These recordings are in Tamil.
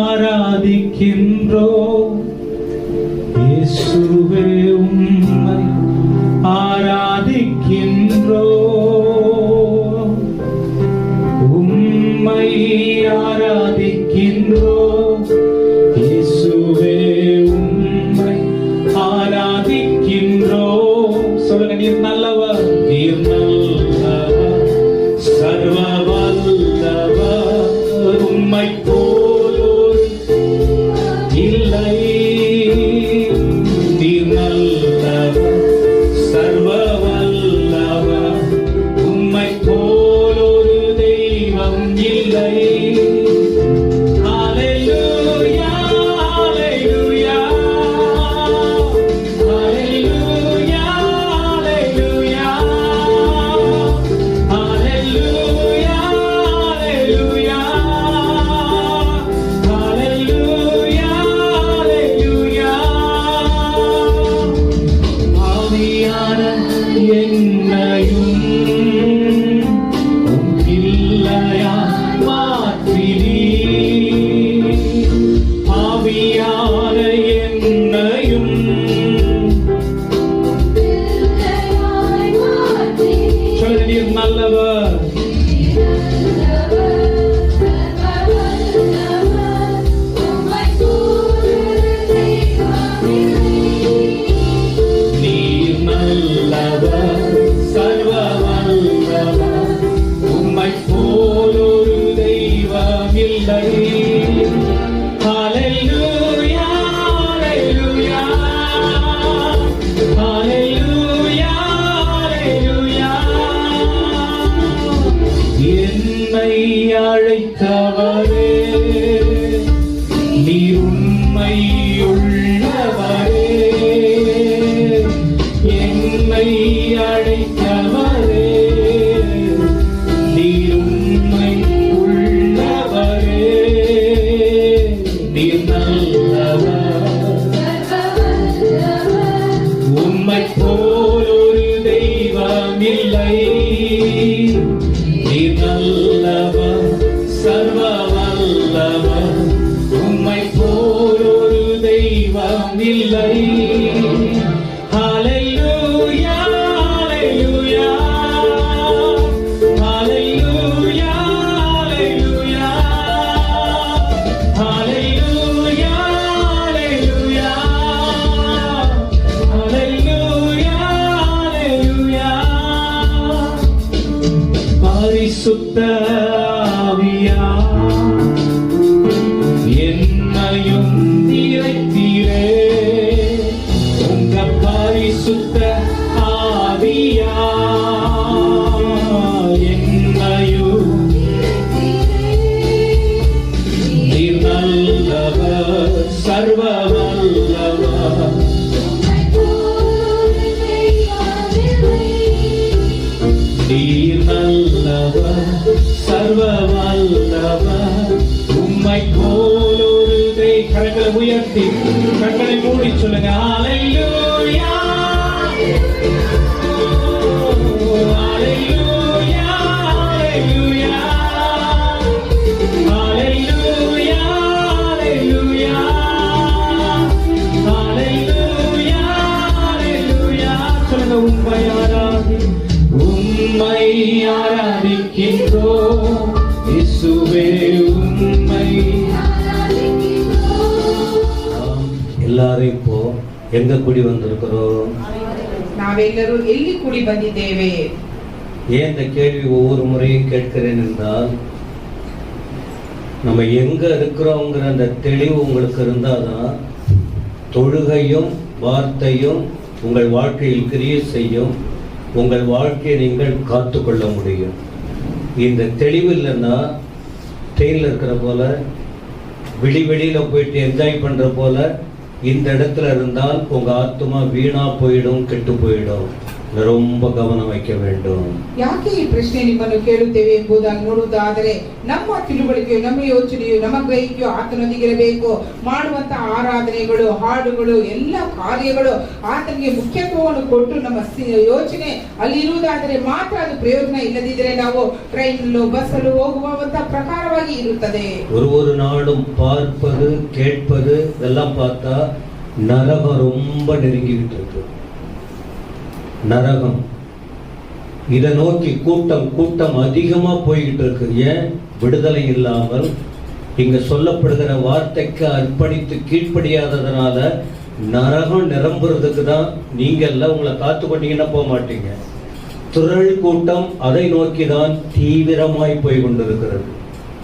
ஆராதிக்கின்றோம். இயேசுவே உம்மை ஆராதிக்கின்றோம். உம்மை ஆராதிக்கின்றோம். இயேசுவே உம்மை ஆராதிக்கின்றோம். சொல்லுங்க, நீர் நல்லவர், நீர் நல்லவர், சர்வ வல்லவர், உம்மை போலோர் இல்லை. நீர் நல்லவர், சர்வ வல்லவர், உம்மை போலொரு தெய்வம் இல்லை. ஹல்லேலூயா, ஹல்லேலூயா, ஹல்லேலூயா, ஹல்லேலூயா, ஹல்லேலூயா, ஹல்லேலூயா, ஹல்லேலூயா, ஹல்லேலூயா. ஆவியான என்னையும் உம் பிள்ளையாய் மாற்றினீர். ஆவியான என்னையும் சொல்லுங்க, நீர் நல்லவர், நீர் நல்லவர், சர்வ வல்லவர், உம்மை போலொரு தெய்வம் இல்லை. ஹல்லேலூயா, ஹல்லேலூயா, ஹல்லேலூயா, ஹல்லேலூயா. என்னை அழைத்தவரே, நீர் உண்மை உள்ளவரே. என்னை அழைத்தவரே, நீர் உண்மை உள்ளவரே. நீர் நல்லவர், உம்மை போலொரு தெய்வம் இல்லை. நீர் நல்லவர், சர்வ வல்லவர், உம்மை போலொரு தெய்வம் இல்லை. ஹல்லேலூயா, ஹல்லேலூயா, ஹல்லேலூயா, ஹல்லேலூயா, ஹல்லேலூயா, ஹல்லேலூயா, ஹல்லேலூயா, ஹல்லேலூயா. பரிசுத்த ஆவியார் என்னையும் நிறைத்தீரே. உங்க பரிசுத்த ஆவியார் என்னையும். நீர் நல்லவர், சர்வ வல்லவர், நீர் நல்லவர், சர்வ வல்லவர், உம்மை போலொரு கரங்களை உயர்த்தி கண்களை மூடி சொல்லுங்க. ஹல்லேலூயா, ஹல்லேலூயா, ஹல்லேலூயா, ஹல்லேலூயா, ஹல்லேலூயா, ஹல்லேலூயா, ஹல்லேலூயா. சொல்லுங்க, உம்மை உம்மை ஆராதிக்கின்றோம். இயேசுவே உம்மை. ಎಲ್ಲರೂ இப்போ எங்க கூடி வந்திருக்கிறோம்? ನಾವೆಲ್ಲರೂ ಎಲ್ಲಿ ಕೂಡಿ ಬಂದಿದ್ದೇವೆ? ஏன் இந்த கேள்வி ஒவ்வொரு முறையும் கேட்கிறேன் என்றால், நம்ம எங்க இருக்கிறோங்கிற அந்த தெளிவு உங்களுக்கு இருந்தாதான் தொழுகையும் வார்த்தையும் உங்கள் வாழ்க்கையில் கிரியை செய்யும். உங்கள் வாழ்க்கையை நீங்கள் காத்துக்கொள்ள முடியும். இந்த தெளிவு இல்லைன்னா ட்ரெயினில் இருக்கிற போல வெளியில் போயிட்டு என்ஜாய் பண்ணுற போல இந்த இடத்துல இருந்தால் உங்கள் ஆத்மா வீணாக போயிடும், கெட்டு போயிடும். ரொம்ப கவனம் வைக்க வேண்டும். ಯಾಕೆ ಈ ಪ್ರಶ್ನೆ ನಿಮ್ಮನ್ನು ಕೇಳುತ್ತೇವೆ ಎಂಬುದಾಗಿ ನೋಡುವುದಾದರೆ ನಮ್ಮ ತಿಳುವಳಿಕೆಯು, ನಮ್ಮ ಯೋಚನೆಯು, ನಮ್ಮ ಗ್ರಹಿಕೆಯು ಆತನೊಂದಿಗಿರಬೇಕು. ಮಾಡುವಂತಹ ಆರಾಧನೆಗಳು, ಹಾಡುಗಳು, ಎಲ್ಲ ಕಾರ್ಯಗಳು ಆತನಿಗೆ ಮುಖ್ಯತ್ವವನ್ನು ಕೊಟ್ಟು ನಮ್ಮ ಯೋಚನೆ ಅಲ್ಲಿ ಇರುವುದಾದರೆ ಮಾತ್ರ ಅದು ಪ್ರಯೋಜನ. ಇಲ್ಲದಿದ್ದರೆ ನಾವು ಟ್ರೈನಲ್ಲೋ ಬಸ್ಸಲ್ಲೋ ಹೋಗುವಂತಹ ಪ್ರಕಾರವಾಗಿ ಇರುತ್ತದೆ. ஒரு நாடும் பார்ப்பது கேட்பது இதெல்லாம் பார்த்தா நரகம் ரொம்ப நெருங்கிட்டு இருக்கு. நரகம் இதை நோக்கி கூட்டம் அதிகமா போய்கிட்டு இருக்கு. ஏன்? விடுதலை இல்லாமல் இங்க சொல்லப்படுகிற வார்த்தைக்கு அர்ப்பணித்து கீழ்ப்படியாததுனால நரகம் நிரம்புறதுக்கு தான் நீங்க எல்லாம் உங்களை காத்து கொண்டீங்கன்னா போக மாட்டீங்க. திரள் கூட்டம் அதை நோக்கி தான் தீவிரமாய் போய் கொண்டிருக்கிறது.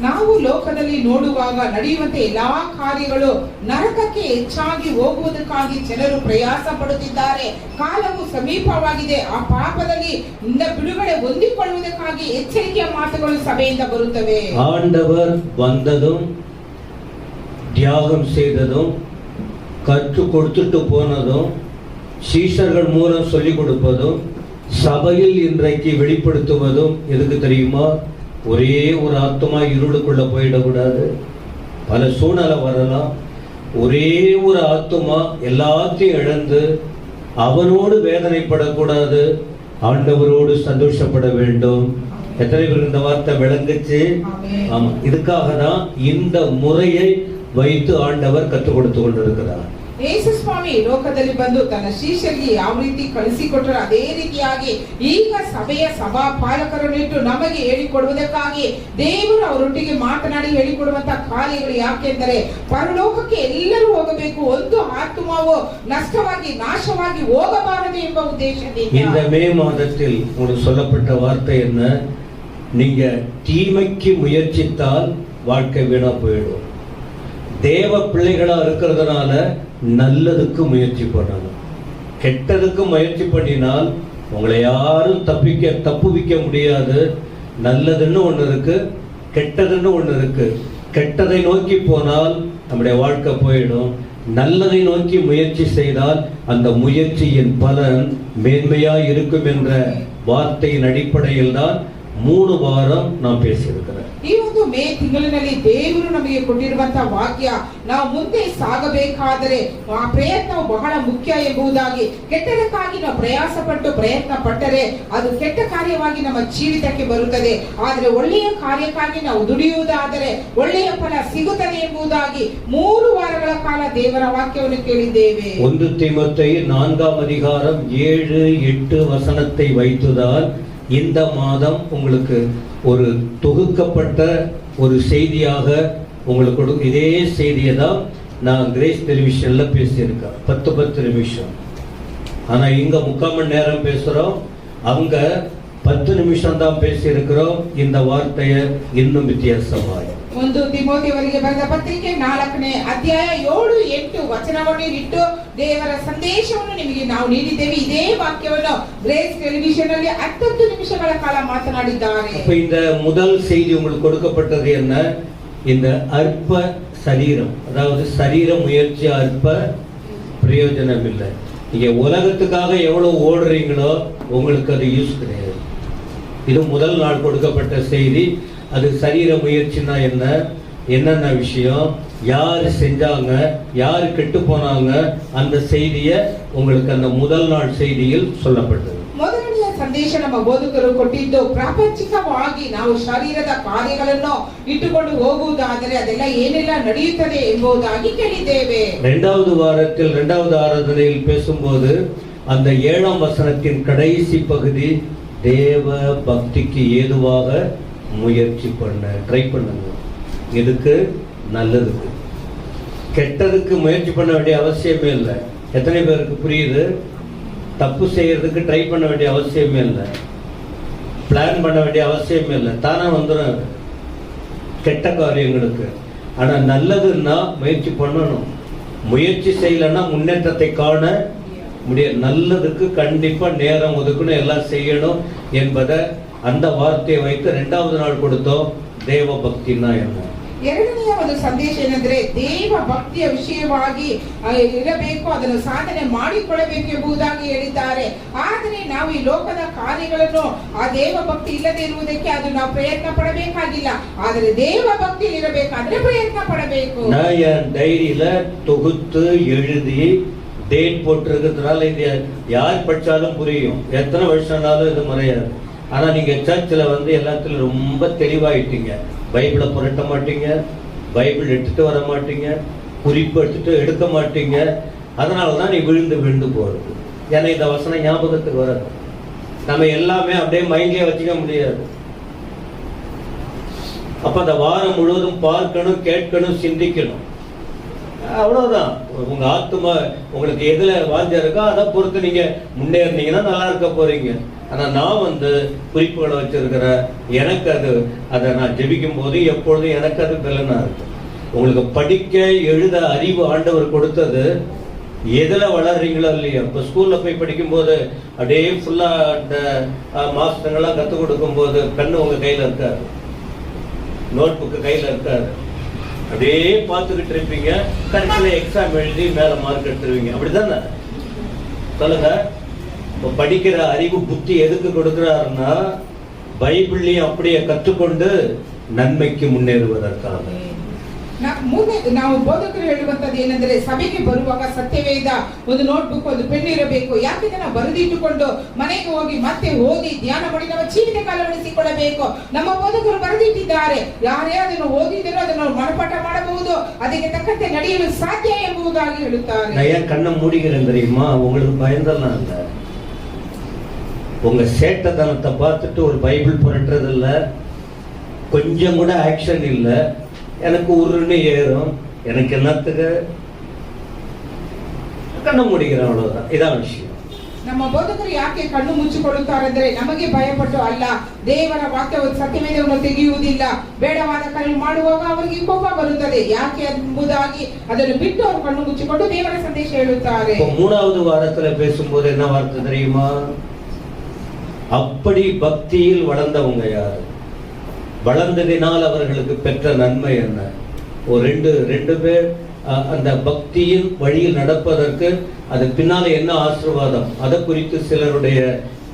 ನಾವು ಲೋಕದಲ್ಲಿ ನೋಡುವಾಗ ನಡೆಯುವಂತೆ ಎಲ್ಲಾ ಕಾರ್ಯಗಳು ನರಕಕ್ಕೆ ಹೆಚ್ಚಾಗಿ ಹೋಗುವುದಕ್ಕಾಗಿ ಜನರು ಪ್ರಯಾಸ ಪಡುತ್ತಿದ್ದಾರೆ. ಕಾಲವು ಸಮೀಪವಾಗಿದೆ. ಆ ಪಾಪದಲ್ಲಿ ಬಿಡುಗಡೆ ಹೊಂದಿಕೊಳ್ಳುವುದಕ್ಕಾಗಿ ಎಚ್ಚರಿಕೆಯ ಮಾತುಗಳು ಸಭೆಯಿಂದ ಬರುತ್ತವೆ. ஆண்டவர் வந்ததும் தியாகம் செய்ததும் கற்றுக் கொடுத்துட்டு போனதும் சீஷர்கள் மூலம் சொல்லிக் கொடுப்பதும் சபையில் இன்றைக்கு வெளிப்படுத்துவதும் எதுக்கு தெரியுமா? ஒரே ஒரு ஆத்மா இருளுக்குள்ள போயிடக்கூடாது. பல சூழ்நிலை வரலாம். ஒரே ஒரு ஆத்மா எல்லாத்தையும் இழந்து அவனோடு வேதனைப்படக்கூடாது, ஆண்டவரோடு சந்தோஷப்பட வேண்டும். எத்தனை பேருக்கு இந்த வார்த்தை விளங்குச்சு? ஆமா, இதுக்காக தான் இந்த முறையை வைத்து ஆண்டவர் கற்றுக் கொடுத்து கொண்டிருக்கிறார். ಯೇಸು ಸ್ವಾಮಿ ಲೋಕದಲ್ಲಿ ಬಂದು ತನ್ನ ಶಿಷ್ಯರಿಗೆ ಯಾವ ರೀತಿ ಕಳಿಸಿಕೊಟ್ಟರು ಅದೇ ರೀತಿಯಾಗಿ ಈಗ ಸಭೆಯ ಸಭಾ ಪಾಲಕರನ್ನಿಟ್ಟು ನಮಗೆ ಹೇಳಿಕೊಡುವುದಕ್ಕಾಗಿ ದೇವರು ಅವರೊಟ್ಟಿಗೆ ಮಾತನಾಡಿ ಹೇಳಿಕೊಡುವಂತಹ ಕಾರ್ಯಗಳು. ಯಾಕೆಂದರೆ ಪರಲೋಕಕ್ಕೆ ಎಲ್ಲರೂ ಹೋಗಬೇಕು, ಒಂದು ಆತ್ಮವು ನಷ್ಟವಾಗಿ ನಾಶವಾಗಿ ಹೋಗಬಾರದು ಎಂಬ ಉದ್ದೇಶದಿಂದ இந்த மே மாதத்தில் உங்களுக்கு சொல்லப்பட்ட வார்த்தை என்ன? நீங்க தீமைக்கு முயற்சித்தால் வாழ்க்கை வீணா போயிடும். தேவ பிள்ளைகளா இருக்கிறதுனால நல்லதுக்கு முயற்சி பண்ணணும். கெட்டதுக்கு முயற்சி பண்ணினால் உங்களை யாரும் தப்புவிக்க முடியாது. நல்லதுன்னு ஒண்ணு இருக்கு, கெட்டதுன்னு ஒண்ணு இருக்கு. கெட்டதை நோக்கி போனால் நம்முடைய வாழ்க்கை போயிடும். நல்லதை நோக்கி முயற்சி செய்தால் அந்த முயற்சியின் பலன் மேன்மையா இருக்கும் என்ற வார்த்தையின் அடிப்படையில் தான் 3 வாரம் நான் பேசியிருக்கிறேன். ಈ ಒಂದು ಮೇ ತಿಂಗಳಿನಲ್ಲಿ ದೇವರು ನಮಗೆ ಕೊಟ್ಟಿರುವಂತಹ ವಾಕ್ಯ, ನಾವು ಮುಂದೆ ಸಾಗಬೇಕಾದರೆ ಆ ಪ್ರಯತ್ನವು ಬಹಳ ಮುಖ್ಯ ಎಂಬುದಾಗಿ. ಕೆಟ್ಟದಕ್ಕಾಗಿ ನಾವು ಪ್ರಯತ್ನ ಪಟ್ಟರೆ ಅದು ಕೆಟ್ಟ ಕಾರ್ಯವಾಗಿ ನಮ್ಮ ಜೀವಿತಕ್ಕೆ ಬರುತ್ತದೆ. ಆದರೆ ಒಳ್ಳೆಯ ಕಾರ್ಯಕ್ಕಾಗಿ ನಾವು ದುಡಿಯುವುದಾದರೆ ಒಳ್ಳೆಯ ಫಲ ಸಿಗುತ್ತದೆ ಎಂಬುದಾಗಿ 3 ವಾರಗಳ ಕಾಲ ದೇವರ ವಾಕ್ಯವನ್ನು ಕೇಳಿದ್ದೇವೆ. 1 தீமோத்தேயு 4ஆம் அதிகாரம் 7-8 வசனத்தை வைத்துதான் இந்த மாதம் உங்களுக்கு ஒரு தொகுக்கப்பட்ட ஒரு செய்தியாக உங்களுக்கு இதே செய்தியை தான் நான் கிரேஸ் டெலிவிஷன்ல பேசியிருக்கேன். 10 நிமிஷம். ஆனா இங்க 3/4 மணி நேரம் பேசுறோம், அங்க 10 நிமிஷம் தான் பேசியிருக்கிறோம். இந்த வார்த்தையை இன்னும் வித்தியாசமாய் 1 ತಿಮೋಥೆಯವರಿಗೆ ಬರೆದ ಪತ್ರಿಕೆ 4ನೇ ಅಧ್ಯಾಯ 7-8 ವಚನವನ್ನು ಇಟ್ಟು ದೇವರ ಸಂದೇಶವನ್ನು ನಿಮಗೆ ನಾವು ನೀಡಿದ್ದೇವೆ. ಇದೇ ವಾಕ್ಯವನ್ನು ಗ್ರೇಸ್ ಟೆಲಿವಿಷನ್ ಅಲ್ಲಿ 10 ನಿಮಿಷಗಳ ಕಾಲ ಮಾತನಾಡಿದ್ದಾರೆ. இப்ப இந்த முதல் செய்தி உங்களுக்கு கொடுக்கப்பட்டது என்ன? இந்த அற்ப சரீரம், அதாவது சரீர முயற்சி அற்ப பிரயோஜனம் இல்லை. நீங்க உலகத்துக்காக எவ்வளவு ஓடுறீங்களோ உங்களுக்கு அது யூஸ் கிடையாது. இது முதல் நாள் கொடுக்கப்பட்ட செய்தி. அது சரீர முயற்சினா என்னென்ன விஷயம், யாரு செஞ்சாங்க, யாரு கெட்டு போனாங்க, அந்த செய்தியை உங்களுக்கு அந்த முதல் நாள் செய்தியில் சொல்லப்பட்டது. ಮೊದಲನೆಯ ಸಂದೇಶ ನಮ್ಮ ಬೋಧಕರು ಕೊಟ್ಟಿದ್ದು ಪ್ರಾಪಂಚಿಕವಾಗಿ ನಾವು ಶರೀರದ ಕಾರ್ಯಗಳನ್ನು ಇಟ್ಟುಕೊಂಡು ಹೋಗುವುದಾದರೆ ಅದೆಲ್ಲ ಏನೆಲ್ಲ ನಡೆಯುತ್ತದೆ ಎಂಬುದಾಗಿ ಕೇಳಿದ್ದೇವೆ. 2வது வாரத்தில் 2வது ஆராதனையில் பேசும்போது அந்த 7ஆம் வசனத்தின் கடைசி பகுதி தேவ பக்திக்கு ஏதுவாக முயற்சி ட்ரை பண்ணுங்க. இதுக்கு நல்லதுக்கு, கெட்டதுக்கு முயற்சி பண்ண வேண்டிய அவசியமே இல்லை. எத்தனை பேருக்கு புரியுது? தப்பு செய்யறதுக்கு ட்ரை பண்ண வேண்டிய அவசியமே இல்லை, பிளான் பண்ண வேண்டிய அவசியமே இல்லை, தானா வந்துடும் கெட்ட காரியங்களுக்கு. ஆனா நல்லதுன்னா முயற்சி பண்ணணும். முயற்சி செய்யலன்னா முன்னேற்றத்தை காண முடியாது. நல்லதுக்கு கண்டிப்பா நேரம் ஒதுக்கணும், எல்லாம் செய்யணும் என்பதை அந்த வார்த்தையை வைத்து 2வது நாள் கொடுத்தோம். தேவ பக்தினா என்ன? ಎರಡನೆಯ ಒಂದು ಸಂದೇಶ ಏನಂದ್ರೆ ದೇವ ಭಕ್ತಿಯ ವಿಷಯವಾಗಿ ಇರಬೇಕು, ಅದನ್ನು ಸಾಧನೆ ಮಾಡಿಕೊಳ್ಳಬೇಕು ಎಂಬುದಾಗಿ ಹೇಳಿದ್ದಾರೆ. ಆದರೆ ನಾವು ಈ ಲೋಕದ ಕಾರ್ಯಗಳನ್ನು ಆ ದೇವ ಭಕ್ತಿ ಇಲ್ಲದೆ ಇರುವುದಕ್ಕೆ ಅದು ನಾವು ಪ್ರಯತ್ನ ಪಡಬೇಕಾಗಿಲ್ಲ. ಆದರೆ ದೇವ ಭಕ್ತಿ ಇರಬೇಕಾದ್ರೆ ಪ್ರಯತ್ನ படಬೇಕು. நான் என் டைரியில தொகுத்து எழுதி டேட் போட்டிருக்கிறதுனால இது யார் படிச்சாலும் புரியும், எத்தனை வருஷம்னாலும் இது மறையாது. ஆனா நீங்க சர்ச்சில் வந்து எல்லாத்துலயும் ரொம்ப தெளிவாயிட்டீங்க. பைபிளை புரட்ட மாட்டீங்க, பைபிள் எடுத்துட்டு வர மாட்டீங்க, குறிப்பு எடுத்துட்டு எடுக்க மாட்டீங்க. அதனாலதான் நீ விழுந்து விழுந்து போறது. ஏன்னா இந்த வசனம் ஞாபகத்துக்கு வராது. நம்ம எல்லாமே அப்படியே மைண்ட்லயே வச்சுக்க முடியாது. அப்ப அந்த வாரம் முழுவதும் பார்க்கணும், கேட்கணும், சிந்திக்கணும். அவ்வளவுதான். உங்க ஆத்மா உங்களுக்கு எதுல வாஞ்சா இருக்கோ அதை பொறுத்து நீங்க முன்னேறினீங்கன்னா நல்லா இருக்க போறீங்க. ஆனா நான் வந்து குறிப்புகளை வச்சிருக்கிற எனக்கு அதை நான் ஜெபிக்கும் போது எப்பொழுதும் எனக்கு அது பலனா இருக்கு. உங்களுக்கு படிக்க எழுத அறிவு ஆண்டவர் கொடுத்தது எதுல வளர்றீங்களோ இல்லையா. இப்ப ஸ்கூல்ல போய் படிக்கும் போது அப்படியே ஃபுல்லா அந்த மாஸ்டர்கள்லாம் கத்துக் கொடுக்கும் போது கண்ணு உங்க கையில இருக்காது, நோட் புக்கு கையில இருக்காது, அப்படியே பார்த்துக்கிட்டு இருப்பீங்க. கடைசியில எக்ஸாம் எழுதி மேல மார்க் எடுத்துருவீங்க. அப்படிதானே சொல்லுங்க. இப்போ படிக்கிற அறிவு புத்தி எதுக்கு கொடுக்கிறாருன்னா பைபிள்லையும் அப்படியே கற்றுக்கொண்டு நன்மைக்கு முன்னேறுவதற்காக. ಮುಂದೆ ನಾವು ಬೋಧಕರು ಹೇಳುವಂತದ್ದು ಏನಂದ್ರೆ ಸಭೆಗೆ ಬರುವಾಗ ಸತ್ಯವೇದ ಒಂದು ನೋಟ್ಬುಕ್ ಒಂದು ಪೆನ್ ಇರಬೇಕು. ಯಾಕೆಂದ್ರೆ ನಾವು ಬರೆದಿಟ್ಟುಕೊಂಡು ಮನೆಗೆ ಹೋಗಿ ಮತ್ತೆ ಓದಿ ಧ್ಯಾನ ಮಾಡಿ ನಮ್ಮ ಜೀವಿತ ಕಾಲವಳಿಸಿಕೊಳ್ಳಬೇಕು. ನಮ್ಮ ಬೋಧಕರು ಬರೆದಿಟ್ಟಿದ್ದಾರೆ, ಯಾರೇ ಅದನ್ನು ಓದಿದರೂ ಅದನ್ನು ಮನಪಾಠ ಮಾಡಬಹುದು, ಅದಕ್ಕೆ ತಕ್ಕಂತೆ ನಡೆಯಲು ಸಾಧ್ಯ ಎಂಬುದಾಗಿ ಹೇಳುತ್ತಾರೆ. நான் கண்ணை மூடிக்கிறேன் தெரியுமா? உங்களுக்கு பயந்தெல்லாம் இல்லை. உங்க சேட்டத்தனத்தை பார்த்துட்டு ஒரு பைபிள் புரட்டுறது இல்ல, கொஞ்சம் கூட ஆக்ஷன் இல்லை. எனக்கு உருன்னு ஏறும், எனக்கு என்னத்துக்கு கண்ணு முடிக்கிறேன், அவ்வளவுதான். இதான் விஷயம். ನಮ್ಮ ಬೋಧಕರು ಯಾಕೆ ಕಣ್ಣು ಮುಚ್ಚಿಕೊಳ್ಳುತ್ತಾರೆ ಅಂದ್ರೆ ನಮಗೆ ಭಯಪಟ್ಟು ಅಲ್ಲ, ದೇವರ ವಾಕ್ಯವು ಸತ್ಯವೇದವನ್ನು ತೆಗೆಯುವುದಿಲ್ಲ. ಬೇಡವಾದ ಕಾರ್ಯ ಮಾಡುವಾಗ ಅವರಿಗೆ ಕೋಪ ಬರುತ್ತದೆ. ಯಾಕೆ ಎಂಬುದಾಗಿ ಅದನ್ನು ಬಿಟ್ಟು ಅವರು ಕಣ್ಣು ಮುಚ್ಚಿಕೊಂಡು ದೇವರ ಸಂದೇಶ ಹೇಳುತ್ತಾರೆ. மூணாவது வாரத்துல பேசும்போது என்ன வார்த்தை தெரியுமா? அப்படி பக்தியில் வளர்ந்தவங்க யாரு, வளர்ந்ததினால் அவர்களுக்கு பெற்ற நன்மை என்ன? ஒரு ரெண்டு பேர் அந்த பக்தியின் வழியில் நடப்பதற்கு அது பின்னால என்ன ஆசீர்வாதம், அதை குறித்து சிலருடைய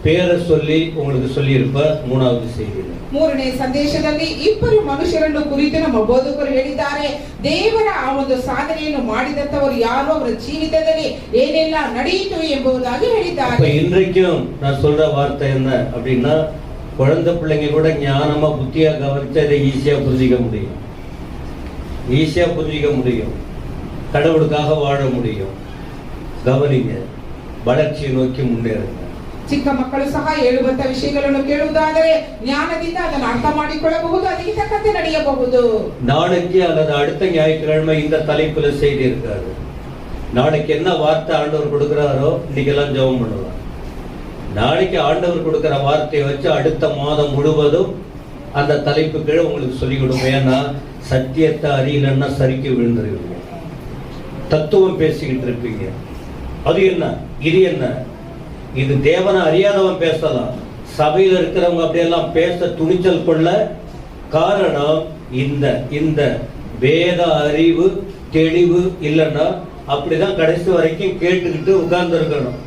பேரை சொல்லி உங்களுக்கு சொல்லியிருப்ப. மூணாவது செய்தி, ಮೂರನೇ ಸಂದೇಶದಲ್ಲಿ ಇಬ್ಬರು ಮನುಷ್ಯರನ್ನು ಕುರಿತು ನಮ್ಮ ಬೋಧಕರು ಹೇಳಿದ್ದಾರೆ. ದೇವರ ಆ ಒಂದು ಸಾಧನೆಯನ್ನು ಮಾಡಿದಂತವರು ಯಾರು, ಅವರ ಜೀವಿತದಲ್ಲಿ ಏನೆಲ್ಲ ನಡೆಯಿತು ಎಂಬುದಾಗಿ ಹೇಳಿದ್ದಾರೆ. இன்றைக்கும் நான் சொல்ற வார்த்தை என்ன அப்படின்னா, குழந்தை பிள்ளைங்க கூட ஞானமா புத்தியா கவனிச்சு அதை ஈஸியா புரிஞ்சிக்க முடியும், கடவுளுக்காக வாழ முடியும். கவனிங்க, வளர்ச்சியை நோக்கி முன்னேறுங்க. ಚಿಕ್ಕ ಮಕ್ಕಳು ಸಹ ಹೇಳುವಂತ ವಿಷಯಗಳನ್ನು ಕೇಳುವುದಾದರೆ ಜ್ಞಾನದಿಂದ ಅದನ್ನು ಅರ್ಥ ಮಾಡಿಕೊಳ್ಳಬಹುದು, ಅದಕ್ಕೆ ತಕ್ಕಂತೆ ನಡೆಯಬಹುದು. நாளைக்கு அல்லது அடுத்த ஞாயிற்றுக்கிழமை இந்த தலைப்புல செய்தி இருக்காது. நாளைக்கு என்ன வார்த்தை ஆண்டவர் கொடுக்கிறாரோ இன்னைக்கெல்லாம் ஜெபம் பண்ணலாம். நாளைக்கு ஆண்டவர் கொடுக்கிற வார்த்தையை வச்சு அடுத்த மாதம் முழுவதும் அந்த தலைப்பு கீழே உங்களுக்கு சொல்லிக் கொடுப்போம். ஏன்னா சத்தியத்தை அறியலன்னா சரிக்கு விழுந்துருவீங்க, தத்துவம் பேசிக்கிட்டு இருப்பீங்க. அது என்ன, இது என்ன, இது தேவனை அறியாதவன் பேசலாம். சபையில் இருக்கிறவங்க அப்படியெல்லாம் பேச துணிச்சல் கொள்ள காரணம் இந்த வேத அறிவு தெளிவு இல்லைன்னா அப்படிதான் கடைசி வரைக்கும் கேட்டுக்கிட்டு உட்கார்ந்து இருக்கணும்.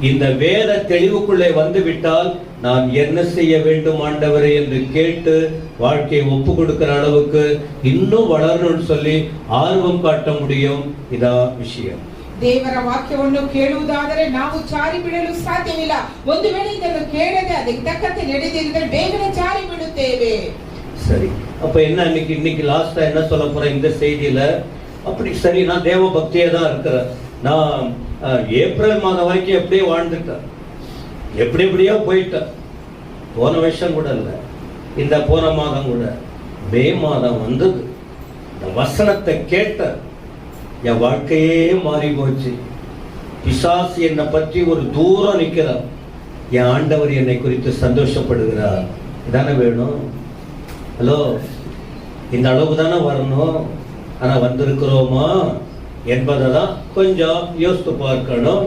இந்த வேத தெளிவுக்குள்ளே வந்து விட்டால் நான் என்ன செய்ய வேண்டும் ஆண்டவரே என்று கேட்டு வாழ்க்கையை ஒப்பு கொடுக்கிற அளவுக்கு இன்னும் வளரணும்னு சொல்லி ஆர்வம் காட்ட முடியும். இதான் விஷயம். ದೇವರ ವಾಕ್ಯವನ್ನು ಕೇಳುವುದಾದರೆ ನಾವು ಜಾರಿ ಬಿಡಲು ಸಾಧ್ಯವಿಲ್ಲ. ಒಂದು ವೇಳೆ ಇದನ್ನು ಕೇಳದೆ ಅದಕ್ಕೆ ತಕ್ಕಂತೆ ನಡೆದಿದ್ದರೆ ಬೇಗನೆ ಜಾರಿ ಬಿಡುತ್ತೇವೆ. சரி, அப்ப என்ன இன்னைக்கு லாஸ்டா என்ன சொல்ல போறேன் இந்த செய்தியில? அப்படி சரி, நான் தேவ பக்தியே தான் இருக்கிறேன். நான் ஏப்ரல் மாதம் வரைக்கும் எப்படியே வாழ்ந்துட்டேன், எப்படியோ போயிட்டேன். போன வருஷம் கூட இல்லை, இந்த போன மாதம் கூட மே மாதம் வந்தது. இந்த வசனத்தை கேட்ட என் வாழ்க்கையே மாறி போச்சு. பிசாசு என்னை பற்றி ஒரு தூரம் நிற்கிறார், என் ஆண்டவர் என்னை குறித்து சந்தோஷப்படுகிறார். இதானே வேணும்? ஹலோ, இந்த அளவு தானே வரணும். ஆனா வந்திருக்கிறோமா என்பதை தான் கொஞ்சம் யோசித்து பார்க்கணும்.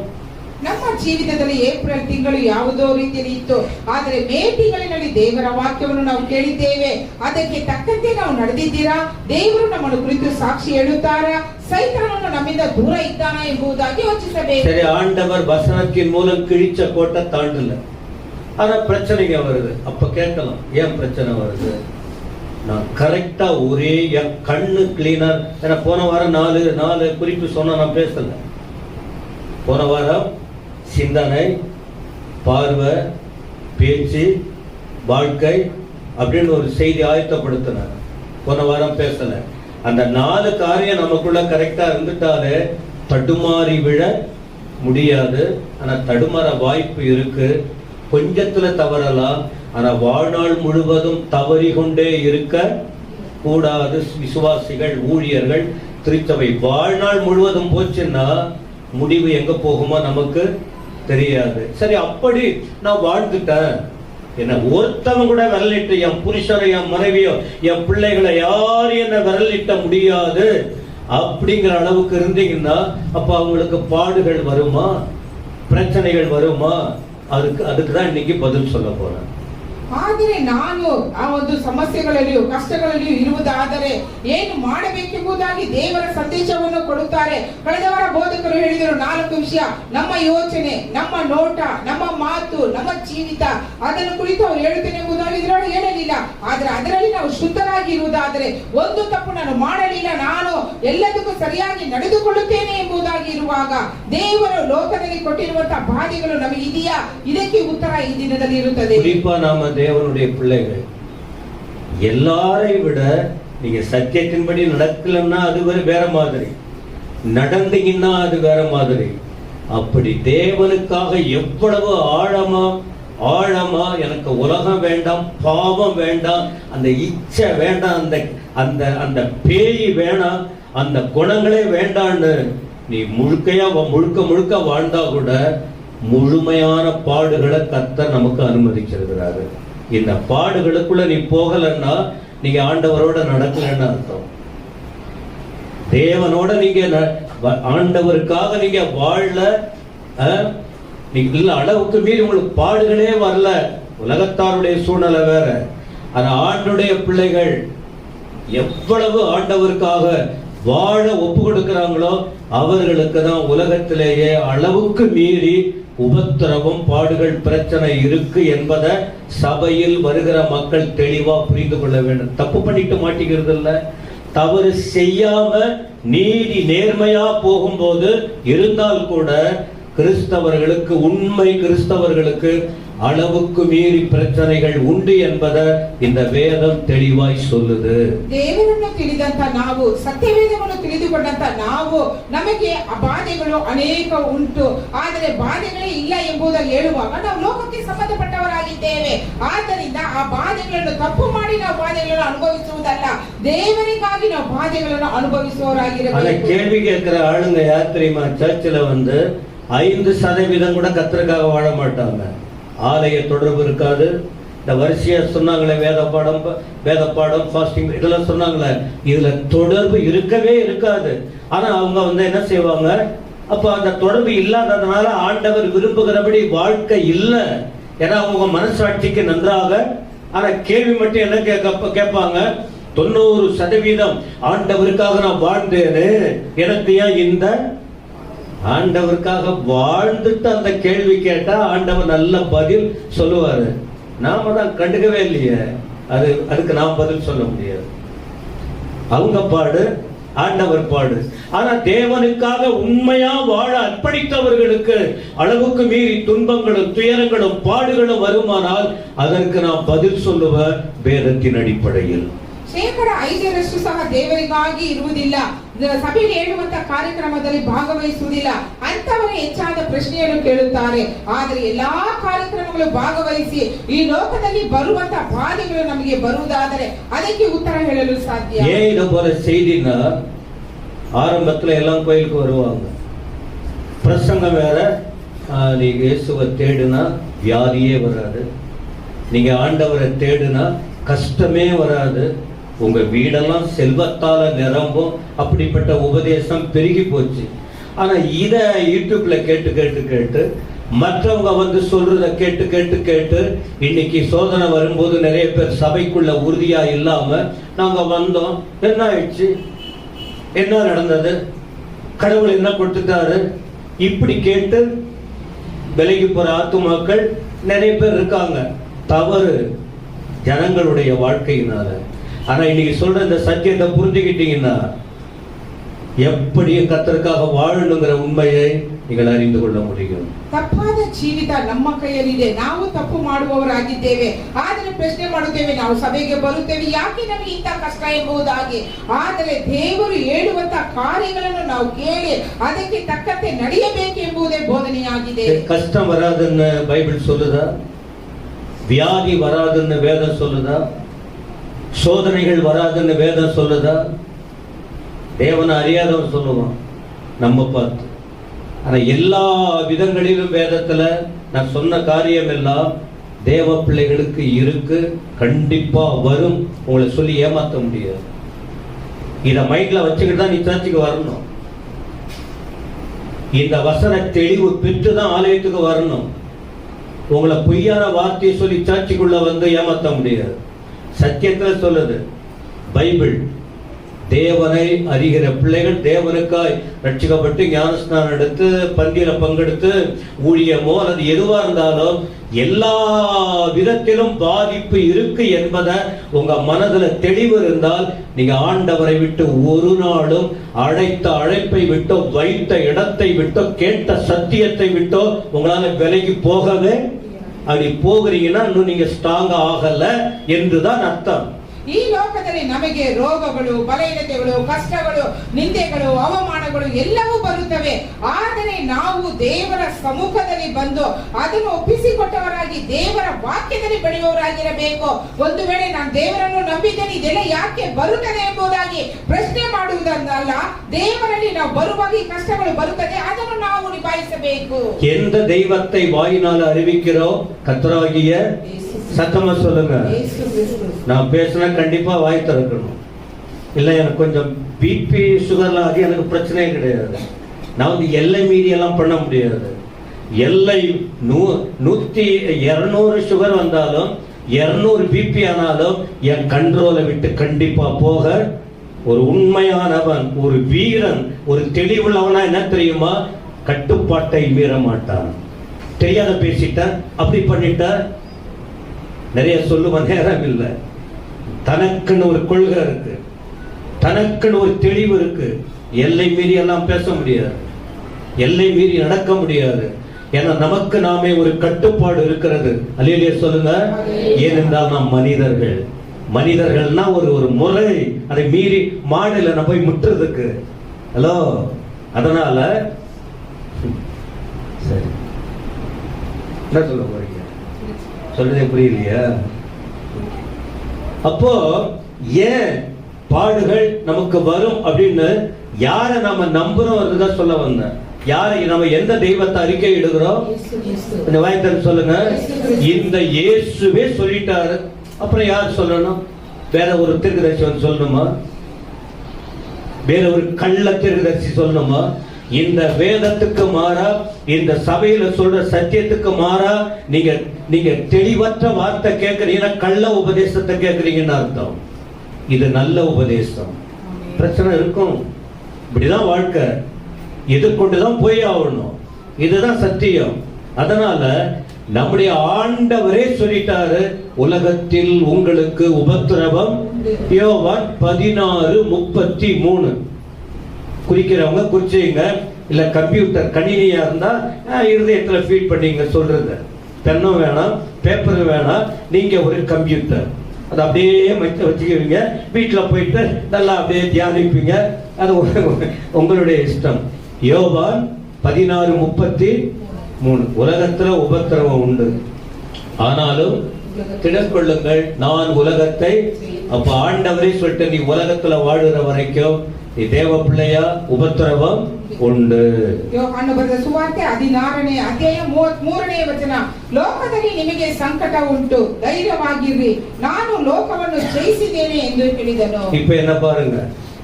ನಮ್ಮ ಜೀವಿತದಲ್ಲಿ ಏಪ್ರಿಲ್ ತಿಂಗಳು ಯಾವುದೋ ರೀತಿಯಲ್ಲಿ ಇತ್ತು, ಆದರೆ ಮೇ ತಿಂಗಳಿನಲ್ಲಿ ದೇವರ ವಾಕ್ಯವನ್ನು ನಾವು ಕೇಳಿದ್ದೇವೆ. ಅದಕ್ಕೆ ತಕ್ಕಂತೆ ನಾವು ನಡೆದಿದ್ದೀರಾ? ದೇವರು ನಮ್ಮನ್ನು ಕುರಿತು ಸಾಕ್ಷಿ ಹೇಳುತ್ತಾರಾ? சைத்தானு நம்மிட தூர இದ್ದಾனா ಎಂಬುದಾಗಿ ಯೋಚಿಸಬೇಕು. சரி, ஆண்டவர் வசனத்தின் மூலம் கிழிச்ச கோட்டை தாண்டல, ஆனா பிரச்சனைங்க வருது. அப்ப கேட்கலாம், ஏன் பிரச்சனை வருது? நான் கரெக்டா ஒரே என் கண்ணு கிளீனர். ஏன்னா போன வாரம் நாலு குறிப்பு சொன்ன, நான் பேசல. போன வாரம் சிந்தனை, பார்வை, பேச்சு, வாழ்க்கை அப்படின்னு ஒரு செய்தி ஆயத்தப்படுத்தினார். போன வாரம் பேசல. அந்த 4 காரியம் நமக்குள்ள கரெக்டா இருந்துட்டாலே தடுமாறி விழ முடியாது. ஆனா தடுமாற வாய்ப்பு இருக்கு. கொஞ்சத்துல தவறலாம், ஆனா வாழ்நாள் முழுவதும் தவறி கொண்டே இருக்க கூடாது. விசுவாசிகள், ஊழியர்கள், திருச்சபை வாழ்நாள் முழுவதும் போச்சுன்னா முடிவு எங்க போகுமோ நமக்கு தெரியாது. சரி, அப்படி நான் வாழ்ந்துட்டேன், என்ன ஒருத்தவன் கூட விரலிட்டு, என் புருஷனை, என் மனைவியோ, என் பிள்ளைகளை யாரும் என்ன விரலிட்ட முடியாது அப்படிங்கிற அளவுக்கு இருந்தீங்கன்னா அப்ப அவங்களுக்கு பாடுகள் வருமா, பிரச்சனைகள் வருமா? அதுக்குதான் இன்னைக்கு பதில் சொல்ல போறேன். ಆದರೆ ನಾನು ಆ ಒಂದು ಸಮಸ್ಯೆಗಳಲ್ಲಿಯೂ ಕಷ್ಟಗಳಲ್ಲಿಯೂ ಇರುವುದಾದರೆ ಏನು ಮಾಡಬೇಕೆಂಬುದಾಗಿ ದೇವರ ಸಂದೇಶವನ್ನು ಕೊಡುತ್ತಾರೆ. ಕಳೆದ ವಾರ ಬೋಧಕರು ಹೇಳಿದರು 4 ವಿಷಯ. ನಮ್ಮ ಯೋಚನೆ, ನಮ್ಮ ನೋಟ, ನಮ್ಮ ಮಾತು, ನಮ್ಮ ಜೀವಿತ, ಅದನ್ನು ಕುರಿತು ಅವರು ಹೇಳುತ್ತೇನೆ ಎಂಬುದಾಗಿ ಇದರಲ್ಲಿ ಹೇಳಲಿಲ್ಲ. ಆದರೆ ಅದರಲ್ಲಿ ನಾವು ಶುದ್ಧರಾಗಿ ಇರುವುದಾದರೆ, ಒಂದು ತಪ್ಪು ನಾನು ಮಾಡಲಿಲ್ಲ, ನಾನು ಎಲ್ಲದಕ್ಕೂ ಸರಿಯಾಗಿ ನಡೆದುಕೊಳ್ಳುತ್ತೇನೆ ಎಂಬುದಾಗಿ ಇರುವಾಗ ದೇವರು ಲೋಕದಲ್ಲಿ ಕೊಟ್ಟಿರುವಂತಹ ಬಾಧೆಗಳು ನಮಗೆ ಇದೆಯಾ? ಇದಕ್ಕೆ ಉತ್ತರ ಈ ದಿನದಲ್ಲಿ ಇರುತ್ತದೆ. தேவனுடைய பிள்ளைகள் எல்லாரையும் விட நீங்க சத்தியத்தின்படி நடக்கலன்னா அது வேற மாதிரி, நடந்தீங்கன்னா அது வேற மாதிரி. அப்படி தேவனுக்காக எவ்வளவு ஆழமா எனக்கு உலகம் வேண்டாம், பாவம் வேண்டாம், அந்த இச்சை வேண்டாம், அந்த அந்த பேய் வேணாம், அந்த குணங்களே வேண்டான்னு நீ முழுக்க வாழ்ந்தா கூட முழுமையான பாடுகளை கர்த்தர் நமக்கு அனுமதிச்சிருக்கிறாரு. இந்த பாடுகளுக்குள்ள நீ போகலன்னா நீங்க ஆண்டவரோட நடக்கலன்னு அர்த்தம். தேவனோட நீங்க ஆண்டவருக்காக நீங்க வாழல, நீங்க அளவுக்கு மீறி உங்களுக்கு பாடுகளே வரல. உலகத்தாருடைய சூழ்நிலை வேற. ஆனா ஆண்டுடைய பிள்ளைகள் எவ்வளவு ஆண்டவருக்காக வாழ ஒப்பு கொடுக்கிறாங்களோ அவர்களுக்கு தான் உலகத்திலேயே அளவுக்கு மீறி உபத்திரவம், பாடுகள், பிரச்சனை இருக்கு என்பதை சபையில் வருகிற மக்கள் தெளிவா புரிந்து கொள்ள வேண்டும். தப்பு பண்ணிட்டு மாட்டிக்கிறது இல்ல, தவறு செய்யாம நீதி நேர்மையா போகும்போது இருந்தால் கூட கிறிஸ்தவர்களுக்கு, உண்மை கிறிஸ்தவர்களுக்கு அளவுக்கு மீறி பிரச்சனைகள் ಉಂಟು ಎಂಬುದ இந்த ವೇದம் தெளிவாய் சொல்லுது. ದೇವರನ್ನು ತಿಳಿದಂತ ನಾವು, ಸತ್ಯವೇದವನ್ನು ತಿಳಿದುಕೊಂಡಂತ ನಾವು, ನಮಗೆ ಬಾಧೆಗಳು ಅನೇಕ ಉಂಟು, ಆದರೆ ಬಾಧೆಗಳೇ ಇಲ್ಲ ಎಂಬುದಾಗಿ ಹೇಳುವಾಗ ನಾವು ಲೋಕಕ್ಕೆ ಸಂಬಂಧಪಟ್ಟವರಾಗಿದ್ದೇವೆ. ಆದ್ದರಿಂದ ಆ ಬಾಧೆಗಳನ್ನು ತಪ್ಪು ಮಾಡಿ ನಾವು ಬಾಧೆಗಳನ್ನು ಅನುಭವಿಸುವುದಲ್ಲ, ದೇವರಿಗಾಗಿ ನಾವು ಬಾಧೆಗಳನ್ನು ಅನುಭವಿಸುವವರಾಗಿರಬೇಕು. அந்த கேள்வி கேட்கிற ஆளுங்க யார் தெரியுமா? சர்ச்சில் 5% கூட கர்த்தருக்காக வாழ மாட்டாங்க. ஆலய தொடர்பு இருக்காது. இந்த வரிசையா சொன்னாங்களே வேத பாடம் ஃபாஸ்டிங் இதெல்லாம் சொன்னாங்களே, இதுல தொடர்பு இருக்கவே இருக்காது. ஆனா அவங்க என்ன செய்வாங்க? அப்ப அந்த தொடர்பு இல்லாததுனால ஆண்டவர் விரும்புகிறபடி வாழ்க்கை இல்லை. ஏன்னா அவங்க மனசாட்சிக்கு நன்றாக. ஆனா கேள்வி மட்டும் என்ன கேட்பாங்க? 90% ஆண்டவருக்காக நான் வாழ்ந்தேனே, எனக்கு ஏன் இந்த ஆண்டவருக்காக வாழ்ந்துட்டு அந்த கேள்வி கேட்டா ஆண்டவர் நல்ல பதில் சொல்லுவாரு. நாம தான் கண்டுக்கவே இல்லையே, அதுக்கு நாம் பதில் சொல்ல முடியாது. அவங்க பாடு, ஆண்டவர் பாடு. ஆனா தேவனுக்காக உண்மையா வாழ அர்ப்பணித்தவர்களுக்கு அளவுக்கு மீறி துன்பங்களும் துயரங்களும் பாடுகளும் வருமானால் அதற்கு நாம் பதில் சொல்லுவ வேதத்தின் அடிப்படையில். 5% ಸಹ ದೇವರಿಗಾಗಿ ಇರುವುದಿಲ್ಲ, ಸಭೆಯಲ್ಲಿ ಹೇಳುವಂತಹ ಕಾರ್ಯಕ್ರಮದಲ್ಲಿ ಭಾಗವಹಿಸುವುದಿಲ್ಲ, ಅಂತವರೇ ಹೆಚ್ಚಾದ ಪ್ರಶ್ನೆಯನ್ನು ಕೇಳುತ್ತಾರೆ. ಆದರೆ ಎಲ್ಲಾ ಕಾರ್ಯಕ್ರಮಗಳು ಭಾಗವಹಿಸಿ ಈ ಲೋಕದಲ್ಲಿ ಬರುವಂತಹ ಬಾಧೆಗಳು ನಮಗೆ ಬರುವುದಾದರೆ ಅದಕ್ಕೆ ಉತ್ತರ ಹೇಳಲು ಸಾಧ್ಯ. ஏன் இத போல செய்தினா, ஆரம்பத்துல எல்லாம் கோயிலுக்கு வருவாங்க, பிரசங்கம் வேற. நீங்க இயேசுவை தேடுனா வியாதியே வராது, நீங்க ஆண்டவரை தேடுனா கஷ்டமே வராது, உங்க வீடெல்லாம் செல்வத்தால நிரம்பும். அப்படிப்பட்ட உபதேசம் பெருகி போச்சு. ஆனா இத யூடியூப்ல கேட்டு கேட்டு கேட்டு மற்றவங்க வந்து சொல்றத கேட்டு கேட்டு கேட்டு இன்னைக்கு சோதனை வரும்போது நிறைய பேர் சபைக்குள்ள உறுதியா இல்லாம நாங்க வந்தோம், என்ன ஆயிடுச்சு, என்ன நடந்தது, கடவுள் என்ன கொடுத்துட்டாரு, இப்படி கேட்டு விலகி போற ஆத்துமாக்கள் நிறைய பேர் இருக்காங்க. தவறு ஜனங்களுடைய வாழ்க்கையினால. ஆனா இன்னைக்கு சொல்ற இந்த சத்தியத்தை புரிஞ்சுக்கிட்டீங்கன்னா எப்படி கர்த்தருக்காக வாழணுங்கிற உண்மையை நீங்கள் அறிந்து கொள்ள முடியும். ತಪ್ಪಾದ ಜೀವಿತ ನಮ್ಮ ಕೈಯಲ್ಲಿದೆ. ನಾವು ತಪ್ಪು ಮಾಡುವವರಾಗಿದ್ದೇವೆ. ಆದರೆ ಪ್ರಶ್ನೆ ಮಾಡುತ್ತೇವೆ, ನಾವು ಸಭೆಗೆ ಬರುತ್ತೇವೆ, ಯಾಕೆ ನಮಗೆ ಇಂಥ ಕಷ್ಟ ಎಂಬುದಾಗಿ. ಆದರೆ ದೇವರು ಹೇಳುವಂತ ಕಾರ್ಯಗಳನ್ನು ನಾವು ಕೇಳಿ ಅದಕ್ಕೆ ತಕ್ಕಂತೆ ನಡೆಯಬೇಕು ಎಂಬುದೇ ಬೋಧನೆಯಾಗಿದೆ. கஷ்டம் வராதுன்னு பைபிள் சொல்லுதா? வியாதி வராதுன்னு வேதம் சொல்லுதா? சோதனைகள் வராதுன்னு வேதம் சொல்லுதா? தேவனை அறியாதவன் சொல்லுவான் நம்ம பார்த்து. ஆனா எல்லா விதங்களிலும் வேதத்துல நான் சொன்ன காரியம் எல்லாம் தேவ பிள்ளைகளுக்கு இருக்கு, கண்டிப்பா வரும். உங்களை சொல்லி ஏமாத்த முடியாது. இத மைண்ட்ல வச்சுக்கிட்டு தான் நீ சர்ச்சுக்கு வரணும். இந்த வசன தெளிவு பெற்று தான் ஆலயத்துக்கு வரணும். உங்களை பொய்யான வார்த்தையை சொல்லி சர்ச்சுக்குள்ள வந்து ஏமாத்த முடியாது. சத்தியத்துல சொல்லுது பைபிள். தேவனை அறிகிற பிள்ளைகள் தேவனுக்காய் ரட்சிக்கப்பட்டு ஞானஸ்நானம் எடுத்து பந்தியில பங்கெடுத்து ஊழியமோ அல்லது எதுவா இருந்தாலும் எல்லா விதத்திலும் பாதிப்பு இருக்கு என்பதை உங்க மனதுல தெளிவு இருந்தால் நீங்க ஆண்டவரை விட்டு ஒரு நாளும் அழைத்த அழைப்பை விட்டோ வைத்த இடத்தை விட்டோ கேட்ட சத்தியத்தை விட்டோ உங்களால விலகி போகவே. அப்படி போகிறீங்கன்னா இன்னும் நீங்க ஸ்ட்ராங் ஆகல என்றுதான் அர்த்தம். ಈ ಲೋಕದಲ್ಲಿ ನಮಗೆ ರೋಗಗಳು, ಬಲಹೀನತೆಗಳು, ಕಷ್ಟಗಳು, ನಿಂದೆಗಳು, ಅವಮಾನಗಳು ಎಲ್ಲವೂ ಬರುತ್ತವೆ. ಆದರೆ ನಾವು ದೇವರ ಸಮ್ಮುಖದಲ್ಲಿ ಬಂದು ಅದನ್ನು ಒಪ್ಪಿಸಿಕೊಟ್ಟವರಾಗಿ ದೇವರ ವಾಕ್ಯದಲ್ಲಿ ಬೆಳೆಯುವವರಾಗಿರಬೇಕು. ಒಂದು ವೇಳೆ ನಾನು ದೇವರನ್ನು ನಂಬಿದ್ದೇನೆ, ಇದೆಲ್ಲ ಯಾಕೆ ಬರುತ್ತದೆ ಎಂಬುದಾಗಿ ಪ್ರಶ್ನೆ ಮಾಡುವುದಲ್ಲ. ದೇವರಲ್ಲಿ ನಾವು ಬರುವಾಗ ಈ ಕಷ್ಟಗಳು ಬರುತ್ತದೆ, ಅದನ್ನು ನಾವು ನಿಭಾಯಿಸಬೇಕು. எந்த தெய்வத்தை வாயினால் அறிவிக்கிறோம்? கர்த்தராகிய சத்தமா சொல்லுங்க. நான் பேசினா கண்டிப்பா வாய் திறக்கணும். இல்ல எனக்கு கொஞ்சம் பிபி சுகர்லாம் ஆகி எனக்கு பிரச்சனையே கிடையாது. நான் வந்து எல்லை மீறி எல்லாம் பண்ண முடியாது. எல்லை 200 சுகர் வந்தாலும் 200 பிபி ஆனாலும் என் கண்ட்ரோலை விட்டு கண்டிப்பா போக. ஒரு உண்மையானவன், ஒரு வீரன், ஒரு தெளிவுள்ளவனா என்ன தெரியுமா? கட்டுப்பாட்டை மீற மாட்டான். தெரியாத பேசிட்ட, அப்படி பண்ணிட்ட, நிறைய சொல்லுவ நேரம் இல்லை. தனக்குன்னு ஒரு கொள்கை இருக்கு, தனக்குன்னு ஒரு தெளிவு இருக்கு. எல்லை மீறி எல்லாம் பேச முடியாது, எல்லை மீறி நடக்க முடியாது. ஏன்னா நமக்கு நாமே ஒரு கட்டுப்பாடு இருக்கிறது. அல்லேலூயா சொல்லுங்க. ஏனென்றால் நாம் மனிதர்கள். மனிதர்கள்னா ஒரு முறை, அதை மீறி மாடல நம்ம போய் முட்டுறதுக்கு. ஹலோ, அதனால சரி என்ன சொல்ல போறீங்க? சொல்றதே புரியலையா? அப்போ ஏன் பாடுகள் நமக்கு வரும் அப்படின்னு யாரை நாம நம்புறோம் அதுதான் சொல்ல வந்தேன். யாரை நம்ம எந்த தெய்வத்தை அறிக்கை இடுகிறோம்? இந்த வாய்த்தன் சொல்லுங்க. இந்த இயேசுவே சொல்லிட்டாரு, அப்புறம் யார் சொல்லணும்? வேற ஒரு தீர்க்கதரிசி சொல்லணுமா? வேற ஒரு கள்ள தீர்க்கதரிசி சொல்லணுமா? இந்த வேதத்துக்கு மாறா, இந்த சபையில சொல்ற சத்தியத்துக்கு மாறா நீங்க தெளிவற்ற வார்த்தை கேட்கறீங்கன்னா கள்ள உபதேசத்தை கேட்கறீங்கன்னு அர்த்தம். இது நல்ல உபதேசம். பிரச்சனை இருக்கும், இப்படிதான் வாழ்க்கை, எதிர்கொண்டுதான் போய் ஆகணும். இதுதான் சத்தியம். அதனால நம்முடைய ஆண்டவரே சொல்லிட்டாரு, உலகத்தில் உங்களுக்கு உபத்திரவம். யோவான் 16:33. குறிக்கிறவங்க குறிச்சிங்க. இல்ல கம்ப்யூட்டர் கணினியா இருந்தா இருதயத்துல ஃபீட் பண்ணீங்க சொல்றது. பெண்ணும் வேணாம், பேப்பரும் வேணாம், நீங்க ஒரு கம்ப்யூட்டர் அதை அப்படியே வச்சுக்குவீங்க. வீட்டுல போயிட்டு நல்லா அப்படியே தியானிப்பீங்க. அது உங்களுடைய இஷ்டம். யோவான் 16:33. உலகத்துல உபத்திரவம் உண்டு, ஆனாலும் திடக்கொள்ளுங்கள், நான் உலகத்தை. அப்ப ஆண்டவரே சொல்லிட்டு, நீ உலகத்துல வாழுற வரைக்கும் நீ தேவ பிள்ளையா, உபத்திரவம் ಉಂಡು. ಯೋಹಾನ ಬರೆದ ಸುವಾರ್ತೆ 16ನೇ ಅಧ್ಯಾಯ 33ನೇ ವಚನ. ಲೋಕದಲ್ಲಿ ನಿಮಗೆ ಸಂಕಟ ಉಂಟು, ಧೈರ್ಯವಾಗಿರ್ರಿ, ನಾನು ಲೋಕವನ್ನು ಜಯಿಸಿದ್ದೇನೆ ಎಂದು ಹೇಳಿದನು. இப்ப என்ன பாருங்க,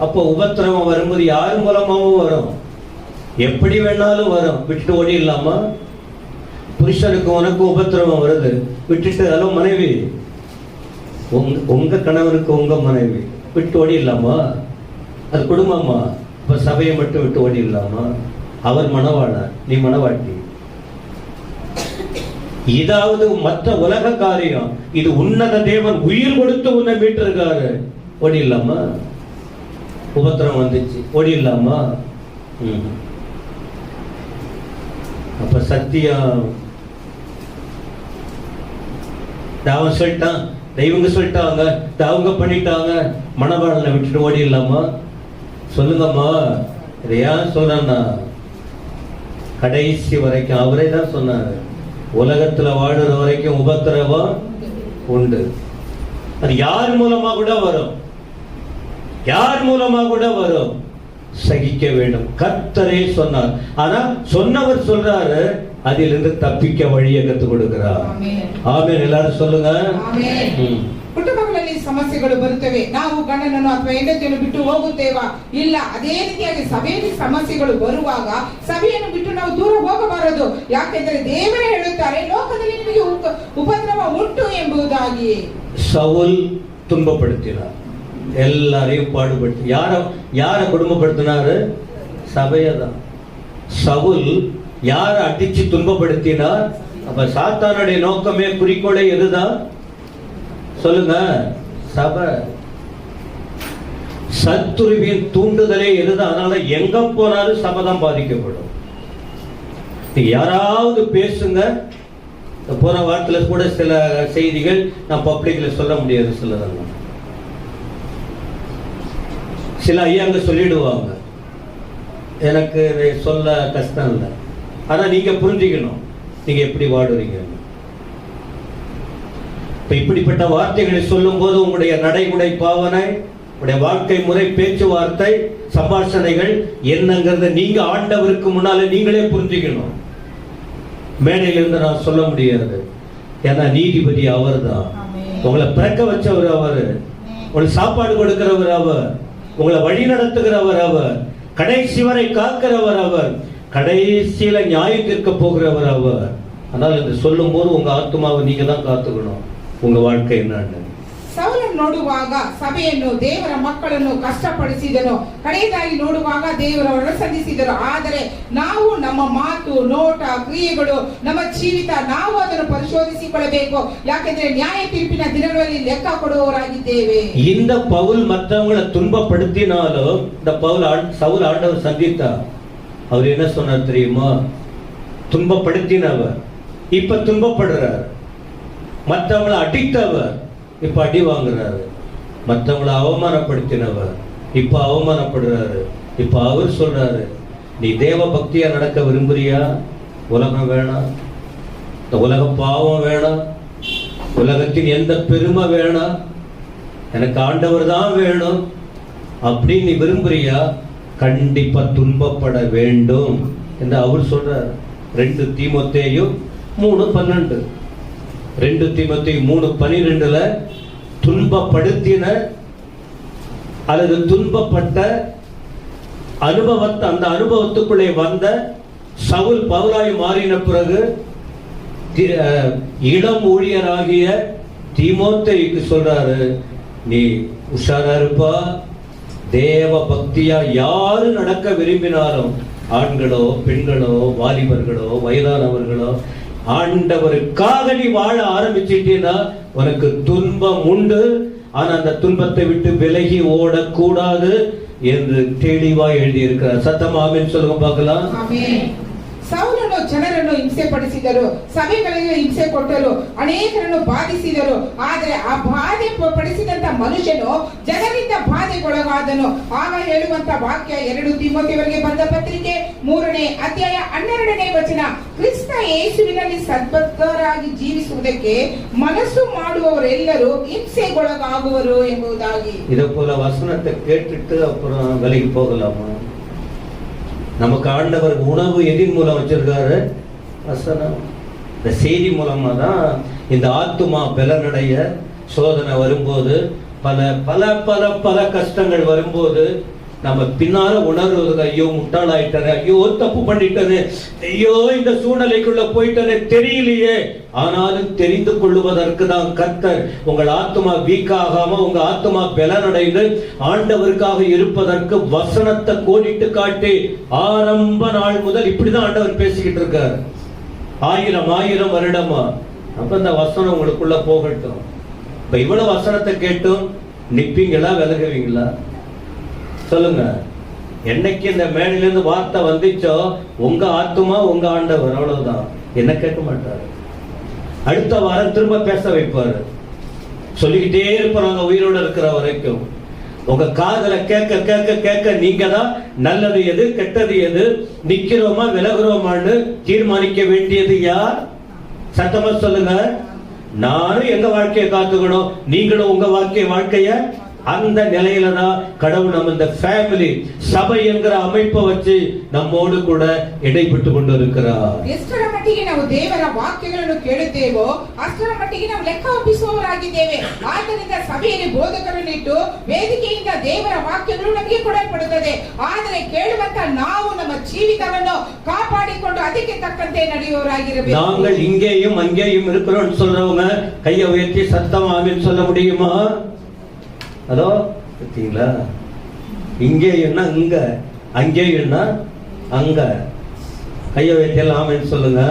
அப்போ உபத்திரவம் வரும்போது யார் மூலமாவும் வரும்? எப்படி வேணாலும் வரும், விட்டுட்டு ஓடிடலாமா? புருஷனுக்கு உனக்கு உபத்திரவம் வருது, விட்டுட்டு ஹலோ மனைவி, உங்க கணவனுக்கு உங்க மனைவி விட்டு ஓடிடலாமா? அது குடும்பமா? இப்ப சபையை மட்டும் விட்டு ஓடிடலாமா? அவர் மணவாளன், நீ மணவாட்டி. இதாவது மற்ற உலக காரியம், இது உன்னத தேவன் உயிர் கொடுத்து உன்னை மீட்டிருக்காரு, ஓடிடலாமா? உபத்திரம் வந்துச்சு, ஓடிடலாமா? அப்ப சத்தியம் அவன் சொல்லிட்டான், இவங்க சொல்லிட்டாங்க, அவங்க பண்ணிட்டாங்க, மணவாளனை விட்டுட்டு ஓடிடலாமா? சொல்லுங்கம்மா. இதை ஏன் சொல்றேன்னா, கடைசி வரைக்கும் அவரே தான் சொன்னாரு, உலகத்துல வாழுற வரைக்கும் உபத்திரவம் உண்டு. அது யார் மூலமா கூட வரும், யார் மூலமா கூட வரும், சகிக்க வேண்டும். கர்த்தரே சொன்னார். ஆனா சொன்னவர் சொல்றாரு, அதிலிருந்து தப்பிக்க வழியை கத்து கொடுக்கிறார். ஆமென். எல்லாரும் சொல்லுங்க. ಕುಟುಂಬಗಳಲ್ಲಿ ಸಮಸ್ಯೆಗಳು ಬರುತ್ತವೆ. ನಾವು ಗಂಡನನ್ನು ಅಥವಾ ಹೆಂಡತಿಯನ್ನು ಬಿಟ್ಟು ಹೋಗುತ್ತೇವಾ? ಇಲ್ಲ. ಅದೇ ರೀತಿಯಾಗಿ ಸಭೆಯಲ್ಲಿ ಸಮಸ್ಯೆಗಳು ಬರುವಾಗ ಸಭೆಯನ್ನು ಬಿಟ್ಟು ನಾವು ದೂರ ಹೋಗಬಾರದು. ಯಾಕೆಂದರೆ ದೇವರೇ ಹೇಳುತ್ತಾರೆ, ಲೋಕದಲ್ಲಿ ನಿಮಗೆ ಉಪದ್ರವ ಉಂಟು ಎಂಬುದಾಗಿ. ಸೌಲ್ துன்பப்படுத்தினார், எல்லாரையும் பாடுபடுத்தி. யார குடும்பப்படுத்தினாரு? சபையதான். சவுல் யார அடிச்சு துன்பப்படுத்தினார்? அப்ப சாத்தானுடைய நோக்கமே, குறிக்கோளே எதுதான் சொல்லுங்க? சபை. சத்துருவின் தூண்டுதலே எதுதான்? அதனால எங்க போனாலும் சபை தான் பாதிக்கப்படும். யாராவது பேசுங்க. போன வாரத்துல கூட சில செய்திகள் நான் பப்ளிக்ல சொல்ல முடியாது, சிலதெல்லாம் சில ஐயாங்க சொல்லிடுவாங்க, எனக்கு சொல்ல கஷ்டம் இல்லை. ஆனா நீங்க புரிஞ்சுக்கணும், நீங்க எப்படி வாடுறீங்க. இப்படிப்பட்ட வார்த்தைகளை சொல்லும் போது உங்களுடைய நடைமுறை பாவனை, உங்களுடைய வாழ்க்கை முறை, பேச்சுவார்த்தை, சம்பாஷணைகள் என்னங்கிறத நீங்க ஆண்டவருக்கு முன்னால நீங்களே புரிஞ்சுக்கணும். மேடையிலிருந்து நான் சொல்ல முடியாது. ஏன்னா நீதிபதி அவர் தான். உங்களை பிறக்க வச்சவர் அவர், உங்களுக்கு சாப்பாடு கொடுக்கிறவர் அவர், உங்களை வழி நடத்துகிறவர் அவர், கடைசி வரை காக்கிறவர் அவர், கடைசியில நியாயம் தீர்க்க போகிறவர் அவர். அதனால இது சொல்லும் போது உங்க ஆத்மாவை நீங்க தான் காத்துக்கணும். உங்க வாழ்க்கை என்னன்னு. ಸೌಲನ್ನು ನೋಡುವಾಗ ಸಭೆಯನ್ನು, ದೇವರ ಮಕ್ಕಳನ್ನು ಕಷ್ಟಪಡಿಸಿದನು. ಕಡೆಯದಾಗಿ ನೋಡುವಾಗ ದೇವರವರನ್ನು ಸಂಧಿಸಿದರು. ಆದರೆ ನಾವು ನಮ್ಮ ಮಾತು, ನೋಟ, ಕ್ರಿಯೆಗಳು, ನಮ್ಮ ಜೀವಿತ, ನಾವು ಅದನ್ನು ಪರಿಶೋಧಿಸಿಕೊಳ್ಳಬೇಕು. ಯಾಕೆಂದ್ರೆ ನ್ಯಾಯ ತೀರ್ಪಿನ ದಿನಗಳಲ್ಲಿ ಲೆಕ್ಕ ಕೊಡುವವರಾಗಿದ್ದೇವೆ. இந்த பவுல் மற்றவங்களை துன்பப்படுத்தினாலும் இந்த சவுல் ஆண்டவர் சந்தித்தார். அவர் என்ன சொன்னார் தெரியுமா? துன்பப்படுத்தினவர் இப்ப துன்பப்படுறார், மற்றவங்களை அடித்தவர் இப்ப அடி வாங்குறாரு, மற்றவங்களை அவமானப்படுத்தினவர் இப்ப அவமானப்படுறாரு. இப்ப அவர் சொல்றாரு, நீ தேவ பக்தியா நடக்க விரும்புறியா? உலகம் வேணாம், இந்த உலக பாவம் வேணாம், உலகத்தின் எந்த பெருமை வேணாம், எனக்கு ஆண்டவர் தான் வேணும் அப்படின்னு நீ விரும்புறியா? கண்டிப்பா துன்பப்பட வேண்டும் என்று அவர் சொல்றார். 2 தீமோத்தேயு 3:12, 2 தீமோத்தேயு 3:12 துன்பப்படுத்தின அல்லது துன்பப்பட்ட அனுபவத்தை, அந்த அனுபவத்துக்குள்ளே வந்த சவுல் பவுலாய் மாறின பிறகு இளம் ஊழியராகிய தீமோத்தேயுக்கு சொல்றாரு, நீ உஷாரா இருப்பா, தேவ பக்தியா யாரு நடக்க விரும்பினாலும், ஆண்களோ பெண்களோ வாலிபர்களோ வயதானவர்களோ, ஆண்டவருக்காக நீ வாழ ஆரம்பிச்சிட்டீன்னா உனக்கு துன்பம் உண்டு. ஆனா அந்த துன்பத்தை விட்டு விலகி ஓடக்கூடாது என்று தெளிவா எழுதியிருக்கிறார். சத்தம் ஆமென் சொல்லுங்க பார்க்கலாம். ಸೌಲನು ಜನರನ್ನು ಹಿಂಸೆ ಪಡಿಸಿದರು, ಸಭೆಗಳಿಗೆ ಹಿಂಸೆ ಕೊಟ್ಟರು, ಅನೇಕರನ್ನು ಬಾಧಿಸಿದರು. ಆದರೆ ಆ ಬಾಧೆ ಪಡಿಸಿದಂತ ಮನುಷ್ಯನು ಜನರಿಂದ ಬಾಧೆಗೊಳಗಾದನು. ಆಗ ಹೇಳುವಂತ ವಾಕ್ಯ 2 ತಿಮೋಥೆಯವರಿಗೆ ಬರೆದ ಪತ್ರಿಕೆ 3ನೇ ಅಧ್ಯಾಯ 12ನೇ ವಚನ, ಕ್ರಿಸ್ತ ಯೇಸುವಿನಲ್ಲಿ ಸದ್ಭಕ್ತರಾಗಿ ಜೀವಿಸುವುದಕ್ಕೆ ಮನಸ್ಸು ಮಾಡುವವರೆಲ್ಲರೂ ಹಿಂಸೆಗೊಳಗಾಗುವರು ಎಂಬುದಾಗಿ. இதை போல வசனத்தை கேட்டுட்டு அப்புறம் விலகி போகலாமா? நமக்கு ஆண்டவர் உணவு எதின் மூலம் வச்சிருக்காரு? வசனம். இந்த செய்தி மூலமா தான் இந்த ஆத்துமா பலனடைய, சோதனை வரும்போது, பல பல பல பல கஷ்டங்கள் வரும்போது நம்ம பின்னால உணர்வது, ஐயோ முட்டாளாயிட்டாரு, ஐயோ தப்பு பண்ணிட்டாரு, ஐயோ இந்த சூழ்நிலைக்குள்ள போயிட்டாரு, தெரியலையே. ஆனாலும் தெரிந்து கொள்வதற்கு தான் கர்த்தர் உங்கள் ஆத்மா வீக் ஆகாம, உங்க ஆத்மா பலனடைந்து ஆண்டவருக்காக இருப்பதற்கு வசனத்தை கோடிட்டு காட்டி ஆரம்ப நாள் முதல் இப்படிதான் ஆண்டவர் பேசிக்கிட்டு இருக்கார். 1000 வருடமா. அப்ப இந்த வசனம் உங்களுக்குள்ள போகட்டும். இப்ப இவ்வளவு வசனத்தை கேட்டும் நிப்பீங்களா, விலகுவீங்களா? சொல்லுங்க. என்னைக்கு இந்த மேடையிலிருந்து வார்த்தை வந்துச்சோ உங்க ஆத்துமா உங்க ஆண்டவர், அவ்வளவுதான். என்ன கேட்க மாட்டாரு. அடுத்த வாரம் திரும்ப பேச வைப்பாரு. சொல்லிக்கிட்டே இருப்பாங்க உயிரோட இருக்கிற வரைக்கும். உங்க காதல கேட்க கேட்க கேட்க நீங்க தான் நல்லது எது கெட்டது எது, நிக்கிறோமா விலகுறோமான்னு தீர்மானிக்க வேண்டியது யார்? சத்தமா சொல்லுங்க. நானும் எங்க வாழ்க்கையை காத்துக்கணும், நீங்களும் உங்க வாழ்க்கைய. அந்த நிலையில தான் கடவுள் நம்ம இந்த ஃபேமிலி சபை என்கிற அமைப்பை வச்சு நம்மோடு கூட இடைப்பட்டு கொண்டு இருக்கிறார். ಎಷ್ಟರ ಮಟ್ಟಿಗೆ ನಾವು ದೇವರ ವಾಕ್ಯಗಳನ್ನು ಕೇಳುತ್ತೇವೋ ಅಷ್ಟರ ಮಟ್ಟಿಗೆ ನಾವು ಲೆಕ್ಕ ಒಪ್ಪಿಸುವವರಾಗಿದ್ದೇವೆ. ಆದ್ದರಿಂದ ಸಭೆಯಲ್ಲಿ ಬೋಧಕರನ್ನಿಟ್ಟು ವೇದಿಕೆಯಿಂದ ದೇವರ ವಾಕ್ಯಗಳು ನಮಗೆ ಕೊಡಲ್ಪಡುತ್ತದೆ. ಆದರೆ ಕೇಳುವಂತ ನಾವು ನಮ್ಮ ಜೀವಿತವನ್ನು ಕಾಪಾಡಿಕೊಂಡು ಅದಕ್ಕೆ ತಕ್ಕಂತೆ ನಡೆಯುವವರಾಗಿರಬೇಕು. நாங்கள் இங்கேயும் அங்கேயும் இருக்கிறோம் சொல்றவங்க கையை உயர்த்தி சத்தமா ஆமென் சொல்ல முடியுமா? ஹலோ, பார்த்தீங்களா? இங்கேயும்னா இங்க, அங்கேயும்னா அங்க. கையை வைக்கலாம் ஆமென் சொல்லுங்க.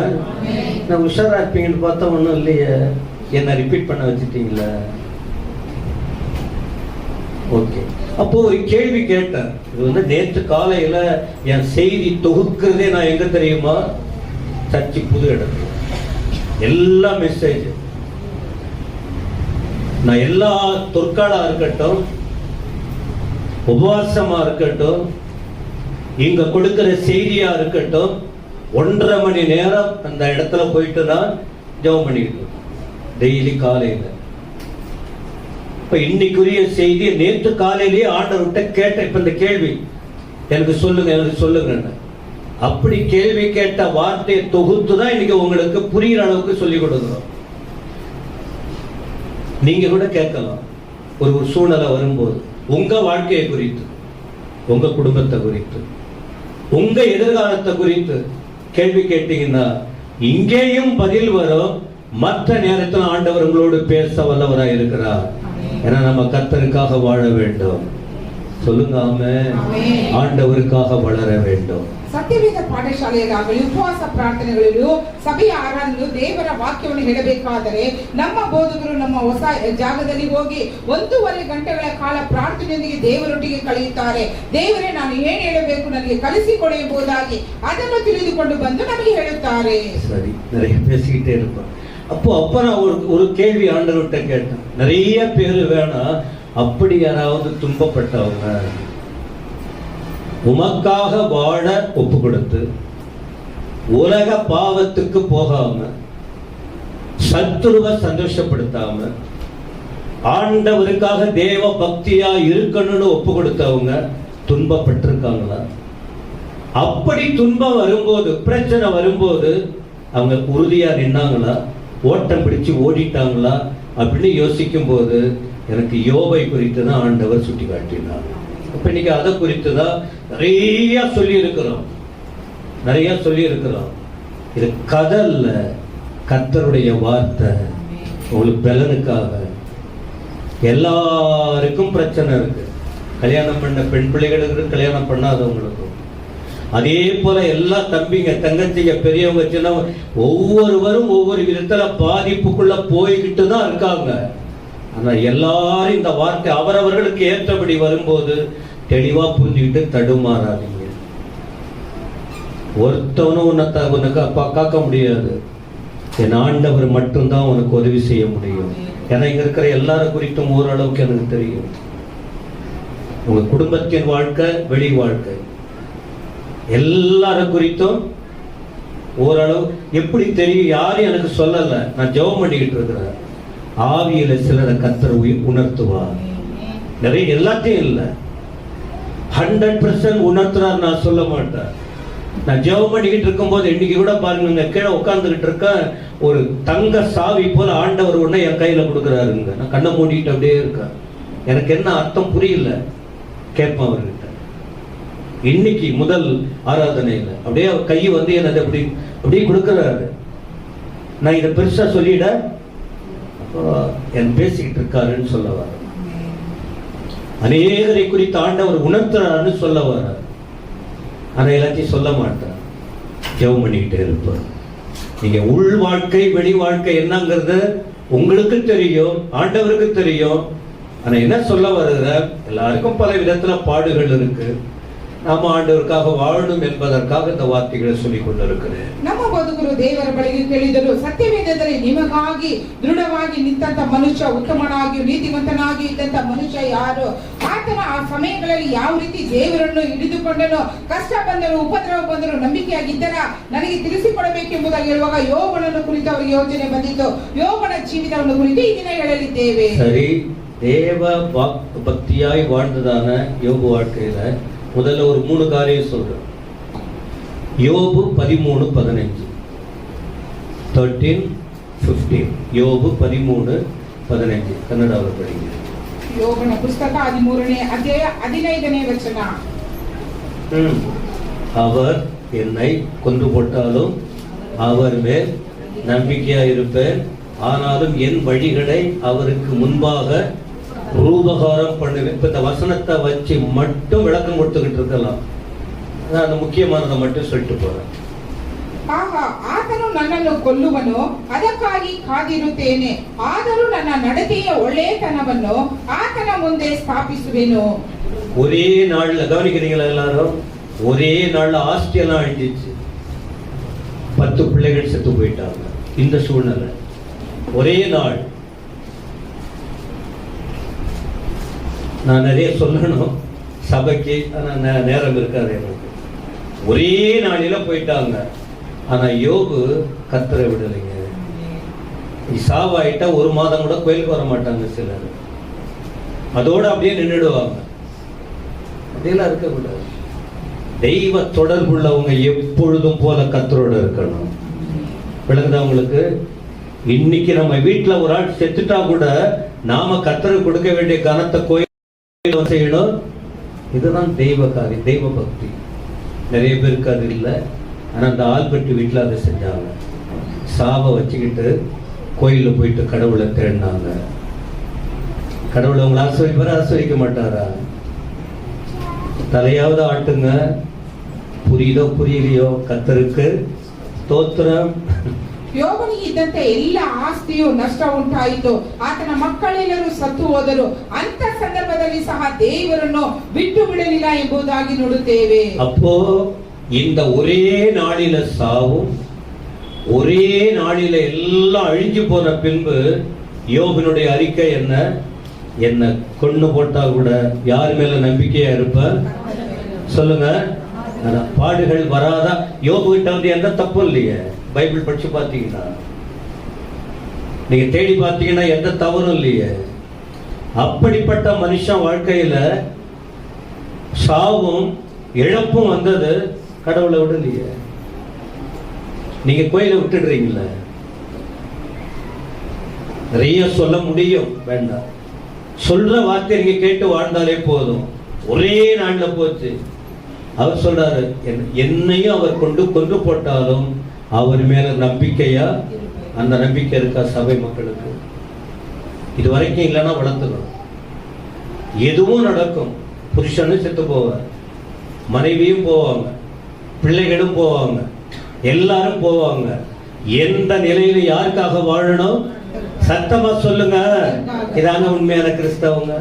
நான் உஷாரா இருப்பீங்கன்னு பார்த்தா ஒன்றும் இல்லையே, என்ன ரிப்பீட் பண்ண வச்சுட்டீங்களா? ஓகே. அப்போ ஒரு கேள்வி கேட்டேன். இது நேற்று காலையில என் செய்தி தொகுக்கிறதே நான் எங்க தெரியுமா? சர்ச்சி புது இடத்துல எல்லா மெசேஜ். நான் எல்லா தொற்காலா இருக்கட்டும், உபவாசமா இருக்கட்டும், இங்க கொடுக்கிற செய்தியா இருக்கட்டும், 1.5 மணி நேரம் அந்த இடத்துல போயிட்டு நான் ஜெபம் பண்ணிக்கிட்டு டெய்லி காலையில. இப்ப இன்னைக்குரிய செய்தி நேற்று காலையிலேயே ஆண்டவர்கிட்ட கேட்ட. இப்ப இந்த கேள்வி எனக்கு சொல்லுங்க. அப்படி கேள்வி கேட்ட வார்த்தையை தொகுத்து தான் இன்னைக்கு உங்களுக்கு புரியுற அளவுக்கு சொல்லி கொடுக்கிறோம். நீங்க கூட கேட்கலாம். ஒரு சூழ்நிலை வரும்போது உங்க வாழ்க்கையை குறித்து, உங்க குடும்பத்தை குறித்து, உங்க எதிர்காலத்தை குறித்து கேள்வி கேட்டீங்கன்னா இங்கேயும் பதில் வரும். மற்ற நேரத்தில் ஆண்டவர் உங்களோடு பேச வல்லவராய் இருக்கிறார். ஏன்னா நம்ம கர்த்தருக்காக வாழ வேண்டும். சொல்லுங்க ஆமென். ஆண்டவருக்காக வளர வேண்டும். ಸತ್ಯವೇದ ಪಾಠಶಾಲೆಯಲ್ಲಾಗಲಿ ಉಪವಾಸ ಪ್ರಾರ್ಥನೆಗಳಲ್ಲೂ ಸಭೆಯ ಆರಾಧನೆಯಲ್ಲೂ ದೇವರ ವಾಕ್ಯವನ್ನು ಹೇಳಬೇಕಾದರೆ ನಮ್ಮ ಬೋಧಕರು ನಮ್ಮ ಹೊಸ ಜಾಗದಲ್ಲಿ ಹೋಗಿ 1.5 ಗಂಟೆಗಳ ಕಾಲ ಪ್ರಾರ್ಥನೆಯೊಂದಿಗೆ ದೇವರೊಟ್ಟಿಗೆ ಕಳೆಯುತ್ತಾರೆ. ದೇವರೇ ನಾನು ಏನು ಹೇಳಬೇಕು ನನಗೆ ಕಲಿಸಿಕೊಡಿ ಎಂಬುದಾಗಿ ಅದನ್ನು ತಿಳಿದುಕೊಂಡು ಬಂದು ನಮಗೆ ಹೇಳುತ್ತಾರೆ. சரி, நிறைய பேசிக்கிட்டே இருப்போம். அப்போ நான் ஒரு கேள்வி ஆண்டவர்கிட்ட கேட்டேன். நிறைய பேர் வேணாம், அப்படி யாராவது துன்பப்பட்டவங்க உமக்காக வாழ ஒப்பு கொடுத்து உலக பாவத்துக்கு போகாம, சத்துருவை சந்தோஷப்படுத்தாம, ஆண்டவருக்காக தேவ பக்தியா இருக்கணும்னு ஒப்பு கொடுத்தவங்க துன்பப்பட்டிருக்காங்களா? அப்படி துன்பம் வரும்போது, பிரச்சனை வரும்போது அவங்க உறுதியா நின்னாங்களா? ஓட்டம் பிடிச்சு ஓடிட்டாங்களா? அப்படின்னு யோசிக்கும் போது எனக்கு யோபை குறித்து தான் ஆண்டவர் சுட்டி காட்டினார். இப்ப இன்னைக்கு அதை குறித்து தான் நிறைய சொல்லி இருக்கிறோம். இது கதல்ல, கர்த்தருடைய வார்த்தை. உங்களுக்கு பலனுக்காக. எல்லாருக்கும் பிரச்சனை இருக்கு. கல்யாணம் பண்ண பெண் பிள்ளைகளுக்கு, கல்யாணம் பண்ணாதவங்களுக்கும். அதே போல எல்லா தம்பிங்க தங்கச்சிங்க பெரியவங்க சின்னவங்க ஒவ்வொருவரும் ஒவ்வொரு விதத்துல பாதிப்புக்குள்ள போய்கிட்டு தான் இருக்காங்க. ஆனா எல்லாரும் இந்த வார்த்தை அவரவர்களுக்கு ஏற்றபடி வரும்போது தெளிவா புரிஞ்சுக்கிட்டு தடுமாறாதீங்க. ஒருத்தவனும் உனக்கு காக்க முடியாது. என் ஆண்டவர் மட்டும்தான் உனக்கு உதவி செய்ய முடியும். ஏன்னா இங்க இருக்கிற எல்லாரும் குறித்தும் ஓரளவுக்கு எனக்கு தெரியும். உங்க குடும்பத்தின் வாழ்க்கை, வெளி வாழ்க்கை, எல்லாரும் குறித்தும் ஓரளவு எப்படி தெரியும்? யாரும் எனக்கு சொல்லல. நான் ஜெபம் பண்ணிக்கிட்டு இருக்கிறேன். ஆவியில சிலரை கர்த்தர் உணர்த்துவார். நிறைய எல்லாத்தையும் இல்லை, 100% உணர்த்துறார். நான் சொல்ல மாட்டேன். நான் ஜெபம் பண்ணிக்கிட்டு இருக்கும் போது இன்னைக்கு கூட பாருங்க, கீழே உட்கார்ந்துகிட்டு இருக்கேன். ஒரு தங்க சாவி போல ஆண்டவர் உடனே என் கையில கொடுக்குறாருங்க. நான் கண்ணை மூடிட்டு அப்படியே இருக்கேன். எனக்கு என்ன அர்த்தம் புரியல. கேட்பேன் அவர்கிட்ட, இன்னைக்கு முதல் ஆராதனையில் அப்படியே அவர் கை வந்து என்னது அப்படி அப்படியே கொடுக்குறாரு. நான் இதை பெருசா சொல்லிட என் பேசிக்கிட்டு இருக்காருன்னு சொல்ல வர, அநேகரை குறித்து ஆண்டவர் உணர்த்துறாருன்னு சொல்ல வர. ஆனா எல்லாத்தையும் சொல்ல மாட்டார், ஜெபம் பண்ணிக்கிட்டே இருப்பார். நீங்க உள் வாழ்க்கை வெளி வாழ்க்கை என்னங்கிறது உங்களுக்கு தெரியும், ஆண்டவருக்கு தெரியும். ஆனா என்ன சொல்ல வருகிற, எல்லாருக்கும் பல விதத்துல பாடுகள் இருக்கு. நாம ஆண்டவருக்காக வாழணும் என்பதற்காக இந்த ವಾರ್ತೆகளை சொல்லிக் கொண்டிருக்கிறேன். ನಮ್ಮ ಬದುಕಲು ದೇವರ ಬಳಿಗೆ ಕೇಳಿದರು, ಸತ್ಯವೇದದಲ್ಲಿ ನಿಮಗಾಗಿ ದೃಢವಾಗಿ ನಿಂತ ಮನುಷ್ಯ, ಉತ್ತಮನಾಗಿ ನೀತಿವಂತನಾಗಿ ಇದ್ದಂತ ಮನುಷ್ಯ ಯಾರು? ಆತನ ಆ ಸಮಯಗಳಲ್ಲಿ ಯಾವ ರೀತಿ ದೇವರನ್ನು ಹಿಡಿದುಕೊಂಡನು, ಕಷ್ಟ ಬಂದರು, ಉಪದ್ರವ ಬಂದರು, ನಂಬಿಕೆಯಾಗಿದ್ದರ ನನಗೆ ತಿಳಿಸಿಕೊಡಬೇಕೆಂಬುದಾಗಿ ಹೇಳುವಾಗ ಯೋಬನನ್ನು ಕುರಿತು ಅವರಿಗೆ ಯೋಚನೆ ಬಂದಿತ್ತು. ಯೋಬನ ಜೀವಿತವನ್ನು ಕುರಿತು ಈ ದಿನ ಹೇಳಲಿದ್ದೇವೆ. சரி, தேவ பக்தியாய் வாழ்ந்ததான யோபு வாழ்க்கையில முதல்ல ஒரு 3 காரியம் சொல்றேன். யோபு 13:15, 13:15. யோபு 13:15 கன்னடாவில் படிங்க. ಯೋಬನ ಪುಸ್ತಕ 13ನೇ ಅಧ್ಯಾಯ 15ನೇ ವಚನ. அவர் என்னை கொன்று போட்டாலும் அவர் மேல் நம்பிக்கையா இருப்பேன், ஆனாலும் என் வழிகளை அவருக்கு முன்பாக ரூபகாரம் பண்ணுவேன். இப்ப இந்த வசனத்தை வச்சு மட்டும் விளக்கம் கொடுத்துக்கிட்டு இருக்கலாம். நான் அந்த முக்கியமானதை மட்டும் சொல்லிட்டு போறேன். ಆತನು ನನ್ನನ್ನು ಕೊಲ್ಲುವನು, ಅದಕ್ಕಾಗಿ ಕಾದಿರುತ್ತೇನೆ. ಆದರೂ ನನ್ನ ನಡತೆಯ ಒಳ್ಳೆಯತನವನ್ನು ಆತನ ಮುಂದೆ ಸ್ಥಾಪಿಸುವೆನು. ஒரே நாள்ல கவனிக்கிறீங்களா எல்லாரும்? ஒரே நாள்ல ஆஸ்திரியெல்லாம் அழிஞ்சிச்சு, 10 பிள்ளைகள் செத்து போயிட்டாங்க. இந்த சூழ்நிலை ஒரே நாள். நான் நிறைய சொல்லணும் சபைக்கு, ஆனா நேரம் இருக்காது எனக்கு. ஒரே நாளில போயிட்டாங்க. ஆனா யோபு கர்த்தரை விடலைங்க. சாவாயிட்டா 1 மாதம் கூட கோயிலுக்கு வர மாட்டாங்க சிலர், அதோட அப்படியே நின்றுடுவாங்க. அப்படியெல்லாம் இருக்கக்கூடாது. தெய்வ தொடர்புள்ளவங்க எப்பொழுதும் போல கர்த்தரோட இருக்கணும். விளங்குதா உங்களுக்கு? இன்னைக்கு நம்ம வீட்டுல ஒரு ஆள் செத்துட்டா கூட நாம கர்த்தருக்கு கொடுக்க வேண்டிய கனத்தை கோயில் செய்யணும். இதுதான் தெய்வ காரியம், தெய்வ பக்தி. நிறைய பேருக்கு அது இல்லை. ஆனா அந்த ஆல்பர்ட் வீட்டுல அதை செஞ்சாங்க. சாவை வச்சுக்கிட்டு கோயில போயிட்டு கடவுளை தேடினாங்க. கடவுளை உங்களை ஆசிரியப்பாரா, ஆசிரிக்க மாட்டாரா? தலையாவது ஆட்டுங்க. புரியுதோ புரியலையோ, கர்த்தருக்கு ಸ್ತೋತ್ರಂ. ಯೋಬನಿಗೆ ಇದ್ದಂತೆ ಎಲ್ಲ ಆಸ್ತಿಯು ನಷ್ಟ ಉಂಟಾಯಿತು. ಆತನ ಮಕ್ಕಳೆಲ್ಲರೂ ಸತ್ತು ಹೋದರು. ಅಂತ ಸಂದರ್ಭದಲ್ಲಿ ಸಹ ದೇವರನ್ನು ಬಿಟ್ಟು ಬಿಡಲಿಲ್ಲ ಎಂಬುದಾಗಿ ನೋಡುತ್ತೇವೆ. அப்போ இந்த ஒரே நாளில சாவும், ஒரே நாளில எல்லாம் அழிஞ்சு போன பின்பு யோபினுடைய அறிக்கை என்ன? என்ன கொண்டு போட்டா கூட யார் மேல நம்பிக்கையா இருப்ப? சொல்லுங்க. பாடுகள் வராதா? யோபு கிட்ட வந்து எந்த தப்பும் இல்லையே. பைபிள் படிச்சு பார்த்தீங்கன்னா, நீங்க தேடி பார்த்தீங்கன்னா எந்த தவறும் இல்லையே. அப்படிப்பட்ட மனுஷன் வாழ்க்கையில சாவும் இழப்பும் வந்தது, கடவுளை விடலையே. நீங்க கோயிலை விட்டுடுறீங்களே. நிறைய சொல்ல முடியும், வேண்டாம். சொல்ற வார்த்தை நீங்க கேட்டு வாழ்ந்தாலே போதும். ஒரே நாள்ல போச்சு. அவர் சொல்றாரு, என்னையும் அவர் கொண்டு போட்டாலும் அவர் மேல நம்பிக்கையா? அந்த நம்பிக்கை இருக்கா சபை மக்களுக்கு? இது வரைக்கும் இல்லைன்னா வளர்த்துக்கணும். எதுவும் நடக்கும். புருஷனும் செத்து போவார், மனைவியும் போவாங்க, பிள்ளைகளும் போவாங்க, எல்லாரும் போவாங்க. எந்த நிலையில யாருக்காக வாழணும்? சத்தமா சொல்லுங்க. இதாங்க உண்மையான கிறிஸ்தவங்க.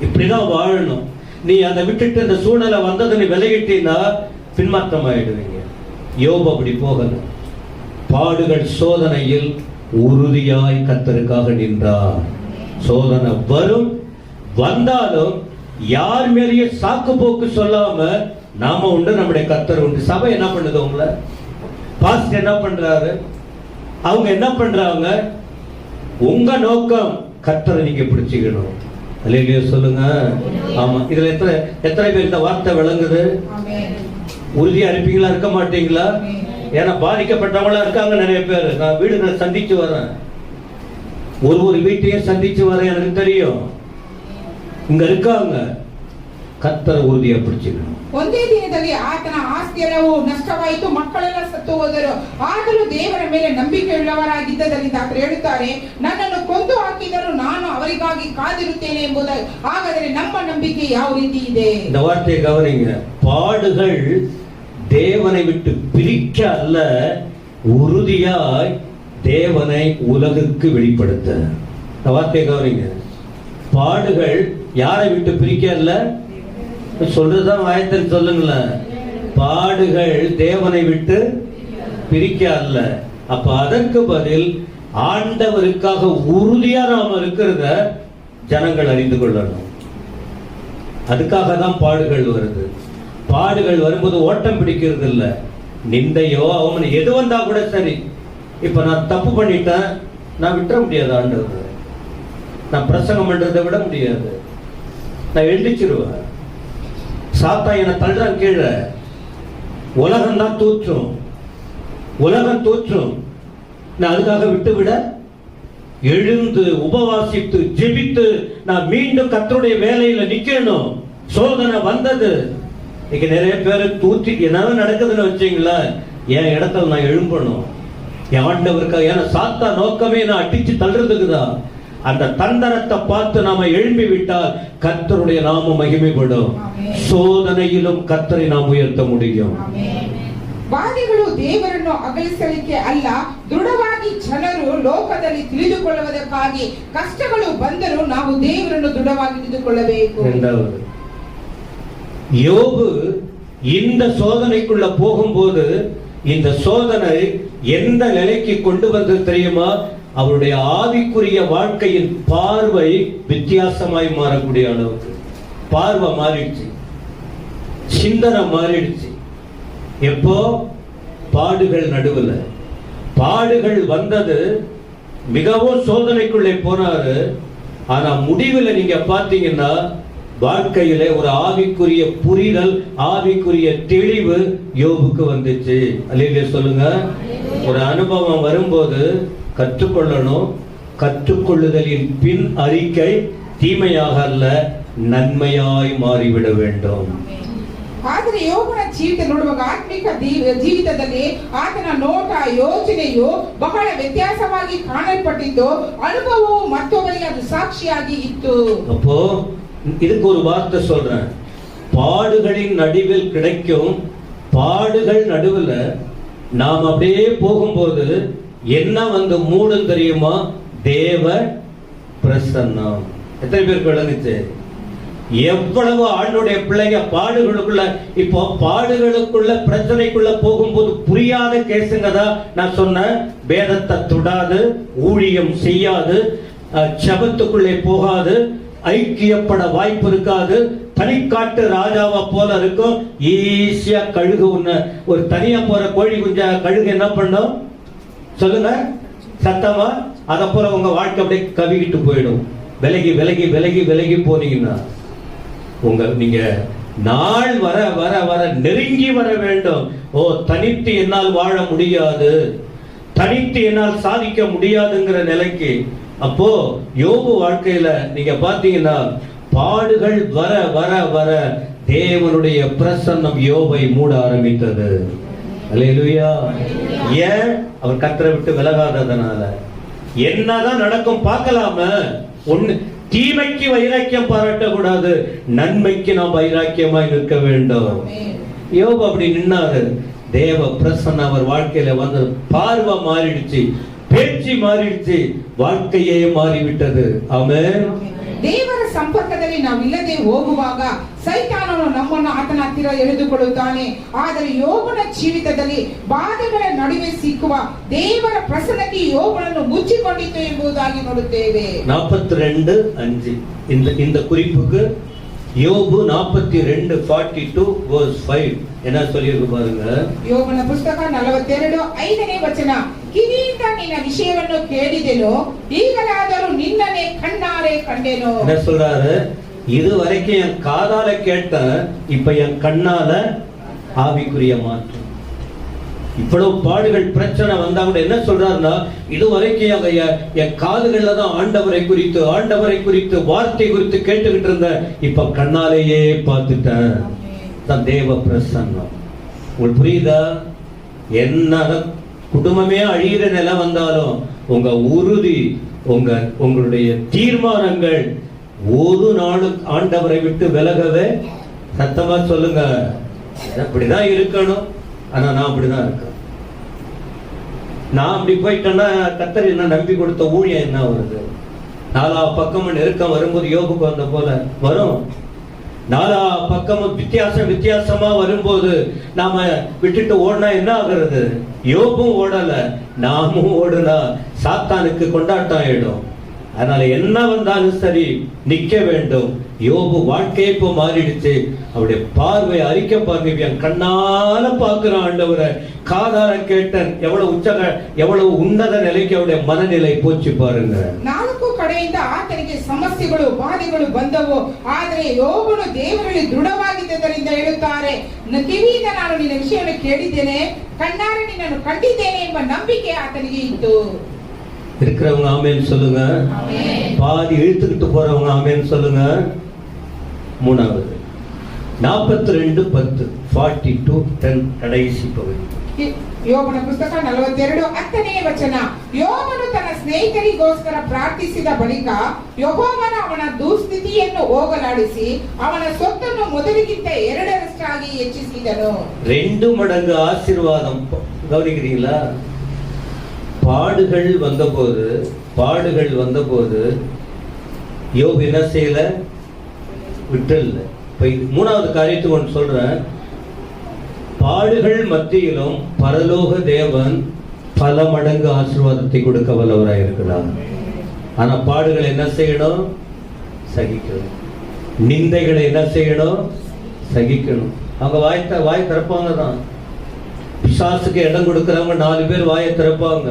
இப்படிதான் வாழணும். நீ அதை விட்டுட்டு இந்த சூழ்நிலை வந்ததை நீ விலகிட்டீங்கன்னா பின்மாற்றம் ஆயிடுவீங்க. யோபு அப்படி போகல. பாடுகள் சோதனையில் உறுதியாய் கர்த்தருக்காக நின்றார். சோதனை வரும், வந்தாலும் யார் மேலேயும் சாக்கு போக்கு சொல்லாம நாம உண்டு, நம்முடைய கர்த்தர் உண்டு. சபை என்ன பண்ணுது? உங்களை பாஸ்டர் என்ன பண்றாரு? அவங்க என்ன பண்றாங்க? உங்க நோக்கம் கர்த்தரை நீங்க பிடிச்சிக்கணும். அல்லேலூயா சொல்லுங்க. ஆமா. இதுல எத்தனை பேர் இந்த வார்த்தை விளங்குது? உறுதியா இருப்பீங்களா, இருக்க மாட்டீங்களா? ஏன்னா பாதிக்கப்பட்டவங்களா இருக்காங்க நிறைய பேர். நான் வீடுகளை சந்திச்சு வரேன், ஒரு வீட்டையும் சந்திச்சு வரேன். எனக்கு தெரியும் இங்க இருக்காங்க. கர்த்தரை உறுதியா பிடிச்சிக்கணும். ಒಂದೇ ದಿನದಲ್ಲಿ ಆತನ ಆಸ್ತಿಯೆಲ್ಲವೂ ನಷ್ಟವಾಯಿತು, ಮಕ್ಕಳೆಲ್ಲ ಸತ್ತು ಹೋದರು. ಆದರೂ ದೇವರ ಮೇಲೆ ನಂಬಿಕೆಯುಳ್ಳವರಾಗಿದ್ದರಿಂದ ಆತರು ಹೇಳುತ್ತಾರೆ, ನನ್ನನ್ನು ಕೊಂದು ಹಾಕಿದರೂ ನಾನು ಅವರಿಗಾಗಿ ಕಾದಿರುತ್ತೇನೆ ಎಂಬುದಾಗಿ. ಹಾಗಾದರೆ ನಮ್ಮ ನಂಬಿಕೆ ಯಾವ ರೀತಿ ಇದೆ? இந்த வார்த்தையை கவனிங்க. பாடுகள் தேவனை விட்டு பிரிக்க அல்ல, உறுதியாய் தேவனை உலகுக்கு வெளிப்படுத்த. இந்த வார்த்தையை கவனிங்க. பாடுகள் யாரை விட்டு பிரிக்க அல்ல, சொல்றதுதான் வாயத்தில் சொல்லுங்களேன். பாடுகள் தேவனை விட்டு பிரிக்க அல்ல. அப்ப அதற்கு பதில் ஆண்டவருக்காக உறுதியா நாம இருக்கிறத ஜனங்கள் அறிந்து கொள்ளணும். அதுக்காக தான் பாடுகள் வருது. பாடுகள் வரும்போது ஓட்டம் பிடிக்கிறது இல்ல, நிந்தையோ அவன் எது வந்தா கூட சரி. இப்ப நான் தப்பு பண்ணிட்டேன், நான் விட்டுற முடியாது ஆண்டவர். நான் பிரசங்கம் பண்றதை விட முடியாது, நான் எழுந்திச்சிருவேன். சாத்தா என்னை தள்ளுறான் கீழே, உலகம் தான் தூற்றும், உலகம் தூற்றும். நான் அதுக்காக விட்டு விட, எழுந்து உபவாசித்து ஜெபித்து நான் மீண்டும் கர்த்தருடைய வேலையில நிக்கணும். சோதனை வந்தது. இன்னைக்கு நிறைய பேர் தூற்றி என்ன நடக்குதுன்னு வச்சீங்களா, என் இடத்துல நான் எழும்பணும், என் ஆண்டவருக்காக. ஏன்னா சாத்தா நோக்கமே நான் அடிச்சு தள்ளுறதுக்குதான். அந்த தந்தரத்தை பார்த்து நாம எழும்பி விட்டால் கர்த்தருடைய நாமம் மகிமைப்படும். சோதனையிலும் கர்த்தரை நாம் உயர்த்த முடியும். ಬಾಧೆಗಳು ದೇವರನ್ನು ಅಗಲಿಸಲಿಕ್ಕೆ ಅಲ್ಲ, ದೃಢವಾಗಿ ಜನರು ಲೋಕದಲ್ಲಿ ತಿಳಿದುಕೊಳ್ಳುವುದಕ್ಕಾಗಿ. ಕಷ್ಟಗಳು ಬಂದರೂ ನಾವು ದೇವರನ್ನು ದೃಢವಾಗಿ ತಿಳಿದುಕೊಳ್ಳಬೇಕು. இரண்டாவது, யோபு இந்த சோதனைக்குள்ள போகும்போது இந்த சோதனை எந்த நிலைக்கு கொண்டு வந்து தெரியுமா? அவருடைய ஆவிக்குரிய வாழ்க்கையின் பார்வை வித்தியாசமாய் மாறக்கூடிய அளவுக்கு பார்வை மாறிடுச்சு, சிந்தனை மாறிடுச்சு. எப்போ? பாடுகள் நடுவில். பாடுகள் வந்தது, மிகவும் சோதனைக்குள்ளே போனாரு. ஆனா முடிவில் நீங்க பாத்தீங்கன்னா வாழ்க்கையில ஒரு ஆவிக்குரிய புரிதல், ஆவிக்குரிய தெளிவு யோபுக்கு வந்துச்சு. அல்லேலூயா சொல்லுங்க. ஒரு அனுபவம் வரும்போது கற்றுக்கொள்ளணும். கற்றுக்கொள்ளுதலின் பின் அறிக்கை தீமையாக அல்ல, நன்மையாய் மாறிவிட வேண்டும். ಆದರೆ ಯೋಬನ ಜೀವಿತ ನೋಡುವಾಗ ಆತ್ಮಿಕ ಜೀವಿತದಲ್ಲಿ ಆತನ ನೋಟ, ಯೋಚನೆಯು ಬಹಳ ವ್ಯತ್ಯಾಸವಾಗಿ ಕಾಣಲ್ಪಟ್ಟಿದ್ದು, ಅನುಭವವು ಮತ್ತೊಬ್ಬರಿಗೆ ಅದು ಸಾಕ್ಷಿಯಾಗಿ ಇತ್ತು. அப்போ இதுக்கு ஒரு வார்த்தை சொல்றேன். பாடுகளின் நடுவில் கிடைக்கும், பாடுகள் நடுவில் நாம் அப்படியே போகும்போது என்ன வந்து மூடும் தெரியுமா? தேவ பிரசன்னம். எத்தனை பேருக்கு விளங்குச்சு? எவ்வளவு ஆண்டுடைய பிள்ளைங்க பாடுகளுக்குள்ள, இப்போ பாடுகளுக்குள்ள பிரச்சனைக்குள்ள போகும்போது புரியாத கேசுங்க தான் நான் சொன்னேன். வேதத்தை தொடாது, ஊழியம் செய்யாது, ஜெபத்துக்குள்ளே போகாது, ஐக்கியப்பட வாய்ப்பு இருக்காது, தனிக்காட்டு ராஜாவா போல இருக்கும். ஈஸியா கழுகு ஒண்ணு, ஒரு தனியா போற கோழி குஞ்சா கழுகு என்ன பண்ணும் சொல்லுங்க? சத்தமா அத போல உங்க வாழ்க்கை அப்படியே கவிக்கிட்டு போயிடும். விலகி விலகி விலகி விலகி போனீங்கன்னா நீங்க நாள் வர வர வர நெருங்கி வர வேண்டும். ஓ, தனித்து என்னால் வாழ முடியாது, தனித்து என்னால் சாதிக்க முடியாதுங்கிற நிலைக்கு. அப்போ யோபு வாழ்க்கையில நீங்க பாத்தீங்கன்னா பாடுகள் வர வர வர தேவனுடைய பிரசன்னம் யோபை மூட ஆரம்பித்தது. அல்லேலூயா. ஏன்? அவர் கர்த்தரை விட்டு விலகாததனால. என்னதான் நடக்கும் பார்க்கலாமா? ஒண்ணு, தீமைக்கு வைராக்கியம் பாராட்ட கூடாது, நன்மைக்கு நாம் வைராக்கியமாய் நிற்க வேண்டும். யோபு அப்படி நின்னாரு. தேவ பிரசன்னம் அவர் வாழ்க்கையில வந்து பார்வை மாறிடுச்சு, பேச்சு மாறிடுச்சு, வாழ்க்கையே மாறிவிட்டது. ஆமென். ದೇವರ ಸಂಪರ್ಕದಲ್ಲಿ ನಾವಿಲ್ಲದೆ ಹೋಗುವಾಗ ಸೈತಾನನು ನಮ್ಮನ್ನು ಆತನ ಹತ್ತಿರ ಎಳೆದುಕೊಳ್ಳುತ್ತಾನೆ. ಆದರೆ ಯೋಬನ ಜೀವಿತದಲ್ಲಿ ಬಾಧೆಗಳ ನಡುವೆ ಸಿಕ್ಕುವ ದೇವರ ಪ್ರಸನ್ನತೆ ಯೋಬನನ್ನು ಮುಚ್ಚಿಕೊಂಡಿತ್ತು ಎಂಬುದಾಗಿ ನೋಡುತ್ತೇವೆ. 42:5 இந்த குறிப்புக்கு யோபு 42:42 என்ன சொல்லிருக்கு பாருங்க. ಯೋಬನ ಪುಸ್ತಕ 42:5 ವಚನ. ಕಿವಿಯಿಂದ ನಿನ್ನ ವಿಷಯವನ್ನು ಕೇಳಿದೆನು, ಈಗಲಾದರೂ ನಿನ್ನನ್ನೇ ಕಣ್ಣಾರೆ ಕಂಡೆನು. என்ன சொல்றாரு? இது வரைக்கும் என் காதால கேட்டேன், இப்ப என் கண்ணால ஆவிக்குரிய மாற்றம். இவ்வளவு பாடுகள் பிரச்சனை வந்தா கூட என்ன சொல்றாருன்னா, இது வரைக்கும் என் காதுகள்ல தான் ஆண்டவரை குறித்து வார்த்தை குறித்து கேட்டுக்கிட்டு இருந்தேன், இப்ப கண்ணாலேயே பார்த்துட்டேன். தான் தேவ பிரசன்னம். உங்களுக்கு புரியுதா? என்ன குடும்பமே அழியிற நிலை வந்தாலும் உங்க உறுதி, உங்களுடைய தீர்மானங்கள் ஒரு நாளும் ஆண்டவரை விட்டு விலகவே. சத்தமா சொல்லுங்க, அப்படிதான் இருக்கணும். ஆனா நான் அப்படிதான் இருக்கேன். நான் அப்படி போயிட்டேன்னா கர்த்தர் என்ன நம்பி கொடுத்த ஊழியம் என்ன வருது? நாலா பக்கமும் நெருக்கம் வரும்போது யோபுக்கு வந்த போல வரும். நாலா பக்கமும் வித்தியாசமா வரும்போது நாம விட்டுட்டு ஓடினா என்ன ஆகுறது? யோபும் ஓடல, நாமும் ஓடுனா சாத்தானுக்கு கொண்டாட்டம் ஆயிடும். அதனால என்ன வந்தாலும் சரி நிக்க வேண்டும். யோபு வாழ்க்கையை இப்போ மாறிடுச்சு. அவருடைய பார்வை அறிக்கை பாருங்க, கண்ணால பாக்குறான் ஆண்டவரை, காதார கேட்டன். எவ்வளவு உன்னத நிலைக்கு அவருடைய மனநிலை போச்சு பாருங்க. ನಾಲ್ಕು ಕಡೆಯಿಂದ ಆತನಿಗೆ ಸಮಸ್ಯೆಗಳು ಬಾಧೆಗಳು ಬಂದವು, ಆದರೆ ಯೋಬನು ದೇವರಲ್ಲಿ ದೃಢವಾಗಿದ್ದರಿಂದ ಹೇಳುತ್ತಾರೆ, ಕಿವಿಯಿಂದ ನಾನು ನಿನ್ನ ವಿಷಯವನ್ನು ಕೇಳಿದ್ದೇನೆ, ಕಣ್ಣಾರೆ ನಿನ್ನನ್ನು ಕಂಡಿದ್ದೇನೆ ಎಂಬ ನಂಬಿಕೆ ಆತನಿಗೆ ಇತ್ತು. இருக்கிறவங்க ஆமென் சொல்லுங்க. பாதி இழுத்துக்கிட்டு போறவங்க ஆமென் சொல்லுங்க. மூணாவது 42:10 42:10 கடைசி பகுதி. ಯೋಬನ ಪುಸ್ತಕ 42:10ನೇ ವಚನ. ಯೋಬನು ತನ್ನ ಸ್ನೇಹಿತರಿಗೋಸ್ಕರ ಪ್ರಾರ್ಥಿಸಿದ ಬಳಿಕ ಯೆಹೋವನು ಅವನ ದುಸ್ಥಿತಿಯನ್ನು ಹೋಗಲಾಡಿಸಿ ಅವನ ಸೊತ್ತನ್ನು ಮೊದಲಿಗಿಂತ 2 ಹೆಚ್ಚಿಸಿದನು. 2 மடங்கு ஆசீர்வாதம். கவனிக்கிறீங்களா? பாடுகள் வந்தபோது யோபு என்ன செய்யல? விட்டல. மூணாவது காரியத்துக்கு ஒன்று சொல்றேன். பாடுகள் மத்தியிலும் பரலோக தேவன் பல மடங்கு ஆசீர்வாதத்தை கொடுக்க வல்லவராய் இருக்கிறார். ஆனா பாடுகள் என்ன செய்யணும்? சகிக்கணும். நிந்தைகளை என்ன செய்யணும்? சகிக்கணும். அவங்க வாய் திறப்பாங்க தான். பிசாசுக்கு இடம் கொடுக்கிறவங்க 4 பேர் வாயை திறப்பாங்க.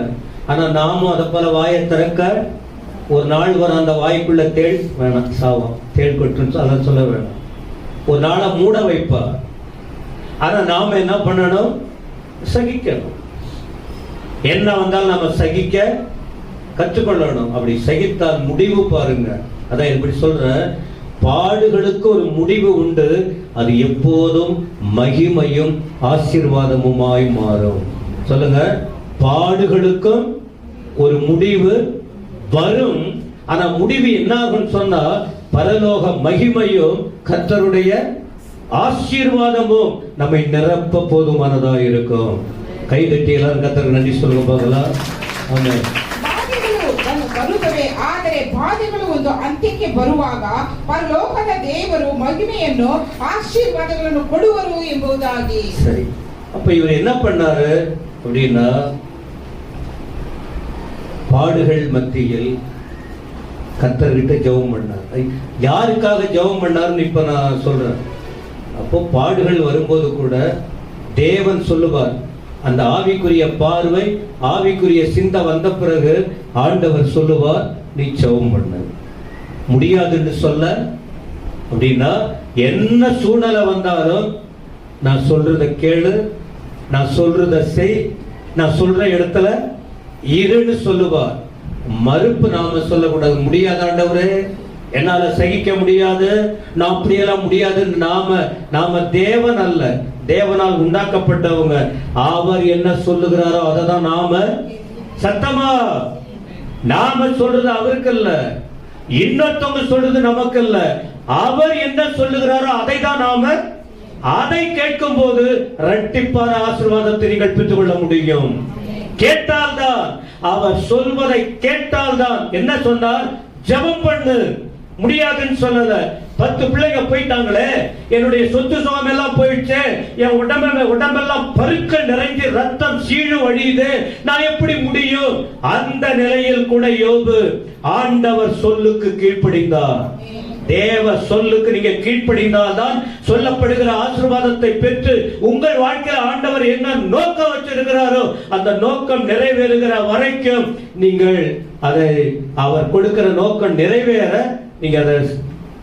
ஆனா நாமும் அதை போல வாயை திறக்க ஒரு நாள் வர அந்த வாய்க்குள்ள தேள் வேணாம், சாவம் தேள் கொட்டு அதை சொல்ல வேணாம். ஒரு நாளை மூட வைப்பா. ஆனா நாம என்ன பண்ணணும்? சகிக்கணும். என்ன வந்தாலும் நாம சகிக்க கற்றுக்கொள்ளணும். அப்படி சகித்தால் முடிவு பாருங்க. அதான் இப்படி சொல்ற, பாடுகளுக்கு ஒரு முடிவு உண்டு. அது எப்போதும் மகிமையும் ஆசீர்வாதமுமாய் மாறும். சொல்லுங்க, பாடுகளுக்கும் ஒரு முடிவு வரும். ஆனா முடிவு என்ன ஆகும் சொன்னா, பரலோக மகிமையும் கர்த்தருடைய ஆசீர்வாதமும் நம்மை நிரப்ப போதுமானதா இருக்கும். கைதட்டி எல்லாரும் கர்த்தருக்கு நன்றி சொல்லுங்க பார்க்கலாம். ஆமென். ಬರುತ್ತವೆ, ಆದರೆ ಬಾಧೆಗಳು ಒಂದು ಅಂತ್ಯಕ್ಕೆ ಬರುವಾಗ ಪರಲೋಕದ ದೇವರು ಮಹಿಮೆಯನ್ನು ಆಶೀರ್ವಾದಗಳನ್ನು ಕೊಡುವರು ಎಂಬುದಾಗಿ. சரி, அப்ப இவர் என்ன பண்ணாரு அப்படின்னா, பாடுகள் மத்தியில் கர்த்தர்கிட்ட ஜெபம் பண்ணார். யாருக்காக ஜெபம் பண்ணாருன்னு இப்ப நான் சொல்றேன். அப்போ பாடுகள் வரும்போது கூட தேவன் சொல்லுவார், அந்த ஆவிக்குரிய பார்வை, ஆவிக்குரிய சிந்தை வந்த பிறகு ஆண்டவர் சொல்லுவார், நீ ஜெபம் பண்ண. முடியாதுன்னு சொல்ல அப்படின்னா, என்ன சூழ்நிலை வந்தாலும் நான் சொல்றத கேளு, நான் சொல்றத செய், நான் சொல்ற இடத்துல இருன்னு சொல்லுவார். மறுப்பு நாம சொல்லக்கூடாது. முடியாத ஆண்டவரே, என்னால சகிக்க முடியாது, நான் அப்படியெல்லாம் முடியாது. நாம தேவன் அல்ல, தேவனால் உண்டாக்கப்பட்டவங்க. அவர் என்ன சொல்லுகிறாரோ அதை தான் நாம சத்தமா நாம சொல்றது அவருக்கு அல்ல, இன்னொருத்தவங்க சொல்றது நமக்கு அல்ல. அவர் என்ன சொல்லுகிறாரோ அதை தான் நாம, அதை கேட்கும் போது இரட்டிப்பான ஆசீர்வாதத்தை நீங்கள் பெற்றுக் கொள்ள முடியும். கேட்டால்தான், அவர் சொல்வதை கேட்டால்தான். என்ன சொன்னார்? ஜெபம் பண்ணு. முடியாதுன்னு சொல்லல. 10 பிள்ளைங்க போயிட்டாங்களே, என்னுடைய சொத்து சுகம் எல்லாம் போயிடுச்சு, என் உடம்பெல்லாம் பருக்கள் நிறைஞ்சு ரத்தம் சீழு வழியுது, நான் எப்படி முடியும்? அந்த நிலையில் கூட யோபு ஆண்டவர் சொல்லுக்கு கீழ்ப்படிந்தார். தேவ சொல்லுக்கு நீங்க கீழ்ப்படிந்தால்தான் சொல்லப்படுகிற ஆசீர்வாதத்தை பெற்று உங்கள் வாழ்க்கையில் ஆண்டவர் என்ன நோக்கம் வச்சிருக்கிறாரோ அந்த நோக்கம் நிறைவேறுகிற வரைக்கும் நீங்கள் அதை, அவர் கொடுக்கிற நோக்கம் நிறைவேற நீங்க அதை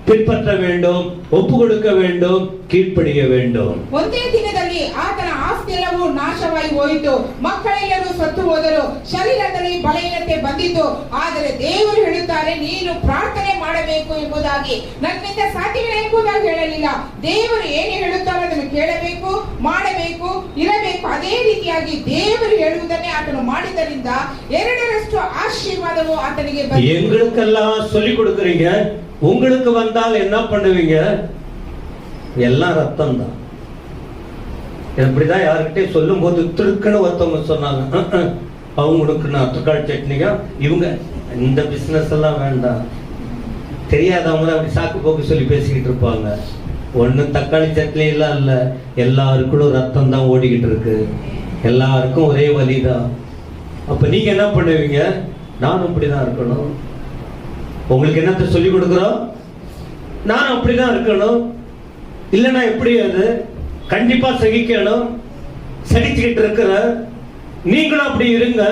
பின்பற்ற வேண்டும், ஒப்பு கொடுக்க வேண்டும், கீழ்ப்படிய வேண்டும். ಒಂದೇ ದಿನದಲ್ಲಿ ಆತನ ಆಸ್ತಿಯೆಲ್ಲವೂ ನಾಶವಾಗಿ ಹೋಯಿತು, ಮಕ್ಕಳೆಲ್ಲರೂ ಸತ್ತು ಹೋದರು, ಶರೀರದಲ್ಲಿ ಬಲಹೀನತೆ ಬಂದಿತು. ಆದರೆ ದೇವರು ಹೇಳುತ್ತಾರೆ, ನೀನು ಪ್ರಾರ್ಥನೆ ಮಾಡಬೇಕು ಎಂಬುದಾಗಿ. ನನ್ನಿಂದ ಸಾಧ್ಯವಿಲ್ಲ ಎಂಬುದಾಗಿ ಹೇಳಲಿಲ್ಲ. ದೇವರು ಏನು ಹೇಳುತ್ತಾರೋ ಅದನ್ನು ಕೇಳಬೇಕು, ಮಾಡಬೇಕು, ಇರಬೇಕು. ಅದೇ ರೀತಿಯಾಗಿ ದೇವರು ಹೇಳುವುದನ್ನೇ ಆತನು ಮಾಡಿದ್ದರಿಂದ 2ರಷ್ಟು ಆಶೀರ್ವಾದವು ಆತನಿಗೆ ಬಂದಿತು. எங்களுக்கெல்லாம் சொல்லிக் கொடுக்குறீங்க, உங்களுக்கு வந்தால் என்ன பண்ணுவீங்க? எல்லாம் ரத்தம் தான். இப்படிதான் யாருக்கிட்டே சொல்லும் போது திருக்குன்னு ஒருத்தவங்க சொன்னாங்க, அவங்களுக்கு நான் தக்காளி சட்னியா, இவங்க இந்த பிசினஸ் எல்லாம் வேண்டாம், தெரியாதவங்க அப்படி சாக்கு போக்கு சொல்லி பேசிக்கிட்டு இருப்பாங்க. ஒன்னும் தக்காளி சட்னி எல்லாம் இல்ல, எல்லாருக்கும் ரத்தம் தான் ஓடிக்கிட்டு இருக்கு, எல்லாருக்கும் ஒரே வலிதான். அப்ப நீங்க என்ன பண்ணுவீங்க? நானும் அப்படிதான் இருக்கணும். உங்களுக்கு என்னத்த சொல்லி கொடுக்குறோம்? நானும் அப்படிதான் இருக்கணும். இல்லைன்னா எப்படி? அது கண்டிப்பா சகிக்கணும். சகிச்சுக்கிட்டு இருக்கிற நீங்களும் அப்படி இருங்க.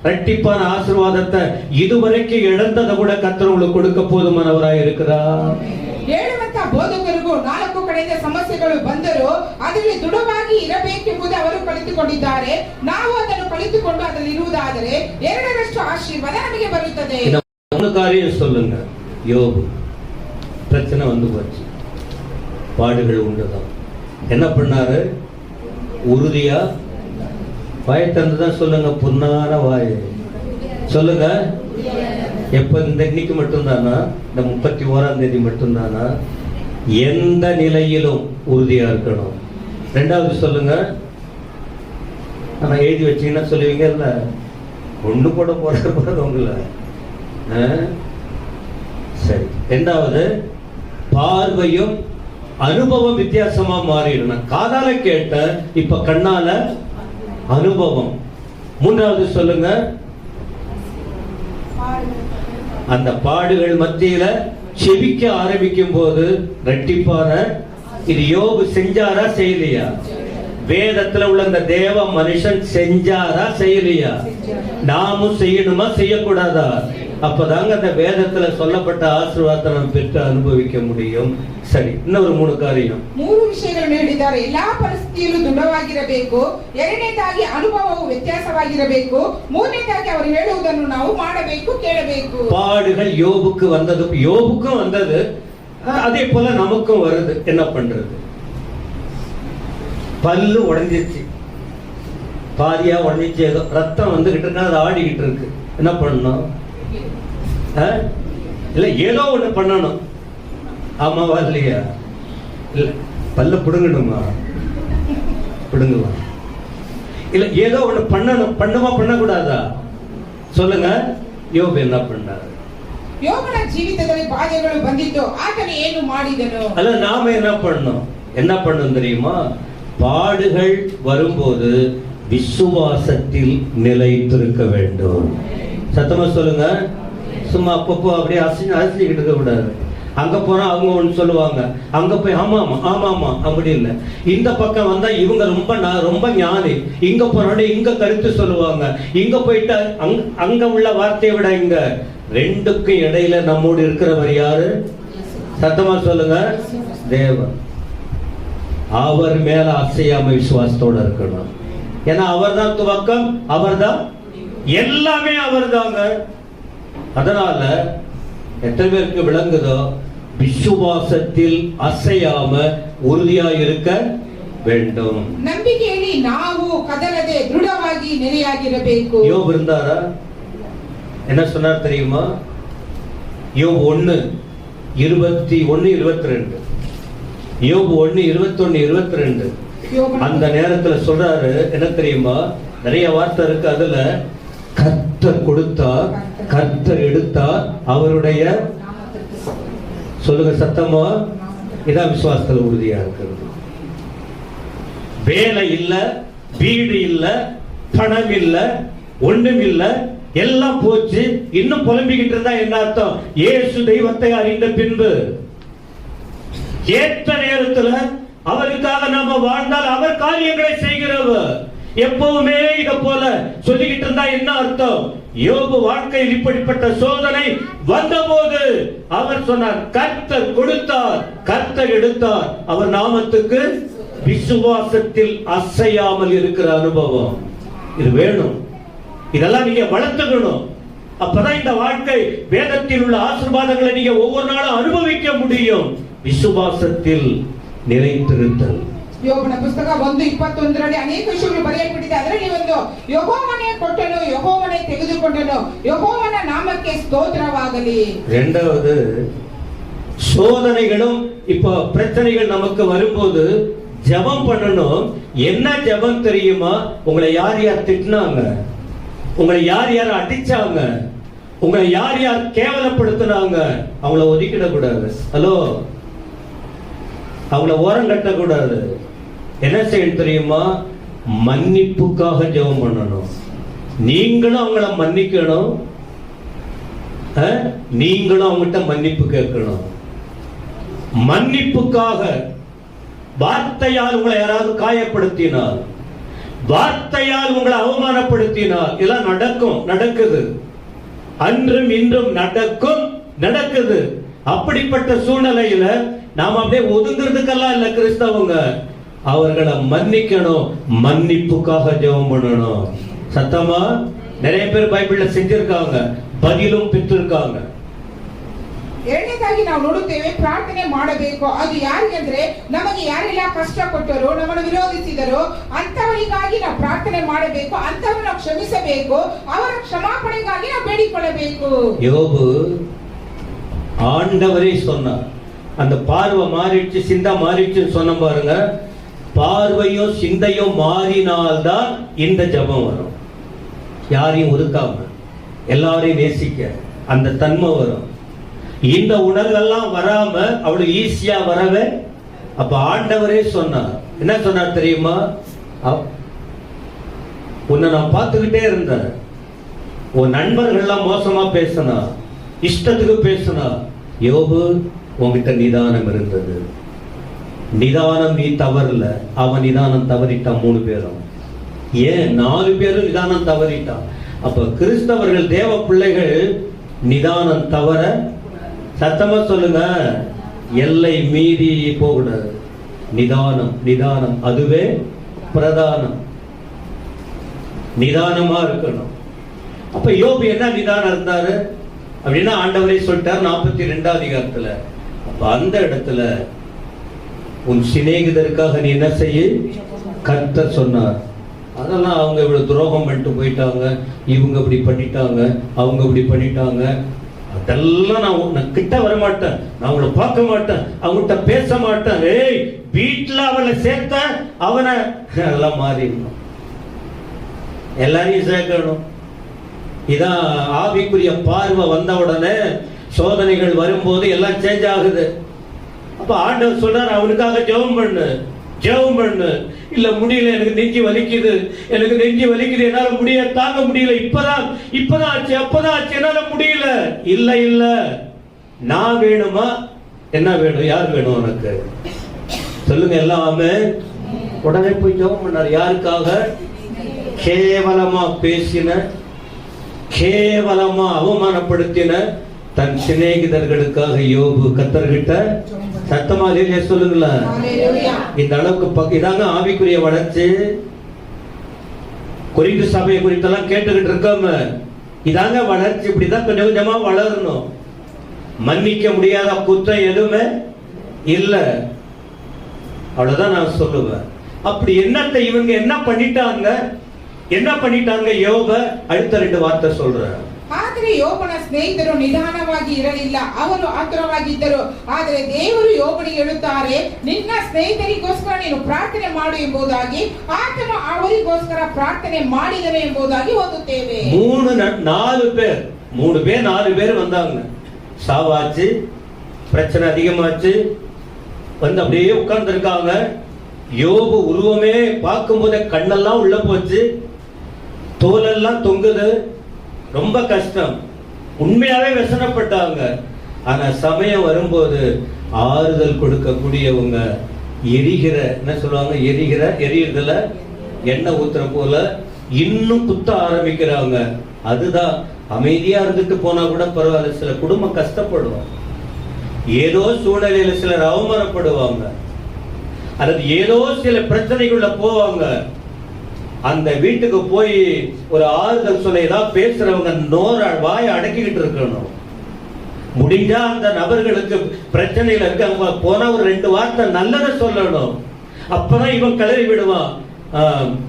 இரட்டிப்பான ஆசீர்வாதத்தை இதுவரைக்கும் இழந்ததை கூட கர்த்தர் உங்களுக்கு கொடுக்க போதுமானவராய் இருக்கிறார். ಹೇಳುವಂತ ಬೋಧಕರಿಗೂ 4 ಕಡೆಯಿಂದ ಸಮಸ್ಯೆಗಳು ಬಂದರೂ ಅದರಲ್ಲಿ ದೃಢವಾಗಿ ಇರಬೇಕೆಂಬುದು ಅವರು ಕಲಿತುಕೊಂಡಿದ್ದಾರೆ. ನಾವು ಅದನ್ನು ಕಲಿತುಕೊಂಡು ಅದರಲ್ಲಿ ಇರುವುದಾದರೆ 2ರಷ್ಟು ಆಶೀರ್ವಾದ ನಮಗೆ ಬರುತ್ತದೆ. ஒரு காரியம் சொல்லுங்க. யோபு பிரச்சனை வந்து போச்சு, பாடுகள் உண்டுதான். என்ன பண்ணாரு? உறுதியா வாயை தந்துதான் சொல்லுங்க, புண்ணான வாய் சொல்லுங்க. எப்ப? இந்த இன்னைக்கு மட்டும்தானா? இந்த 31ஆம் தேதி மட்டும்தானா? எந்த நிலையிலும் உறுதியா இருக்கணும். 2வது சொல்லுங்க. ஆனா எழுதி வச்சீங்கன்னா சொல்லுவீங்க, இல்ல ஒண்ணு கூட போறது உங்களை. சரி. 2வது பார்வையும் அனுபவம் வித்தியாசமா மாறிடணும். காதால கேட்ட இப்ப கண்ணால அனுபவம். 3வது சொல்லுங்க. அந்த பாடுகள் மத்தியில செபிக்க ஆரம்பிக்கும் போது இரட்டிப்பான, இது யோபு செஞ்சாரா செய்யலையா? வேதத்துல உள்ள அந்த தேவ மனுஷன் செஞ்சாரா செய்யலையா? நாமும் செய்யணுமா செய்யக்கூடாதா? அப்பதாங்க அந்த வேதத்துல சொல்லப்பட்ட ஆசீர்வாதத்தை நாம் பெற்று அனுபவிக்க முடியும். சரி, இன்னொரு 3 காரியம். 3 ವಿಷಯಗಳನ್ನು ಹೇಳಿದ್ದಾರೆ. ಎಲ್ಲಾ ಪರಿಸ್ಥಿತಿಯಲ್ಲೂ ದೃಢವಾಗಿರಬೇಕು. 2ನೇದಾಗಿ ಅನುಭವವು ವ್ಯತ್ಯಾಸವಾಗಿರಬೇಕು. 3ನೇದಾಗಿ ಅವರು ಹೇಳುವುದನ್ನು ನಾವು ಮಾಡಬೇಕು, ಕೇಳಬೇಕು. பாடுகள் யோபுக்கு வந்தது, யோபுக்கும் வந்தது, அதே போல நமக்கும் வருது. என்ன பண்றது? பல்லு உடைஞ்சிச்சு, பாதியா உடைஞ்சிச்சு, ஏதோ ரத்தம் வந்துகிட்டு இருக்கு, அது ஆடிக்கிட்டு இருக்கு. என்ன பண்ணணும்? இல்ல ஏதோ ஒண்ணு பண்ணணும். ஆமாவா இல்லையா? இல்ல பல்ல புடுங்கணுமா? புடுங்குவா? இல்ல ஏதோ ஒண்ணு பண்ணணும். பண்ணுமா பண்ணக்கூடாதா? சொல்லுங்க. யோபு என்ன பண்ணாரு? யோபನ ಜೀವಿತದಲ್ಲಿ ಬಾಧೆಗಳು ಬಂದಿತ್ತು, ಆತನು ಏನು ಮಾಡಿದನು? அல்ல நாம என்ன பண்ணணும்? என்ன பண்ணணும் தெரியுமா? பாடுகள் வரும்போது விசுவாசத்தில் நிலைத்திருக்க வேண்டும். சத்தமா சொல்லுங்க. சும்மா அப்பப்போ அப்படியே அசிக்கிட்டு இருக்க கூடாது. அங்க போனா அவங்க ஒண்ணு சொல்லுவாங்க, அங்க போய் ஆமாமா ஆமாமா அப்படி இல்லை. இந்த பக்கம் வந்தா இவங்க ரொம்ப ஞானி, இங்க போனோட இங்க கருத்து சொல்லுவாங்க, இங்க போயிட்டா அங்க உள்ள வார்த்தையை விட இங்க. 2க்கும் இடையில நம்மோடு இருக்கிறவர் யாரு? சத்தமா சொல்லுங்க. தேவன். அவர் மேல அசையாம விசுவாசத்தோட இருக்கணும். ஏன்னா அவர் தான் துவக்கம், அவர் தான் எல்லாமே, அவர் தாங்க. அதனால எத்தனை பேருக்கு விளங்குதோ? விசுவாசத்தில் அசையாம உறுதியா இருக்க வேண்டும். ನಂಬಿಕೆಯಲ್ಲಿ ನಾವು ಕದಲದೆ ದೃಢವಾಗಿ ನೆಲೆಯಾಗಿರಬೇಕು. யோபு இருந்தாரா? என்ன சொன்னார் தெரியுமா? யோபு 1:21-22. யோபு 1:21-22. அந்த நேரத்துல சொல்றாரு என்ன தெரியுமா? நிறைய வார்த்தை இருக்கு அதுல. கர்த்தர் கொடுத்தார், கர்த்தர் எடுத்தார், அவருடைய சொல்லுங்க சத்தமா. இதான் விசுவாசத்துல உறுதியா இருக்கிறது. வேலை இல்ல, வீடு இல்ல, பணம் இல்ல, ஒண்ணும் இல்ல, எல்லாம் போச்சு, இன்னும் புலம்பிக்கிட்டு இருந்தா என்ன அர்த்தம்? இயேசு தெய்வத்தை அறிந்த பின்பு ஏற்ற நேரத்துல அவருக்காக நாம வாழ்ந்தால் அவர் காரியங்களை செய்கிறவர். எப்பவுமே இத போல சொல்லிக்கிட்டு இருந்தா என்ன அர்த்தம்? யோபு வாழ்க்கையில் இப்படிப்பட்ட சோதனை வந்தபோது அவர் சொன்னார், கர்த்தர் கொடுத்தார், கர்த்தர் எடுத்தார், அவர் நாமத்துக்கு விசுவாசத்தில் அசையாமல் இருக்கிற அனுபவம் இது வேணும். இதெல்லாம் நீங்க வளர்த்துக்கணும். அப்பதான் இந்த வாழ்க்கை வேதத்தில் உள்ள ஆசீர்வாதங்களை நீங்க ஒவ்வொரு நாளும் அனுபவிக்க முடியும். விசுவாசத்தில் நிலைத்திருத்தல். ಯೋಬನ ಪುಸ್ತಕ 1:21 ಅನೇಕ ವಿಷಯಗಳು ಬರೆಯಲ್ಪಟ್ಟಿದೆ. ಅದರಲ್ಲಿ ಒಂದು ಯೆಹೋವನೇ ಕೊಟ್ಟನು, ಯೆಹೋವನೇ ತೆಗೆದುಕೊಂಡನು, ಯೆಹೋವನ ನಾಮಕ್ಕೆ ಸ್ತೋತ್ರವಾಗಲಿ. இரண்டாவது, சோதனைகளும் இப்ப பிரச்சனைகள் நமக்கு வரும்போது ஜெபம் பண்ணணும். என்ன ஜெபம் தெரியுமா? உங்களை யார் யார் திட்டினாங்க, உங்களை யார் யார் அடிச்சாங்க, உங்களை யார் யார் கேவலப்படுத்தினாங்க, அவங்கள ஒதுக்கிடக்கூடாது. ஹலோ, அவங்கள ஓரம் கட்டக்கூடாது. என்ன செய்யணும் தெரியுமா? மன்னிப்புக்காக ஜெபம் பண்ணணும். நீங்களும் அவங்கள மன்னிக்கணும், நீங்களும் அவங்ககிட்ட மன்னிப்பு கேட்கணும். மன்னிப்புக்காக. வார்த்தையால் உங்களை யாராவது காயப்படுத்தினால், வார்த்தையால் உங்களை அவமானப்படுத்தினால் இதெல்லாம் நடக்கும், நடக்குது. அன்றும் இன்றும் நடக்கும், நடக்குது. அப்படிப்பட்ட சூழ்நிலையில நாம அப்படியே ஒதுங்கிறதுக்கெல்லாம் இல்ல கிறிஸ்தவங்க. அவர்களை மன்னிக்கணும், மன்னிப்புக்காக ஜெபம் பண்ணணும். சத்தமா நிறைய பேர் பைபிள்ல செஞ்சிருக்காங்க, பதிலும் பெற்றிருக்காங்க. ಎರಡನೇದಾಗಿ ನಾವು ನೋಡುತ್ತೇವೆ, ಪ್ರಾರ್ಥನೆ ಮಾಡಬೇಕು. ಅದು ಯಾರಿಗಂದ್ರೆ ನಮಗೆ ಯಾರೆಲ್ಲ ಕಷ್ಟ ಕೊಟ್ಟರು, ನಮ್ಮನ್ನು ವಿರೋಧಿಸಿದರು, ಅಂತವರಿಗಾಗಿ ನಾವು ಪ್ರಾರ್ಥನೆ ಮಾಡಬೇಕು, ಅಂತವರನ್ನು ಕ್ಷಮಿಸಬೇಕು, ಅವರ ಕ್ಷಮಾಪಣೆಗಾಗಿ ನಾವು ಬೇಡಿಕೊಳ್ಳಬೇಕು. யோபு ஆண்டவரே சொன்னார். அந்த பார்வை மாறிடுச்சு, சிந்தா மாறிடுச்சுன்னு சொன்ன பாருங்க. பார்வையும் சிந்தையும் மாறினால்தான் இந்த ஜெபம் வரும். யாரையும் ஒதுக்காம எல்லாரையும் நேசிக்க அந்த தன்மை வரும். இந்த உணர்வெல்லாம் வராம அவ்வளவு ஈஸியா வரவே. அப்ப ஆண்டவரே சொன்னார். என்ன சொன்னார் தெரியுமா? உன்னை நான் பார்த்துக்கிட்டே இருந்தேன். உன் நண்பர்கள்லாம் மோசமா பேசினா, இஷ்டத்துக்கு பேசினா, யோபு உன்கிட்ட நிதானம் இருந்தது. நிதானம் நீ தவறல, அவன் நிதானம் தவறிட்டான். 3 பேரும், ஏன் 4 பேரும் நிதானம் தவறிட்டான். அப்ப கிறிஸ்தவர்கள், தேவ பிள்ளைகள் நிதானம் தவற, சத்தமா சொல்லுங்க, எல்லை மீறி போகக்கூடாது. நிதானம், நிதானம் அதுவே பிரதானம். நிதானமா இருக்கணும். அப்ப யோபு என்ன நிதானம் இருந்தாரு அப்படின்னா ஆண்டவரே சொல்லிட்டார் 42 அதிகாரத்துல. அப்ப அந்த இடத்துல உன் சிநேகிதருக்காக நீ என்ன செய்ய கர்த்தர் சொன்னார். அதெல்லாம் அவங்க இவ்வளவு துரோகம் பண்ணிட்டு போயிட்டாங்க, இவங்க இப்படி பண்ணிட்டாங்க, அவங்க இப்படி பண்ணிட்டாங்க, அதெல்லாம் நான் கிட்ட வர மாட்டேன், நான் அவங்கள பார்க்க மாட்டேன், அவங்ககிட்ட பேச மாட்டேன். ஏய், வீட்டுல அவனை சேர்த்த அவனை எல்லாம் மாறிடணும், எல்லாரையும் சேர்க்கணும். இதான் ஆவிக்குரிய பார்வை வந்த உடனே சோதனைகள் வரும்போது எல்லாம் சேஞ்ச் ஆகுது. அப்ப ஆண்டவர் சொல்றாரு, அவனுக்காக ஜெபம் பண்ணு, ஜெபம் பண்ணு. இல்ல முடியல, எனக்கு நெஞ்சு வலிக்குது, எனக்கு நெஞ்சு வலிக்குது, என்னால முடிய தாங்க முடியல, இப்பதான் ஆச்சு, அப்பதான் ஆச்சு, என்னால முடியல. இல்ல இல்ல, நான் வேணுமா? என்ன வேணும்? யார் வேணும் உனக்கு? சொல்லுங்க எல்லாமே. உடனே போய் ஜெபம் பண்ணாரு. யாருக்காக? கேவலமா பேசின, கேவலமா அவமானப்படுத்தின தன் சிநேகிதர்களுக்காக யோபு கர்த்தர்கிட்ட சத்தமா இல்லையா சொல்லுங்களேன். இந்த அளவுக்கு இதாங்க ஆவிக்குரிய வளர்ச்சி. கொரிந்து சபையை குறித்தெல்லாம் கேட்டுக்கிட்டு இருக்காம, இதாங்க வளர்ச்சி. இப்படிதான் கொஞ்சம் கொஞ்சமா வளரணும். மன்னிக்க முடியாத குற்றம் எதுவுமே இல்ல, அவ்வளவுதான் நான் சொல்லுவேன். அப்படி என்னத்தை இவங்க என்ன பண்ணிட்டாங்க யோப? அடுத்த 2 வார்த்தை சொல்றேன். ಆದರೆ ಯೋಬನ ಸ್ನೇಹಿತರು ನಿಧಾನವಾಗಿ ಇರಲಿಲ್ಲ, ಅವರು ಆತುರವಾಗಿದ್ದರು. ಆದರೆ ದೇವರು ಯೋಬನಿಗೆ ಹೇಳುತ್ತಾರೆ, ನಿನ್ನ ಸ್ನೇಹಿತರಿಗೋಸ್ಕರ ನೀನು ಪ್ರಾರ್ಥನೆ ಮಾಡು ಎಂಬುದಾಗಿ, ಆತನು ಅವರಿಗೋಸ್ಕರ ಪ್ರಾರ್ಥನೆ ಮಾಡಿದನು ಎಂಬುದಾಗಿ ಓದುತ್ತೇವೆ. 4 பேர் வந்தாங்க. சாவாச்சு, பிரச்சனை அதிகமாச்சு, வந்து அப்படியே உட்கார்ந்து இருக்காங்க. யோபு உருவமே பார்க்கும் போதே கண்ணெல்லாம் உள்ள போச்சு, தோலெல்லாம் தொங்குது, ரொம்ப கஷ்டம். உண்மையாவே व्यसனப்பட்டாங்க. ஆனா சமயம் வரும்போது ஆறுதல் கொடுக்கக்கூடியவங்க எரிகிற, என்ன சொல்லுவாங்க, எரியுறதுல எண்ணெய் ஊத்துற போல இன்னும் குத்த ஆரம்பிக்கிறாங்க. அதுதான் அமைதியா இருந்துட்டு போனா கூட பரவாயில்ல. சில குடும்பம் கஷ்டப்படுவாங்க, ஏதோ சூழ்நிலையில சிலர் அவமானப்படுவாங்க. அல்லது ஏதோ சில பிரச்சனைக்குள்ள போவாங்க. அந்த வீட்டுக்கு போய் ஒரு ஆறுதல் சொல்ல ஏதாவது பேசுறவங்க வாயை அடக்கிக்கிட்டு இருக்கணும். முடிஞ்சா அந்த நபர்களுக்கு பிரச்சனைகள் இருக்கு, அவங்க போனா ஒரு 2 வார்த்தை நல்லதை சொல்லணும். அப்பதான் இவன் கிளறி விடுவான்.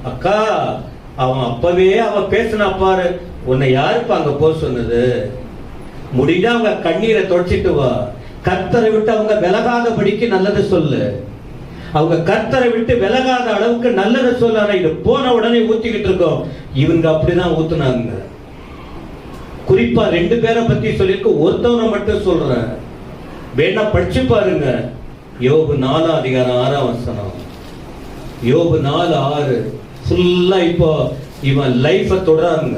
அக்கா, அவன் அப்பவே அவன் பேசினா பாரு, உன்னை யாருப்பா அங்க போ சொன்னது? முடிஞ்சா அவங்க கண்ணீரை தொடச்சிட்டு வா. கர்த்தரை விட்டு அவங்க விலகாதபடிக்கு நல்லதை சொல்லு. அவங்க கர்த்தரை விட்டு விலகாத அளவுக்கு நல்லதை சொல்ல. ஆனா இது போன உடனே ஊத்திக்கிட்டு இருக்கோம். இவங்க அப்படிதான் ஊத்துனாங்க. குறிப்பா 2 பேரை பத்தி சொல்லிருக்கு, ஒருத்தவனை மட்டும் சொல்றேன், வேணா படிச்சு பாருங்க. யோபு 4:6. யோபு 4:6 ஃபுல்லா இப்போ இவன் லைஃப தொடராங்க.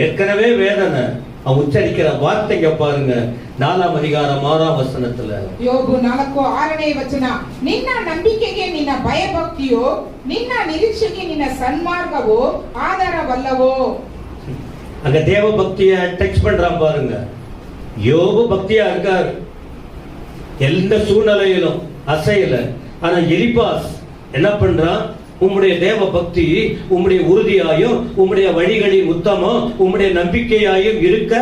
ஏற்கனவே வேதனை, அவன் உச்சரிக்கிற வார்த்தைங்க பாருங்க. 4:6 ಯೋಬು 4:6 ನಿನ್ನ ನಂಬಿಕೆಗೆ ನಿನ್ನ ಭಯಭಕ್ತಿಯೋ, ನಿನ್ನ ನಿರೀಕ್ಷೆಗೆ ನಿನ್ನ ಸನ್ಮಾರ್ಗವೋ ಆಧಾರವಲ್ಲವೋ. அங்க தேவ பக்திய டச் பண்றான் பாருங்க. யோபு பக்தியா இருக்கார், எந்த சூழ்நிலையிலும் அசையல. ஆனா எலிபாஸ் என்ன பண்றான்? உம்முடைய தேவ பக்தி உம்முடைய உறுதியாயும் உம்முடைய வழிகளின் உத்தமம் உம்முடைய நம்பிக்கையாயும் இருக்க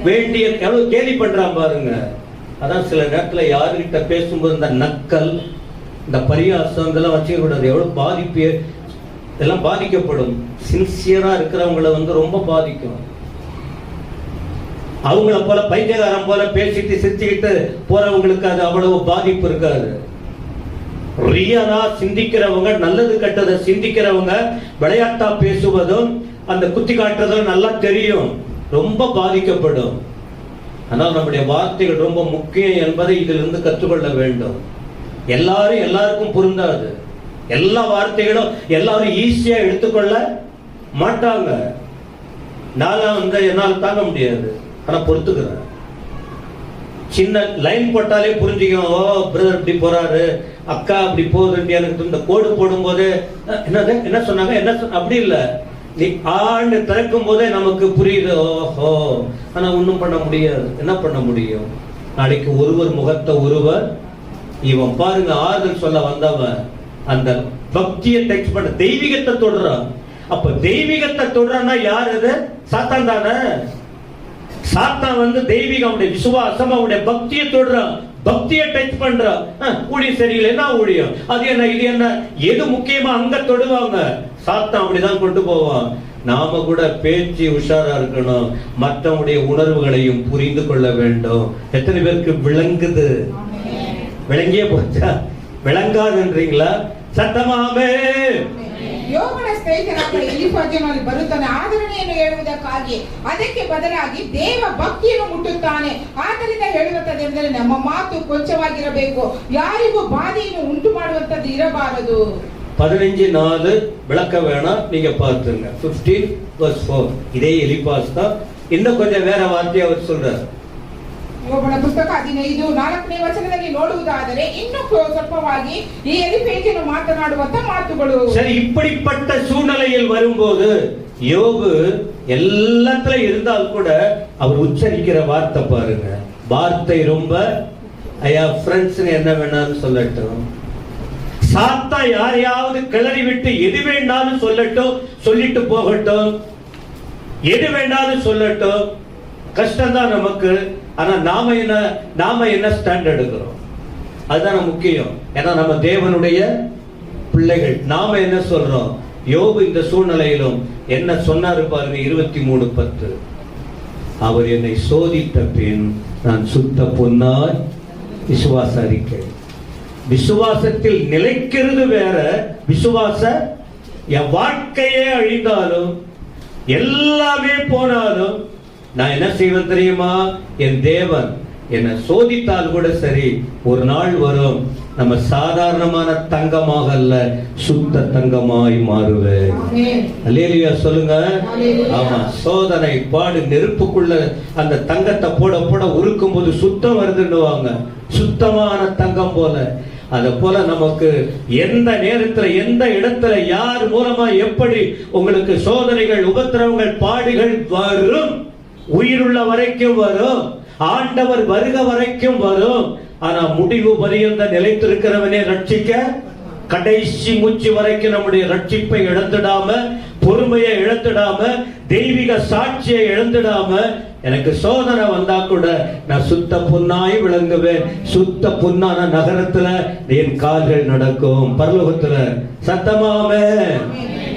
வேண்டிய எவ்வளவு கேலி பண்றான் பாருங்க. அதான் சில நேரத்துல யாருகிட்ட பேசும்போது இந்த நக்கல், இந்த பரியாசம் இதெல்லாம் வச்சுக்க கூடாது. எவ்வளவு பாதிப்பு இதெல்லாம் பாதிக்கப்படும். சின்சியரா இருக்கிறவங்களை ரொம்ப பாதிக்கும். அவங்கள போல பைத்தியகாரம் போல பேசிட்டு சிரிச்சுக்கிட்டு போறவங்களுக்கு அது அவ்வளவு பாதிப்பு இருக்காது. ரியலா சிந்திக்கிறவங்க, நல்லது கெட்டதை சிந்திக்கிறவங்க, விளையாட்டா பேசுவதும் அந்த குத்தி காட்டுறதும் நல்லா தெரியும், ரொம்ப பாதிக்கப்படும். ஆனால் நம்முடைய வார்த்தைகள் ரொம்ப முக்கியம் என்பதை இதிலிருந்து கற்றுக்கொள்ள வேண்டும். எல்லாருக்கும் பொருந்தாது. எல்லா வார்த்தைகளும் எல்லாரும் ஈஸியா எடுத்துக்கொள்ள மாட்டாங்க. நான் என்னால தாங்க முடியாது, ஆனா பொறுத்துக்கிறேன். சின்ன லைன் போட்டாலே புரிஞ்சுக்கும், ஓ பிரதர் இப்படி போறாரு, அக்கா அப்படி போகுது. எனக்கு இந்த கோடு போடும் போது என்ன சொன்னாங்க, என்ன அப்படி இல்ல, நீ ஆண்டு திறக்கும் போதே நமக்கு புரியுது. ஓஹோ, ஆனா ஒன்னும் பண்ண முடியாது. என்ன பண்ண முடியும்? நாளைக்கு ஒருவர் முகத்தை ஒருவர், இவன் பாருங்க ஆறுதல் சொல்ல வந்தவன் அந்த பக்தியை டச் பண்ண தெய்வீகத்தை தொடரான். அப்ப தெய்வீகத்தை தொடரான்னா யார்? அது சாத்தான் தானே. சாத்தான் தெய்வீகம், அவனுடைய விசுவாசம், அவனுடைய பக்தியை தொடுறான், பக்தியை டச் பண்றான். ஊழியம் சரியில்லை, என்ன ஊழியம், அது என்ன இது என்ன, எது முக்கியமா அங்க தொடுவாங்க. சாத்தான் அப்படிதான் கொண்டு போவான். நாம கூட பேச்சு உஷாரா இருக்கணும், மற்றவனுடைய உணர்வுகளையும் புரிந்து கொள்ள வேண்டும். எத்தனை பேருக்கு விளங்குது? விளங்கியே போச்சா? விளங்காதுன்றீங்களா? சத்தமாமே. ಯೋಬನ ಸ್ನೇಹಿತನಾದ ಎಲಿಫಜನಲ್ಲಿ ಬರುತ್ತಾನೆ ಆದರಣೆಯನ್ನು ಹೇಳುವುದಕ್ಕಾಗಿ, ಅದಕ್ಕೆ ಬದಲಾಗಿ ದೇವ ಭಕ್ತಿಯನ್ನು ಮುಟ್ಟುತ್ತಾನೆ. ಆದ್ದರಿಂದ ಹೇಳುವಂತದ್ದೆಂದರೆ ನಮ್ಮ ಮಾತು ಕೊಂಚವಾಗಿರಬೇಕು, ಯಾರಿಗೂ ಬಾಧೆಯನ್ನು ಉಂಟು ಮಾಡುವಂತದ್ದು ಇರಬಾರದು. 15:4 விளக்க வேணாம், நீங்க பார்த்துங்க. 15:4 இதே எலிபாஸ் தான், இன்னும் கொஞ்சம் வேற வார்த்தையை அவர் சொல்றார். ಯೋಬನ ಪುಸ್ತಕ 15:4 ನೋಡುವುದಾದರೆ ಇನ್ನೂ ಸ್ವಲ್ಪವಾಗಿ ಈ ಎಲಿಫೇಜನು ಮಾತನಾಡುವಂತ ಮಾತುಗಳು. சரி, இப்படிப்பட்ட சூழ்நிலையில் வரும்போது யோபு எல்லாத்துல இருந்தால் கூட அவர் உச்சரிக்கிற வார்த்தை பாருங்க. வார்த்தை ரொம்ப ஐயா ஃப்ரெண்ட்ஸ் என்ன வேணாலும் சொல்லட்டும், சாத்தா யாரையாவது கிளறி விட்டு எது வேண்டாலும் சொல்லட்டும், சொல்லிட்டு போகட்டும், எது வேண்டாலும் சொல்லட்டும், கஷ்டம்தான் நமக்கு. ஆனா நாம என்ன ஸ்டாண்ட் எடுக்கிறோம், அதுதான் முக்கியம். ஏன்னா நம்ம தேவனுடைய பிள்ளைகள். நாம என்ன சொல்றோம்? யோபு இந்த சூழ்நிலையிலும் என்ன சொன்னாரு பாருங்க. 23:10 அவர் என்னை சோதித்த பின் நான் சுத்த பொன்னாய் விசுவாச அறிக்கை. விசுவாசத்தில் நிலைக்கிறது வேற, விசுவாச என் வாழ்க்கையே அழிந்தாலும் எல்லாமே போனாலும் நான் என்ன செய்வேன் தெரியுமா? என் தேவன் என்னை சோதித்தால் கூட சரி, ஒரு நாள் வரும் நம்ம சாதாரணமான தங்கமாக அல்ல, சுத்த தங்கமாய் மாறுவேன். அல்லேலூயா சொல்லுங்க. ஆமா, சோதனை பாடு நெருப்புக்குள்ள அந்த தங்கத்தை போட போட உருக்கும் போது சுத்தம் வருதுன்னுவாங்க, சுத்தமான தங்கம் போல. அத போல நமக்கு எந்த நேரத்துல எந்த இடத்துல யார் மூலமா எப்படி உங்களுக்கு சோதனைகள் உபத்திரவங்கள் பாடுகள் வரும், உயிருள்ள வரைக்கும் வரும், ஆண்டவர் வருக வரைக்கும் வரும். ஆனா முடிவு பரியந்த நிலைத்திருக்கிறவனே ரட்சிக்க, கடைசி மூச்சு வரைக்கும் நம்முடைய ரட்சிப்பை இழந்துடாம, பொறுமையை இழந்துடாம, தெய்வீக சாட்சியை இழந்துடாம, எனக்கு சோதனை வந்தா கூட நான் சுத்த பொன்னாய் விளங்குவேன். சுத்த பொன்னான நகரத்துல என் கால்கள் நடக்கும், பரலோகத்துல. சத்தமாமே.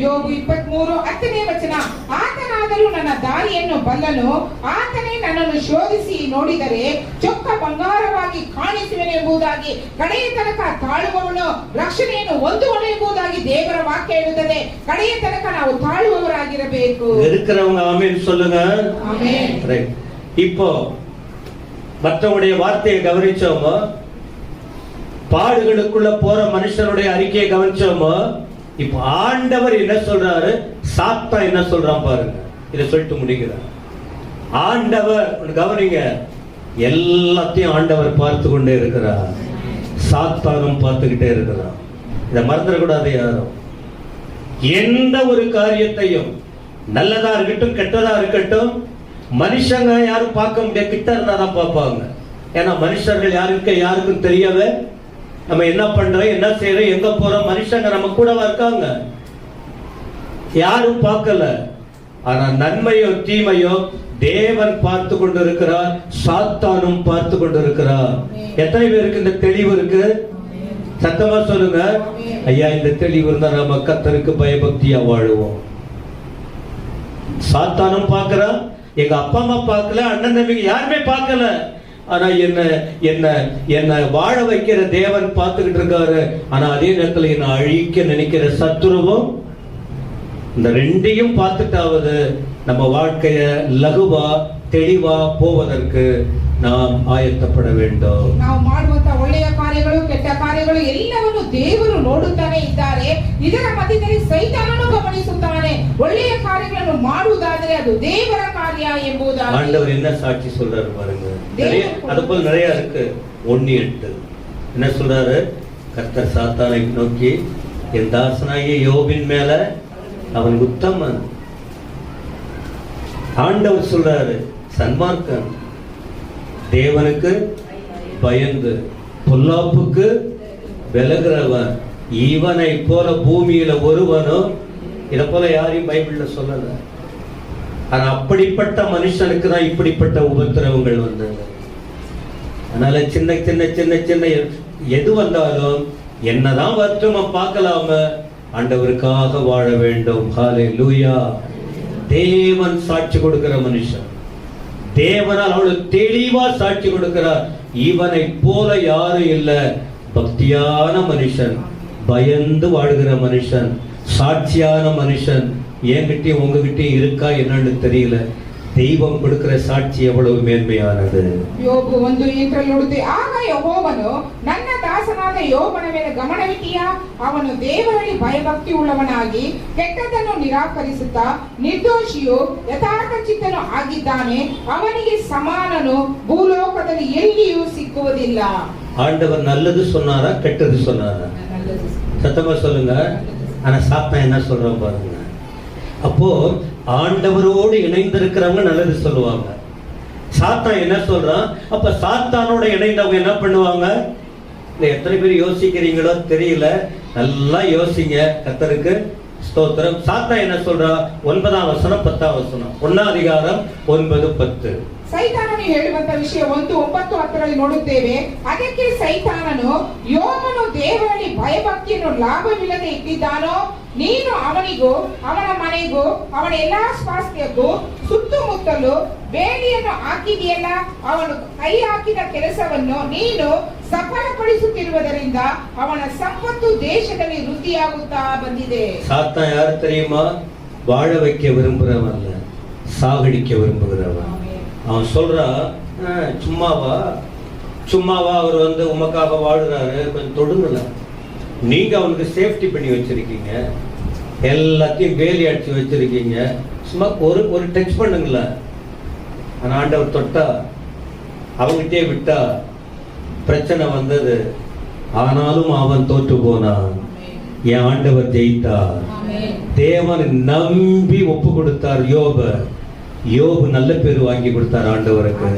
ಯೋಬು 23:10 ವಚನ. ಆತನಾದರೂ ನನ್ನ ದಾರಿಯನ್ನು ಬಲ್ಲನು, ಆತನೇ ನನ್ನನ್ನು ಶೋಧಿಸಿ ನೋಡಿದರೆ ಚೊಕ್ಕ ಬಂಗಾರವಾಗಿ ಕಾಣಿಸುವೆನೆಂಬುದಾಗಿ, ಕಡೆಯ ತನಕ ತಾಳುವವನು ರಕ್ಷಣೆಯನ್ನು ಹೊಂದುವನು ಎಂಬುದಾಗಿ ದೇವರ ವಾಕ್ಯ ಹೇಳುತ್ತದೆ. ಕಡೆಯ ತನಕ ನಾವು ತಾಳುವವರಾಗಿರಬೇಕು. இருக்கிறவங்க ஆமென் சொல்லுங்க. ஆமென். இப்போ மற்றவங்களுடைய வார்த்தையை கவனிச்சோமோ, பாடுகளுக்குள்ள போற மனுஷனுடைய அறிக்கையை கவனிச்சோமோ, இப்ப ஆண்டவர் என்ன சொல்றாரு, சாத்தா என்ன சொல்றான் பாருங்க. இதை சொல்லிட்டு முடிக்கிறார். ஆண்டவர் கவனிங்க, எல்லாத்தையும் ஆண்டவர் பார்த்து கொண்டே இருக்கிறார், சாத்தானும் பார்த்துக்கிட்டே இருக்கிறார். இதை மறந்துடக்கூடாது யாரும். எந்த ஒரு காரியத்தையும், நல்லதா இருக்கட்டும் கெட்டதா இருக்கட்டும், மனுஷங்க யாரும் பார்க்க முடியாது, கிட்ட இருந்தாதான் பார்ப்பாங்க. ஏன்னா மனுஷர்கள் யாருக்கும் தெரியவே நம்ம என்ன பண்றோம், என்ன செய்யறோம், எங்க போறோம், மனுஷங்க நம்ம கூடவா இருக்காங்க, யாரும் பார்க்கல. ஆனா நன்மையோ தீமையோ தேவன் பார்த்து கொண்டிருக்கிறார், சாத்தானும் பார்த்து கொண்டிருக்கிறார். எத்தனை பேருக்கு இந்த தெளிவு இருக்கு? சத்தமா சொல்லுங்க. ஐயா, இந்த தெளிவு இருந்தா நம்ம கர்த்தருக்கு பயபக்தியா வாழுவோம். சாத்தானும் பார்க்கிறான், எங்க அப்பா அம்மா பார்க்கல, அண்ணன் தம்பிங்க யாருமே பார்க்கல. ஆனா என்ன வாழ வைக்கிற தேவன் பார்த்துக்கிட்டு இருக்காரு. ஆனா அதே நேரத்தில் என்ன அழிக்க நினைக்கிற சத்துருவும். இந்த ரெண்டையும் பார்த்துட்டாவது நம்ம வாழ்க்கைய லகுவா தெளிவா போவதற்கு நாம் ಆಯತ್ತಪಡ வேண்டும். ನಾವು ಮಾಡುವಂತ ಒಳ್ಳೆಯ ಕಾರ್ಯಗಳು ಕೆಟ್ಟ ಕಾರ್ಯಗಳು ಎಲ್ಲವನ್ನು ದೇವರು ನೋಡುತ್ತಾನೆ ಇದ್ದಾರೆ. ಇದರ ಮಧ್ಯದಲ್ಲಿ ಸೈತಾನನು ಗಮನಿಸುತ್ತಾನೆ. ಒಳ್ಳೆಯ ಕಾರ್ಯಗಳನ್ನು ಮಾಡುವುದಾದರೆ ಅದು ದೇವರ ಕಾರ್ಯ ಎಂಬುದಾಗಿ ஆண்டவர் என்ன சாட்சி சொல்றாரு பாருங்க. அதுபோல் நிறைய இருக்கு. 1:8 என்ன சொல்றாரு? கர்த்தர் சாத்தானை நோக்கி, என் தாசனாகிய யோபின் மேல அவன் உத்தமன். ஆண்டவர் சொல்றாரு, சன்மார்க்கன், தேவனுக்கு பயந்து பொல்லாப்புக்கு விலகிறவன், இவனை போல பூமியில ஒருவனும். இத போல யாரையும் பைபிள்ல சொல்லல. ஆனா அப்படிப்பட்ட மனுஷனுக்கு தான் இப்படிப்பட்ட உபத்திரவங்கள் வந்தது. அதனால சின்ன சின்ன சின்ன சின்ன எது வந்தாலும் என்னதான் வருத்தமா பார்க்கலாம, ஆண்டவருக்காக வாழ வேண்டும். ஹல்லேலூயா. தேவன் சாட்சி கொடுக்கிற மனுஷன், தேவனால் அவளுக்கு தெளிவா சாட்சி கொடுக்கிறார். இவனை போல யாரும் இல்ல. பக்தியான மனுஷன், பயந்து வாழ்கிற மனுஷன், சாட்சியான மனுஷன். என்கிட்டயும் உங்ககிட்டயும் இருக்கா என்னன்னு தெரியல. தெய்வம் கொடுக்கிற சாட்சி எவ்வளவு மேன்மையானது. ಯೋಬು 1:8 ನೋಡುತ್ತೆ. ಆಗ ಯೆಹೋವನು, ನನ್ನ ದಾಸನಾದ ಯೋಬನ ಮೇಲೆ ಗಮನವಿಟ್ಟಿಯಾ? ಅವನು ದೇವರಲ್ಲಿ ಭಯಭಕ್ತಿ ಉಳ್ಳವನಾಗಿ ಕೆಟ್ಟದ್ದನ್ನು ನಿರಾಕರಿಸುತ್ತಾ ನಿರ್ದೋಷಿಯು ಯಥಾರ್ಥ ಚಿತ್ತನು ಆಗಿದ್ದಾನೆ. ಅವನಿಗೆ ಸಮಾನನು ಭೂಲೋಕದಲ್ಲಿ ಎಲ್ಲಿಯೂ ಸಿಕ್ಕುವುದಿಲ್ಲ. ஆண்டவர் நல்லது சொன்னாரா கெட்டது சொன்னாரா? சத்தமா சொல்லுங்க. ஆனா சாத்தான் என்ன சொல்றான் பாருங்க. அப்போ ஆண்டவரோடு இணைந்திருக்கிறவங்க நல்லது சொல்லுவாங்க. சாத்தான் என்ன சொல்றான்? அப்ப சாத்தானோட இணைந்தவங்க என்ன பண்ணுவாங்க? எத்தனை பேர் யோசிக்கிறீங்களோ தெரியல, நல்லா யோசிங்க. கர்த்தருக்கு ஸ்தோத்திரம். சாத்தான் என்ன சொல்றா? 9ஆம் வசனம் 10ஆம் வசனம், 1ஆம் அதிகாரம் 9-10. ಸೈತಾನನು ಹೇಳುವಂತ ವಿಷಯ 1:9-10 ನೋಡುತ್ತೇವೆ. ಅದಕ್ಕೆ ಸೈತಾನನು, ಯೋಬನು ದೇವರಲ್ಲಿ ಭಯಭಕ್ತಿಯನ್ನು ಲಾಭವಿಲ್ಲದೆ ಇಟ್ಟಿದ್ದಾನೋ, ನೀನು ಅವನಿಗೂ ಅವನ ಮನೆಗೂ ಅವನ ಎಲ್ಲಾ ಸ್ವಾಸ್ಥ್ಯಕ್ಕೂ ಸುತ್ತಮುತ್ತಲು ಬೇಲಿಯನ್ನು ಹಾಕಿದೆಯಲ್ಲ, ಅವನು ಕೈ ಹಾಕಿದ ಕೆಲಸವನ್ನು ನೀನು ಸಫಲಪಡಿಸುತ್ತಿರುವುದರಿಂದ ಅವನ ಸಂಪತ್ತು ದೇಶದಲ್ಲಿ ವೃದ್ಧಿಯಾಗುತ್ತಾ ಬಂದಿದೆ. சாத்தான் யாரு தெரியுமா? வாழ வைக்க விரும்புறவன் அல்ல, சாகடிக்க விரும்புகிறவன். அவன் சொல்றான், சும்மாவா அவர் உமக்காக வாழுறாரு, கொஞ்சம் தொடுங்கல. நீங்க அவனுக்கு சேஃப்டி பண்ணி வச்சிருக்கீங்க, எல்லாத்தையும் வேலி அடிச்சு வச்சிருக்கீங்க, சும்மா ஒரு டச் பண்ணுங்கள. ஆனா ஆண்டவர் தொட்டா, அவங்கிட்டே விட்டா பிரச்சனை வந்தது. ஆனாலும் அவன் தோற்று போனான். என் ஆண்டவர் ஜெயித்தார். தேவன் நம்பி ஒப்பு கொடுத்தார் யோப. யோபு நல்ல பேர் வாங்கி கொடுத்தார் ஆண்டவருக்கு.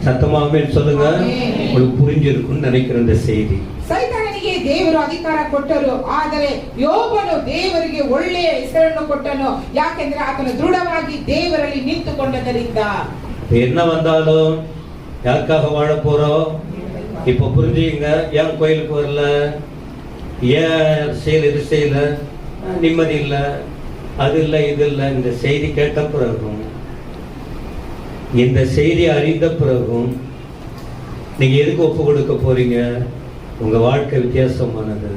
சத்தமா ஆமென் சொல்லுங்க. உங்களுக்கு புரிஞ்சிருக்கும்னு நினைக்கிறேன் இந்த செய்தி. ಸೈತಾನನಿಗೆ ದೇವರು ಅಧಿಕಾರ ಕೊಟ್ಟರು, ಆದರೆ ಯೋಬನು ದೇವರಿಗೆ ಒಳ್ಳೆಯ ಹೆಸರನ್ನು ಕೊಟ್ಟನು. ಯಾಕೆಂದ್ರೆ ಆತನು ದೃಢವಾಗಿ ದೇವರಲ್ಲಿ ನಿಂತುಕೊಂಡದರಿಂದ. என்ன வந்தாலும் யாருக்காக வாழ போறோம்? இப்ப புரிஞ்சுங்க. ஏன் கோயிலுக்கு வரல, ஏன் செய்யல, இது செய்யல, நிம்மதி இல்லை, அது இல்லை, இது இல்லை. இந்த செய்தி கேட்ட பிறகும், இந்த செய்தி அறிந்த பிறகும் நீங்க எதுக்கு ஒப்பு கொடுக்க போறீங்க? உங்க வாழ்க்கை வித்தியாசமானது.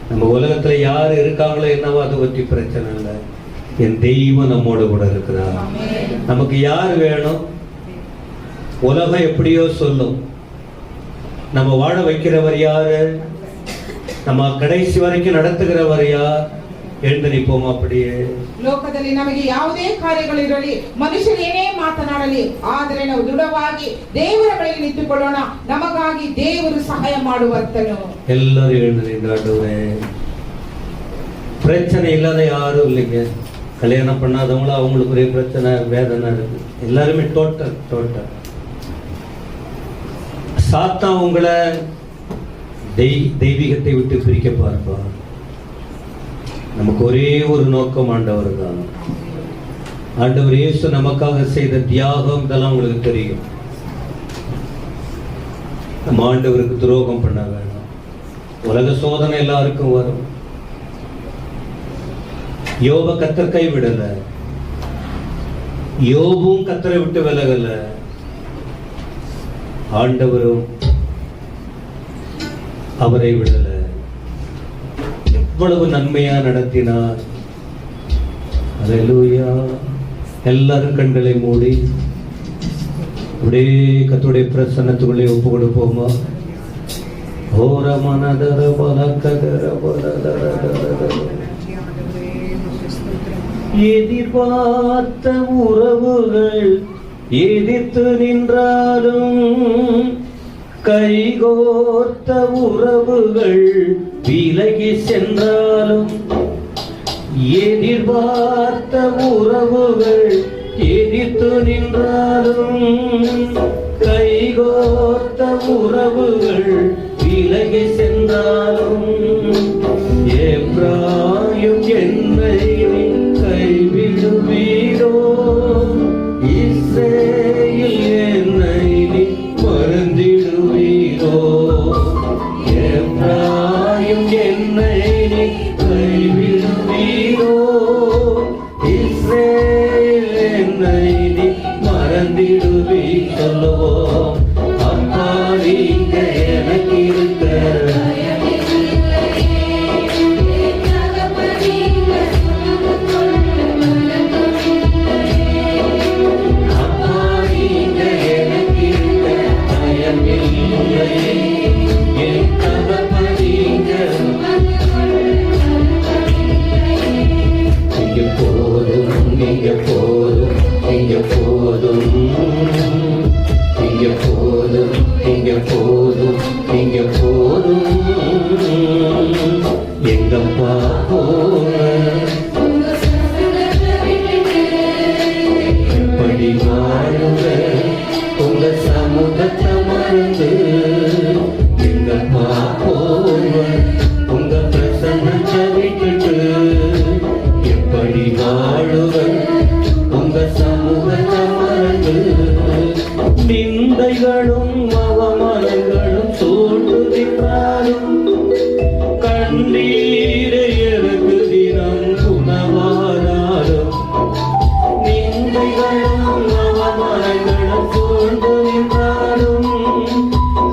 நம்ம உலகத்துல யாரு இருக்காங்களோ என்னவோ அதை பற்றி பிரச்சனை இல்லை. என் தெய்வம் நம்மோட கூட இருக்கிறார். நமக்கு யார் வேணும்? உலகம் எப்படியோ சொல்லும். நம்ம வாழ வைக்கிறவர் யாரு? நம்ம கடைசி வரைக்கும் நடத்துகிறவர் யார்? எழுந்து நிற்போம். அப்படியே ಲೋಕದಲ್ಲಿ ನಮಗೆ ಯಾವುದೇ ಕಾರ್ಯಗಳಿರಲಿ, ಮನುಷ್ಯರು ಏನೇ ಮಾತನಾಡಲಿ, ಆದರೆ ನಾವು ದೃಢವಾಗಿ ದೇವರ ಬಳಿಗೆ ನಿಂತುಕೊಳ್ಳೋಣ. ನಮಗಾಗಿ ದೇವರು ಸಹಾಯ ಮಾಡುವರ್ತನು. எல்லாரும் எழுந்து நின்றாடுவே. பிரச்சனை இல்லாத யாரும் இல்லைங்க. கல்யாணம் பண்ணாதவங்களும் அவங்களுக்கு ஒரே பிரச்சனை, வேதனை இருக்கு. எல்லாருமே டோட்டல். சாத்தான் உங்களை தெய்வீகத்தை விட்டு பிரிக்க பார்ப்பார். நமக்கு ஒரே ஒரு நோக்கம் ஆண்டவர் தான். ஆண்டவர் இயேசு நமக்காக செய்த தியாகம் இதெல்லாம் உங்களுக்கு தெரியும். நம்ம ஆண்டவருக்கு துரோகம் பண்ண வேண்டாம். உலக சோதனை எல்லாருக்கும் வரும். யோப கர்த்தர் கை விடல, யோபும் கர்த்தரை விட்டு விலகல. ஆண்டவரும் அவரை விடல. எவ்வளவு நன்மையா நடத்தினார். அல்லேலூயா. எல்லாரும் கண்களை மூடி அப்படியே கர்த்தருடைய பிரசன்னத்துக்குள்ளே ஒப்பு கொடுப்போமா? எதிர்பார்த்த உறவுகள் எதிர்த்து நின்றாலும், கைகோர்த்த உறவுகள் விலகி சென்றாலும், எதிர்பார்த்த உறவுகள் எதிர்த்து நின்றாலும், கைகோர்த்த உறவுகள் விலகி சென்றாலும், எப்ராயும் என்னை கைவிடுவீரோ, இஸ்ரவேல் என்னை மறந்திடுவீரோ, எப்ராயும் என்னை கைவிடுவீரோ, இஸ்ரவேல் என்னை மறந்திடுவீ. சொல்லுவோம். அப்பா நீங்க எனக்கு இருக்க, எங்கப்பா போன எப்படி வாழுங்க உங்க சமூகத்தை மறந்து, எங்கப்பா போன உங்க பிரசன்னத்தை விட்டுட்டு, எப்படி வாழுங்க உங்க சமூகத்தை மறந்து, நிந்தைகளும் அவமானங்களும் சூழ்ந்துதினாலும், கண்ணீரை எனக்கு தினம் உணவானாலும், நிந்தைகளும் அவமானங்களும் சூழ்ந்துதினாலும்,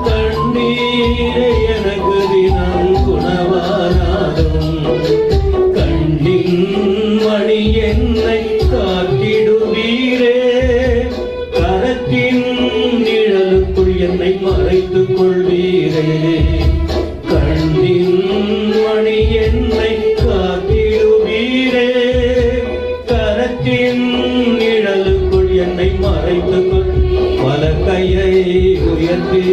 கண்ணீரை எனக்கு தினம் உணவானாலும், கண்ணின் மணி என்னை காத்திடுவீரே, கரத்தின் நிழலுக்குள் என்னை மறைத்துக் கொள்வீரே, கண்ணின் மணி என்னை காத்திடுவீரே, கரத்தின் நிழலுக்குள் என்னை மறைத்துக் கொள். பல கையை உயர்த்தி,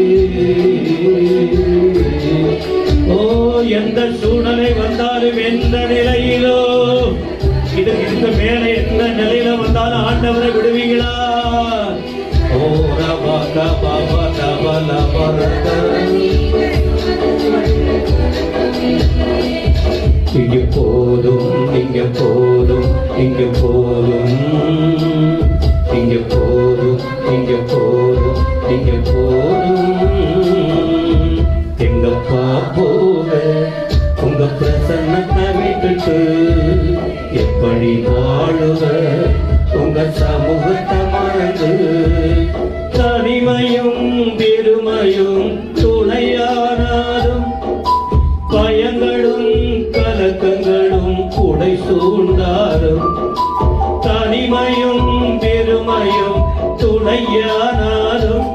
ஓ எந்த சூழ்நிலை வந்தாலும், எந்த நிலையிலோ, இதுக்கு மேலே எந்த நிலையில வந்தாலும் ஆண்டவரை விடுவீங்க. ஆராதனை. இங்க போதும், இங்க போதும், இங்க போதும், இங்க போதும், இங்க போதும், இங்க போதும். எங்கப்பா போக உங்க பிரசன்னத்தை விட்டுட்டு எப்படி வாழுவ உங்க சமூகத்தை மறந்து. தனிமையும் பெருமையும் துணையானாலும் பயங்களும் கலக்கங்களும் உடை சூழ்ந்தாலும். தனிமையும் பெருமையும் துணையானாலும்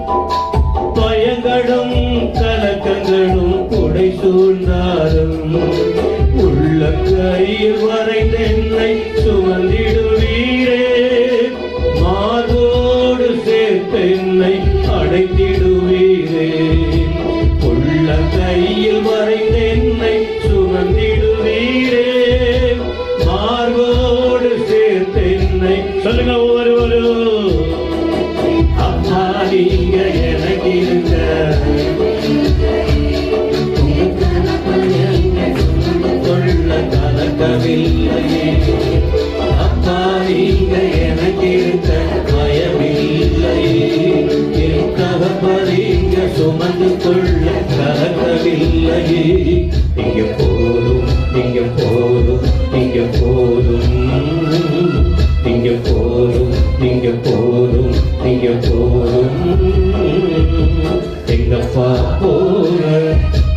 பயங்களும் கலக்கங்களும் உடை சூழ்ந்தாலும். உள்ள கையில் வரைந்த என்னை சுமந்திடுவீரே, மார்போடு சேர்த்து என்னை அடைத்திடுவீரே. உள்ள கையில் வரைந்த என்னை சுமந்திடுவீரே, மார்போடு சேர்த்து என்னை. சொல்லுங்க ஒவ்வொருவரும். அப்பா நீங்க எனக்கு இருக்க சொல்ல கலக்கவில்லையே. அப்பா நீங்க எனக்கு இருக்க பயமில்லையே. என் தகப்பனீங்க சுமந்து கொள்ள கலக்கவில்லையே. இங்க போதும், இங்க போதும், இங்க போதும், இங்க போதும், இங்க போதும், இங்க போதும். எங்கப்பா போற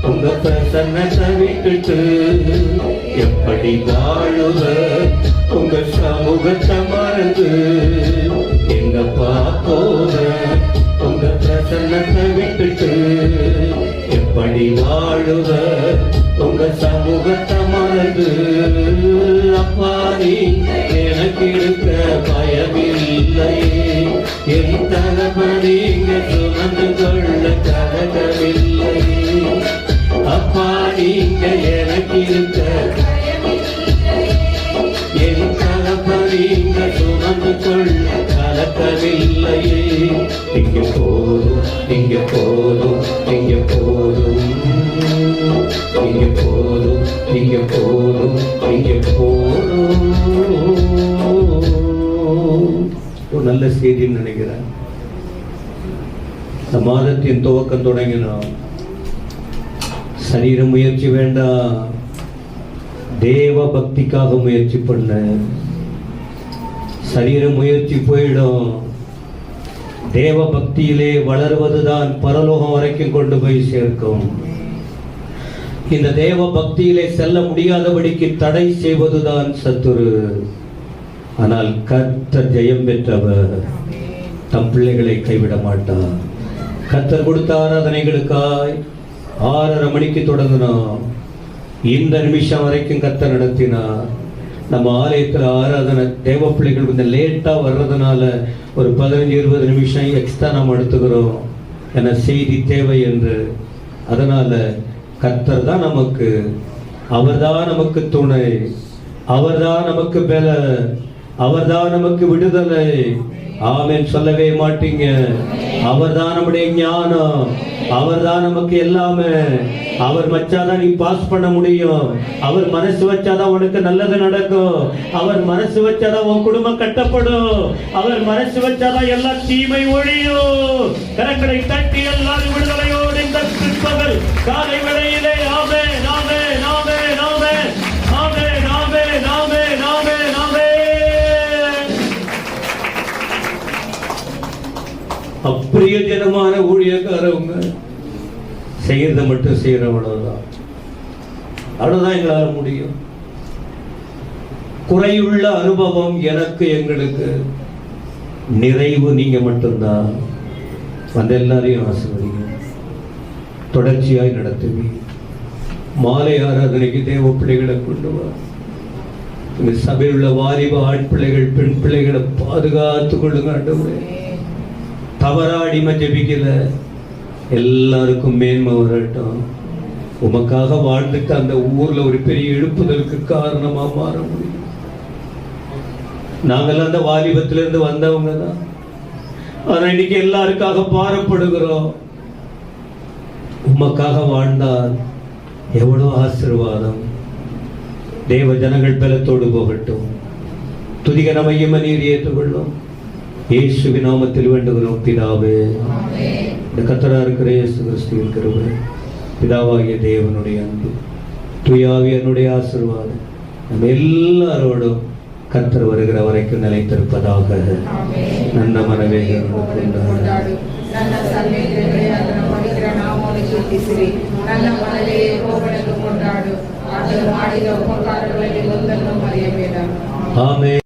உங்க பிரசன்னத்தை விட்டுட்டு எப்படி வாழுவ உங்க சமூகத்தை மறந்து. எங்கப்பா போற உங்க பிரசன்னத்தை விட்டுட்டு எப்படி வாழுவ உங்க சமூகத்தை மறந்து. அப்பா நீ எனக்கு இருக்க பயமில்லையே. என் தகப்பனீங்க சுமந்து கொள்ள கலக்கவில்லையே. அப்பா நீங்க எனக்கு இருக்க என் தகப்பனீங்க சுமந்து கொள்ள கலக்கவில்லையே. இங்க போதும், இங்க போதும், இங்க போதும், இங்க போதும், இங்க போதும், இங்க போதும். ஒரு நல்ல செய்தின்னு நினைக்கிறேன். இந்த மாதத்தின் துவக்கம் தொடங்கினோம். சரீர முயற்சி வேண்டாம், தேவ பக்திக்காக முயற்சி பண்ண. சரீர முயற்சி போயிடும். தேவ பக்தியிலே வளருவதுதான் பரலோகம் வரைக்கும் கொண்டு போய் சேர்க்கும். இந்த தேவ பக்தியிலே செல்ல முடியாதபடிக்கு தடை செய்வதுதான் சத்துரு. ஆனால் கர்த்தர் ஜெயம் பெற்றவர் தம் பிள்ளைகளை கைவிட மாட்டார். கர்த்தர் கொடுத்த ஆராதனைகளுக்காய் 6:30 மணிக்கு தொடங்கினோம். இந்த நிமிஷம் வரைக்கும் கர்த்தர் நடத்தினார். நம்ம ஆலயத்தில் ஆராதனை தேவ பிள்ளைகள் கொஞ்சம் லேட்டாக வர்றதுனால ஒரு 15-20 நிமிஷம் எக்ஸ்ட்ரா நாம் எடுத்துக்கிறோம். என செய்தி தேவை என்று. அதனால கர்த்தர் தான் நமக்கு, அவர்தான் நமக்கு துணை, அவர்தான் நமக்கு பல, அவர்தான் நமக்கு விடுதலை. ஆமென் சொல்லவே மாட்டீங்க. அவர்தான் நம்முடைய ஞானம், அவர்தான் நமக்கு எல்லாமே. அவர் வச்சாதான் நீ பாஸ் பண்ண முடியும். அவர் மனசு வச்சாதான் உனக்கு நல்லது நடக்கும். அவர் மனசு வச்சாதான் உன் குடும்பம் கட்டப்படும். அவர் மனசு வச்சாதான் எல்லா தீமை ஒழியும். கரங்களை தட்டி எல்லாரும் விடுதலையோடு இந்த பிற்பகல் காலை வேளையிலே ஆமே நாமே நாமே நாமே நாமே நாமே நாமே நாமே நாமே. அப்பிரியஜனமான ஊழியக்காரவங்க செய்யறத மட்டும் செய்யறவளவுதான். அவ்வளவுதான் எங்களால் முடியும். குறையுள்ள அனுபவம் எனக்கு, எங்களுக்கு நிறைவு நீங்க மட்டும்தான். அந்த எல்லாரையும் ஆசீர்வதிங்க, தொடர்ச்சியாய் நடத்துவீங்க. மாலை ஆராதனைக்கு தேவ பிள்ளைகளை கொண்டு வா. இந்த சபையில் உள்ள வாலிப ஆண் பிள்ளைகள் பெண் பிள்ளைகளை பாதுகாத்து கொள்ளுங்க ஆண்டவரே. தவறாடிமை ஜெபிக்கல, எல்லாருக்கும் மேன்மை வரட்டும். உமக்காக வாழ்ந்துட்டு அந்த ஊர்ல ஒரு பெரிய எழுப்புதலுக்கு காரணமா மாற முடியும். நாங்கெல்லாம் அந்த வாலிபத்திலிருந்து வந்தவங்க தான். ஆனா இன்னைக்கு எல்லாருக்காக பாரப்படுகிறோம். உமக்காக வாழ்ந்தால் எவ்வளவு ஆசீர்வாதம். தேவ ஜனங்கள் பலத்தோடு போகட்டும். துதிகர மையம நீர் ஏற்றுக்கொள்ளும். இயேசுவின் நாமத்தில் வேண்டுகிறோம் பிதாவே. இந்த கர்த்தராக இருக்கிற இயேசு கிறிஸ்துவின் கிருபை, பிதாவாகிய தேவனுடைய அன்பு, தூயாவியனுடைய ஆசீர்வாதம் நம்ம எல்லாரோடும் கர்த்தர் வருகிற வரைக்கும் நிலைத்திருப்பதாக. ನನ್ನ ಮನವೇ ಕೊಂಡಾಡು ನನ್ನ ಸನ್ನಿಧಿಯನ್ನು ಪವಿತ್ರ ನಾಮವನ್ನು ಕೀರ್ತಿಸಿರಿ. ನನ್ನ ಮನವೇ ಯೆಹೋವನನ್ನು ಕೊಂಡಾಡು, ಆತನು ಮಾಡಿದ ಉಪಕಾರಗಳಲ್ಲಿ ಒಂದನ್ನು ಮರೆಯಬೇಡ. ಆಮೆನ್.